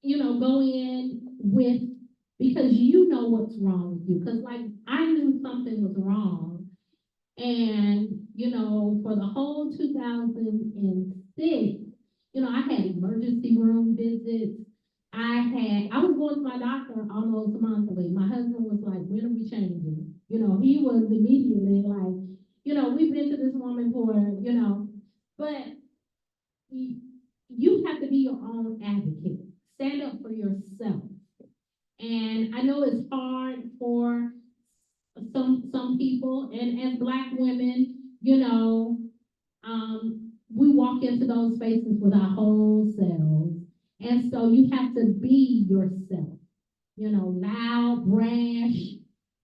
you know, go in with, because you know what's wrong with you. Because like, I knew something was wrong, and you know, for the whole 2006, you know, I had emergency room visits. I was going to my doctor almost monthly. My husband was like, when are we changing? You know, he was immediately like, you know, we've been to this woman for, you know, but you have to be your own advocate. Stand up for yourself. And I know it's hard for some people, and as Black women, you know, we walk into those spaces with our whole selves. And so you have to be yourself, you know, loud, brash.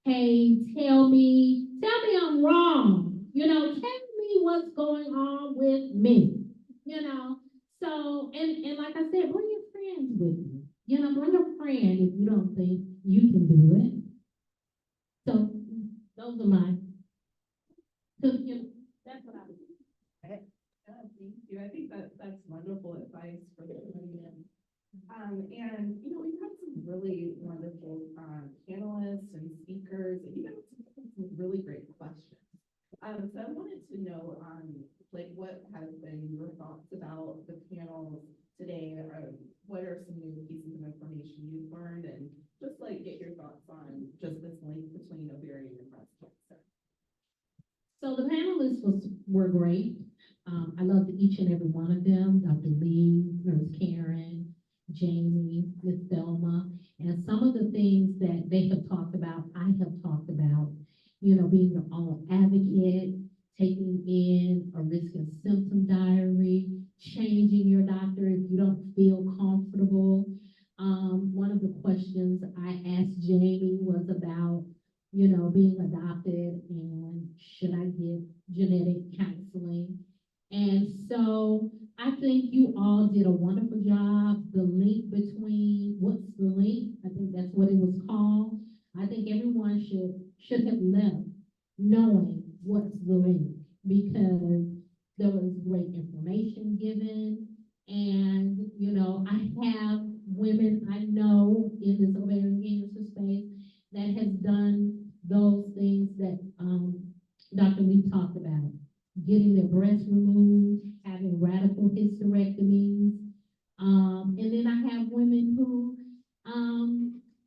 Hey, tell me I'm wrong. You know, tell me what's going on with me, you know. So, and like I said, bring your friends with you. You know, bring a friend if you don't think you can do it. So those are my, so, you know, that's what I would do. Thank you. I think that's wonderful advice for the women. And you know, we've had some really wonderful panelists and speakers, and you know, some really great questions. So I wanted to know, like, what has been your thoughts about the panel today? What are some new pieces of information you've learned, and just like get your thoughts on just this link between ovarian and breast cancer. So the panelists were great. I loved each and every one of them. Dr. Lee, Nurse Karin, Jamie, Miss Thelma, and some of the things that they have talked about, I have talked about. You know, being your own advocate, taking in a risk and symptom diary, changing your doctor if you don't feel comfortable. One of the questions I asked Jamie was about, you know, being adopted and should I get genetic counseling? And so I think you all did a wonderful job. The link between, what's the link? I think that's what it was called. I think everyone should have left knowing what's the link, because there was great information given. And, you know, I have women I know in this ovarian cancer space that has done those things that Dr. Lee talked about, getting their breasts removed, having radical hysterectomies. And then I have women who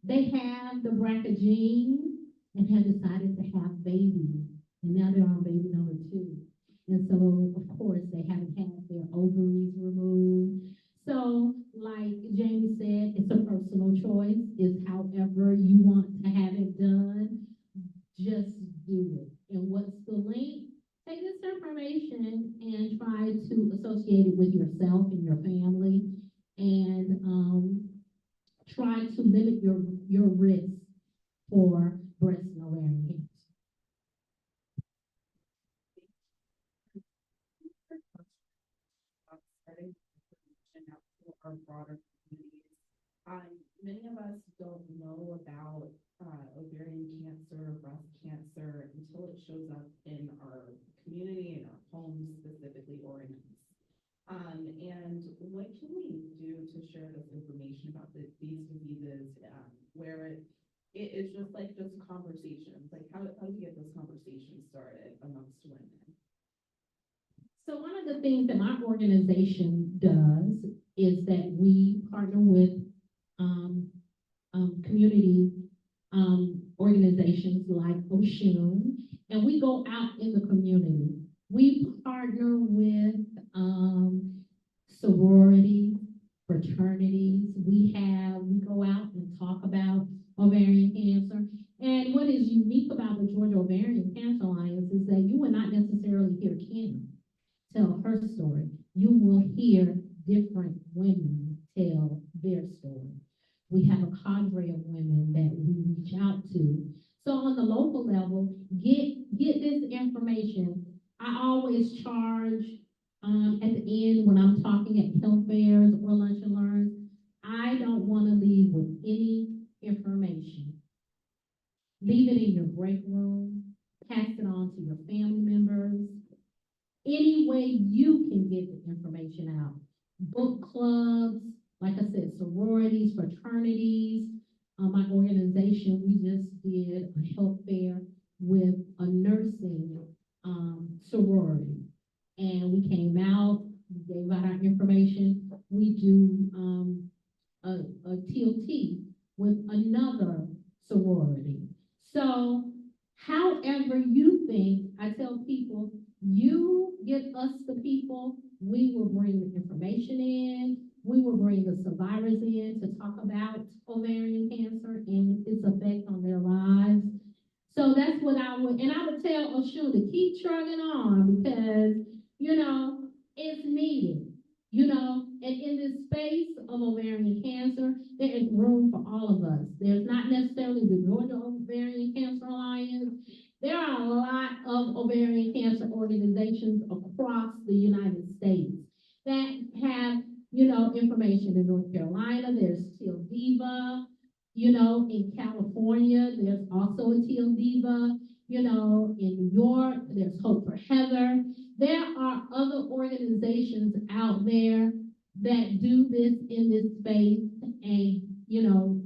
they have the BRCA gene and have decided to have babies. And now they're on baby number 2. And so, of course, they haven't had their ovaries removed. So, like Jamie said, it's a personal choice. It's however you want to have it done. Just do it. And what's the link? Take this information and try to associate it with yourself and your family, and try to limit your risk for breast and ovarian cancer. Our broader communities. Many of us don't know about ovarian cancer, breast cancer until it shows up in our community, in our homes, specifically organs. And what can we do to share this information about these diseases where it's just conversations? Like how do we get this conversation started amongst women? So one of the things that my organization does is that we partner with community organizations like Oshun, and we go out in the community. We partner with sororities, fraternities. We go out and talk about ovarian cancer. And what is unique about the Georgia Ovarian Cancer Alliance is that you will not necessarily hear Karin tell her story. You will hear different women tell their story. We have a cadre of women that we reach out to. So on the local level, get this information. I always charge at the end when I'm talking at health fairs or lunch and learns, I don't want to leave with any information. Leave it in your break room, pass it on to your family members. Any way you can get the information out. Book clubs, like I said, sororities, fraternities. My organization, we just did a health fair with a nursing sorority. And we came out, we gave out our information. We do a TOT with another sorority. So however you think, I tell people, you get us the people, we will bring the information in, we will bring the survivors in to talk about ovarian cancer and its effect on their lives. So that's what I would tell Oshun to keep trucking on because, it's needed, and in this space of ovarian cancer, there is room for all of us. There's not necessarily the Georgia Ovarian Cancer Alliance. There are a lot of ovarian cancer organizations across the United States that have, information in North Carolina. There's Teal Diva, in California, there's also a Teal Diva, in New York, there's Hope for Heather. There are other organizations out there that do this in this space and,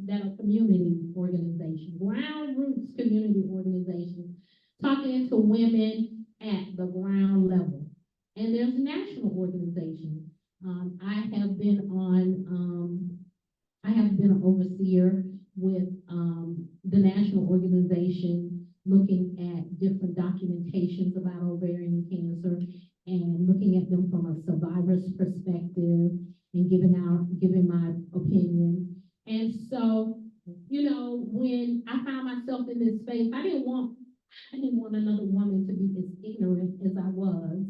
that are community organizations, ground roots community organizations, talking to women at the ground level. And there's national organizations. I have been an overseer with the national organization looking at different documentations about ovarian cancer and looking at them from a survivor's perspective and giving my opinion. And so, when I found myself in this space, I didn't want another woman to be as ignorant as I was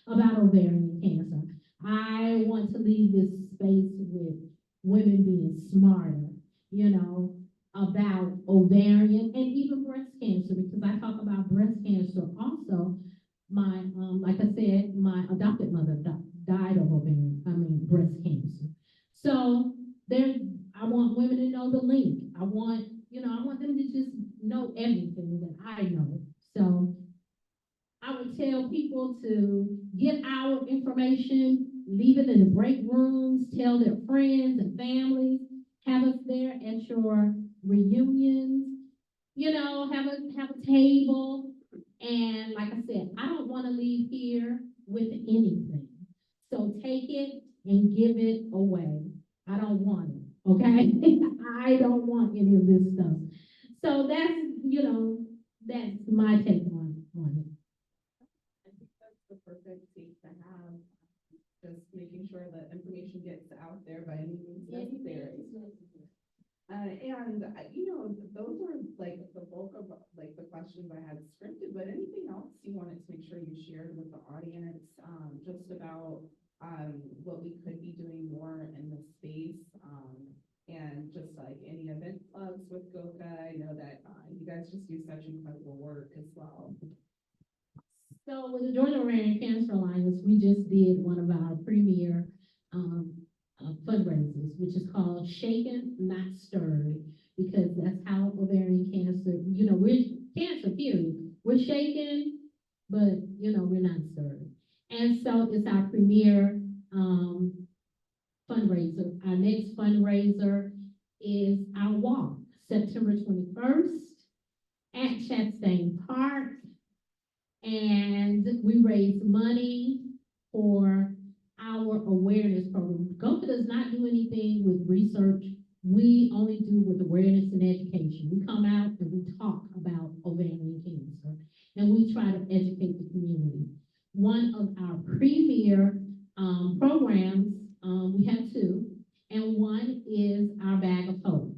about ovarian cancer. I want to leave this space with women being smarter, about ovarian and even breast cancer, because I talk about breast cancer also. My, like I said, my adopted mother died of breast cancer. So I want women to know the link. I want them to just know everything that I know. So I would tell people to get our information, leave it in the break rooms, tell their friends and families, have us there at your reunions, have a table. And like I said, I don't want to leave here with anything. So take it and give it away. I don't want it, okay? I don't want any of this stuff. So that's my take on it. I think that's the perfect out there by any means necessary. Those were like the bulk of like the questions I had scripted, but anything else you wanted to make sure you shared with the audience, just about what we could be doing more in this space, and just like any event plugs with GOKA. I know that you guys just do such incredible work as well. So with the Georgia Ovarian Cancer Alliance, we just did one of our premier fundraisers, which is called Shaken, Not Stirred, because that's how ovarian cancer, we're cancer, period. We're shaken, but, we're not stirred. And so it's our premier fundraiser. Our next fundraiser is our walk, September 21st at Chastain Park. And we raise money for our awareness program. GOKA does not do anything with research. We only do with awareness and education. We come out and we talk about ovarian cancer, and we try to educate the community. One of our premier programs, we have two, and one is our Bag of Hope.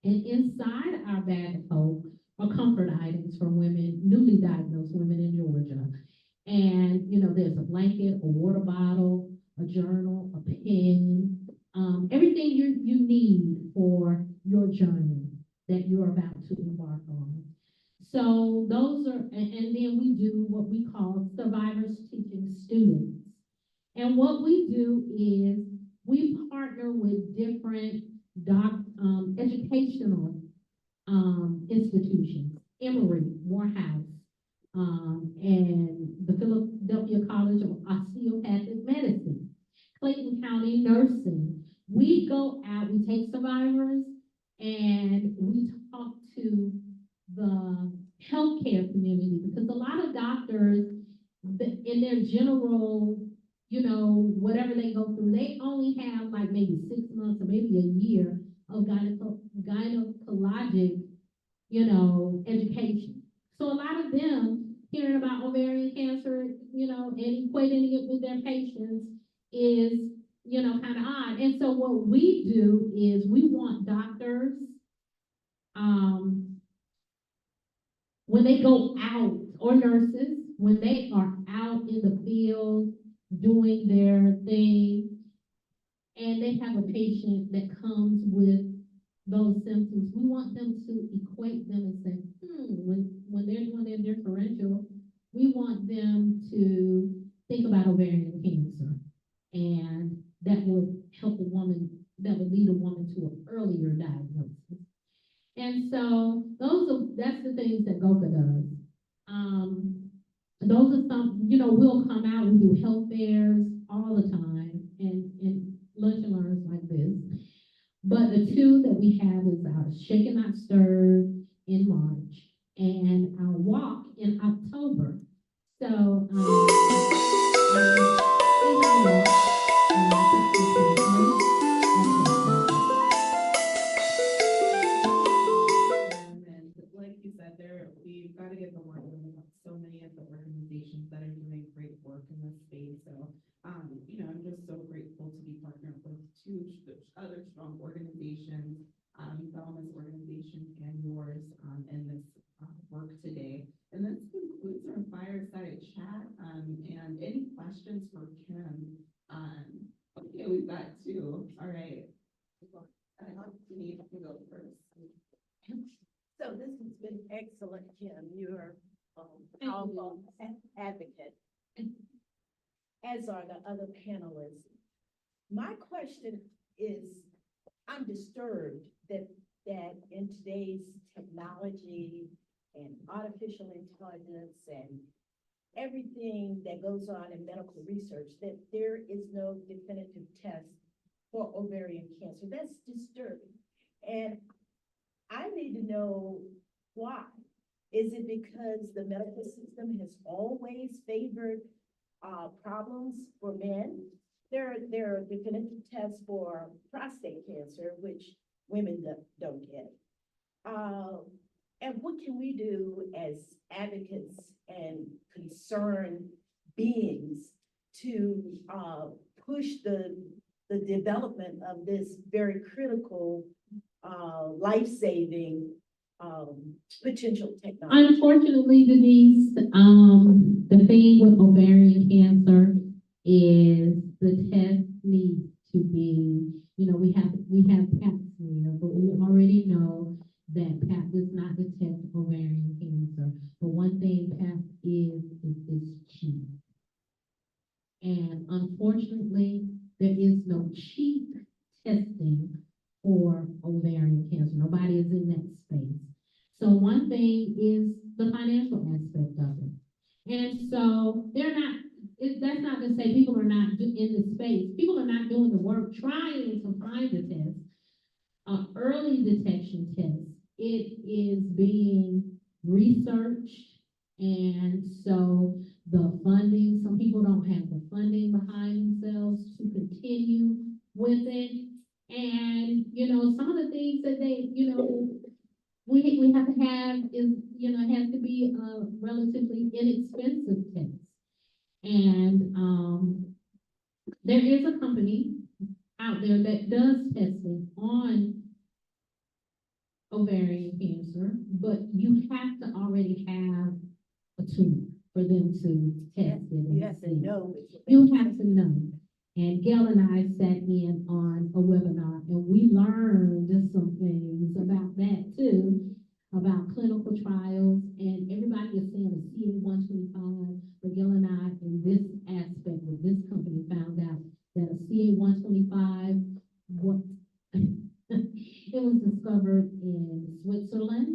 And inside our Bag of Hope are comfort items for women, newly diagnosed women in Georgia. And, there's a blanket, a water bottle, a journal, a pen, everything you need for your journey that you're about to embark on. So those are, and then we do what we call survivors teaching students. And what we do is we partner with different educational institutions, Emory, Morehouse, and the Philadelphia College of Osteopathic Medicine, Clayton County Nursing. We go out, we take survivors, and we talk to the healthcare community, because a lot of doctors, in their general, whatever they go through, they only have like maybe 6 months or maybe a year of gynecologic, education. So a lot of them hearing about ovarian cancer, and equating it with their patients is, kind of odd. And so what we do is we want doctors, when they go out, or nurses, when they are out in the field doing their thing, and they have a patient that comes with those symptoms, we want them to equate them and say, when they're doing their differential, we want them to think about ovarian cancer. And that would help a woman, that would lead a woman to an earlier diagnosis. And so that's the things that GOKA does. Those are some, we'll come out and do health fairs all the time, and lunch and learns like this. But the two that we have is our Shaken Not Stirred in March and our walk in October. So, we've got to get the word out about so many of the organizations that are doing great work in this space. So, I'm just so grateful to be partnered with two other strong organizations, Thelma's organization and yours, in this work today. And this concludes our fireside chat. And any questions for Kim? Okay, we've got two. All right. Denise, you can go first. So this has been excellent, Kim. You're a powerful advocate, as are the other panelists. My question is, I'm disturbed that in today's technology and artificial intelligence and everything that goes on in medical research, that there is no definitive test for ovarian cancer. That's disturbing. And I need to know why. Is it because the medical system has always favored problems for men? There are definitive tests for prostate cancer, which women don't get. And what can we do as advocates and concerned beings to push the the development of this very critical, life-saving, potential technology? Unfortunately, Denise, the thing with ovarian cancer is the test needs to be, we have Pap smear, but we already know that Pap does not detect ovarian cancer. But one thing Pap is cheap. And unfortunately, there is no cheap testing for ovarian cancer. Nobody is in that space. So one thing is the financial aspect of it. And so that's not to say people are not in the space. People are not doing the work, trying to find the test. Early detection test, it is being researched. And so the funding, some people don't have the funding behind themselves to continue with it. And, some of the things that they, we have to have is, it has to be a relatively inexpensive test. And there is a company out there that does testing on ovarian cancer, but you have to already have a tumor for them to test it. You have to know. You have to know. And Gail and I sat in on a webinar and we learned some things about that too, about clinical trials, and everybody is saying a CA-125, but Gail and I, in this aspect of this company, found out that a CA-125, it was discovered in Switzerland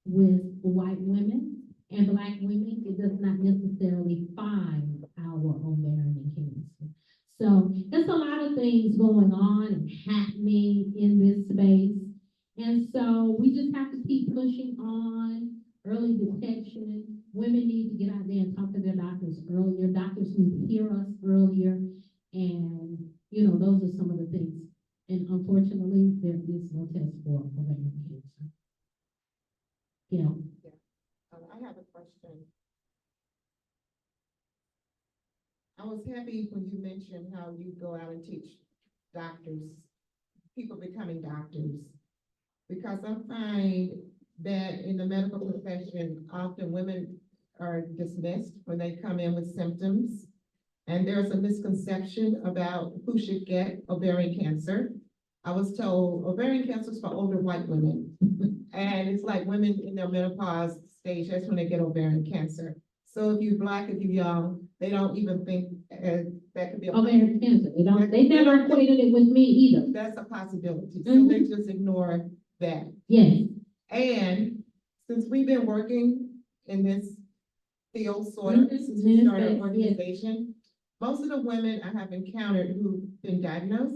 with white women and Black women. It does not necessarily find our ovarian cancer. So there's a lot of things going on and happening in this space. And so we just have to keep pushing on early detection. Women need to get out there and talk to their doctors earlier. Doctors need to hear us earlier. And, those are some of the things. And unfortunately, there is no test for ovarian cancer. I have a question. I was happy when you mentioned how you go out and teach doctors, people becoming doctors, because I find that in the medical profession, often women are dismissed when they come in with symptoms. And there's a misconception about who should get ovarian cancer. I was told ovarian cancer is for older white women. And it's like women in their menopause stage, that's when they get ovarian cancer. So if you're Black, if you're young, they don't even think that could be ovarian cancer. They never equated it with me either. That's a possibility. So they just ignore that. Yes. And since we've been working in this field sort of, since we started our organization, most of the women I have encountered who've been diagnosed,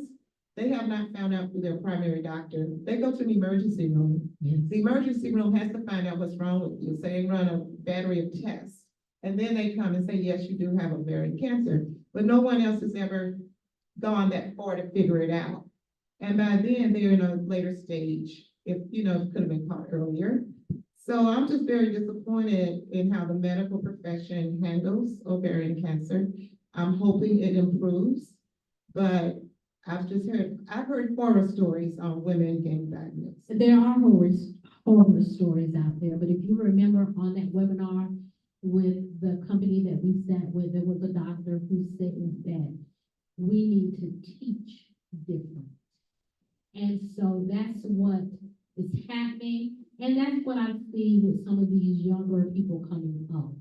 they have not found out through their primary doctor. They go to the emergency room. Yes. The emergency room has to find out what's wrong with you. So they run a battery of tests. And then they come and say, yes, you do have ovarian cancer. But no one else has ever gone that far to figure it out. And by then they're in a later stage, if it could have been caught earlier. So I'm just very disappointed in how the medical profession handles ovarian cancer. I'm hoping it improves, but I've heard horror stories on women getting diagnosed. There are horror stories out there, but if you remember on that webinar with the company that we sat with, there was a doctor who said that we need to teach different. And so that's what is happening. And that's what I see with some of these younger people coming up.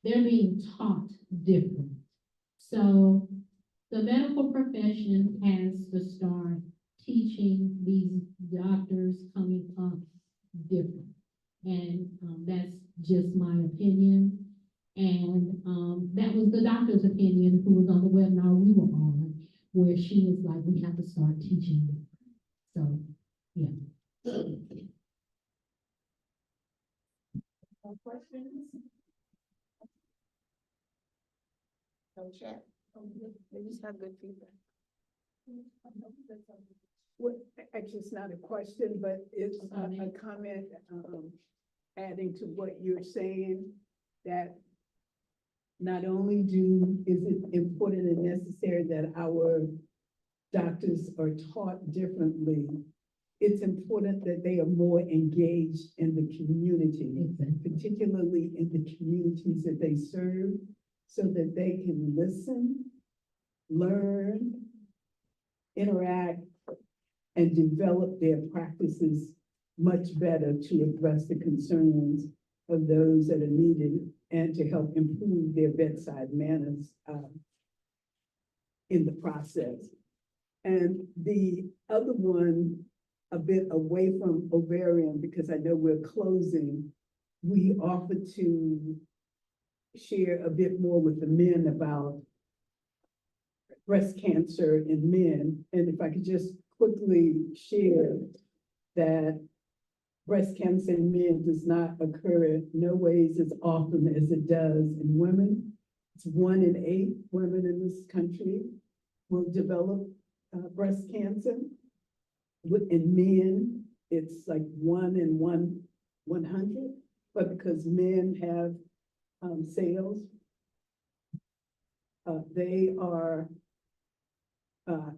They're being taught different. So the medical profession has to start teaching these doctors coming up different. And that's just my opinion. And that was the doctor's opinion who was on the webinar we were on, where she was like, we have to start teaching them. So, yeah. No questions? No chat? They just have good feedback. Well, actually, it's not a question, but it's a comment, adding to what you're saying, that not only is it important and necessary that our doctors are taught differently, it's important that they are more engaged in the community, particularly in the communities that they serve, so that they can listen, learn, interact, and develop their practices much better to address the concerns of those that are needed and to help improve their bedside manners in the process. And the other one, a bit away from ovarian, because I know we're closing, we offered to share a bit more with the men about breast cancer in men. And if I could just quickly share that breast cancer in men does not occur in no ways as often as it does in women. It's 1 in 8 women in this country will develop breast cancer. In men, it's like 1 in 100, but because men have cells, they are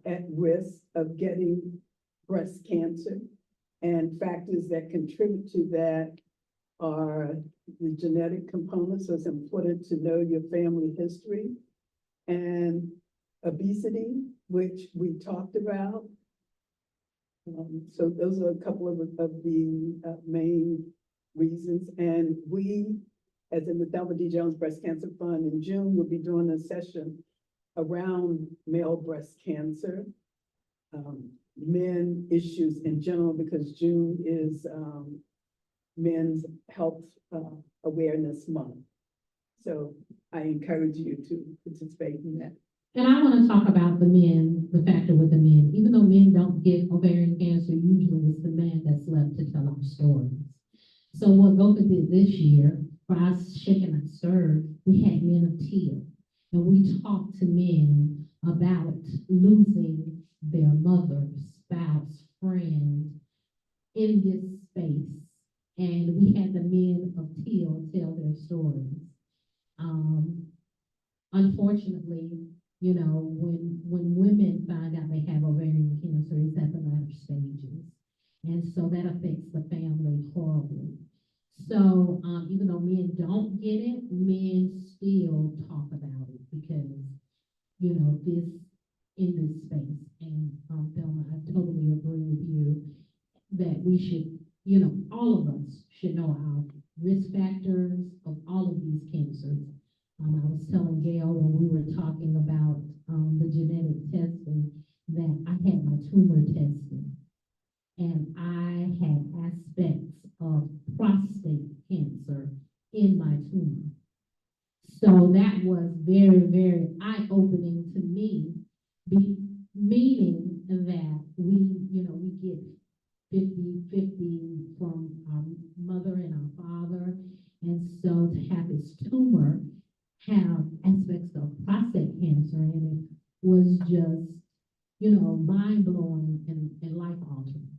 at risk of getting breast cancer. And factors that contribute to that are the genetic components, so it's important to know your family history, and obesity, which we talked about. So those are a couple of the main reasons. And we, as in the Thelma D. Jones Breast Cancer Fund, in June, will be doing a session around male breast cancer, men issues in general, because June is Men's Health Awareness Month. So I encourage you to participate in that. And I want to talk about the men, the factor with the men. Even though men don't get ovarian cancer, usually it's the man that's left to tell our stories. So what Boca did this year, for us Shake and I Serve, we had Men of Teal. And we talked to men about losing their mother, spouse, friend in this space. And we had the Men of Teal tell their stories. Unfortunately, you know, when women find out they have ovarian cancer, it's at the latter stages. And so that affects the family horribly. So even though men don't get it, men still talk about it because, you know, in this space. And Thelma, I totally agree with you that we should, you know, all of us should know our risk factors of all of these cancers. I was telling Gail when we were talking about the genetic testing that I had my tumor tested, and I had aspects of prostate cancer in my tumor. So that was very, very eye-opening to me, meaning that we get 50-50 from our mother and our father. And so to have this tumor have aspects of prostate cancer in it was just, you know, mind-blowing and life-altering.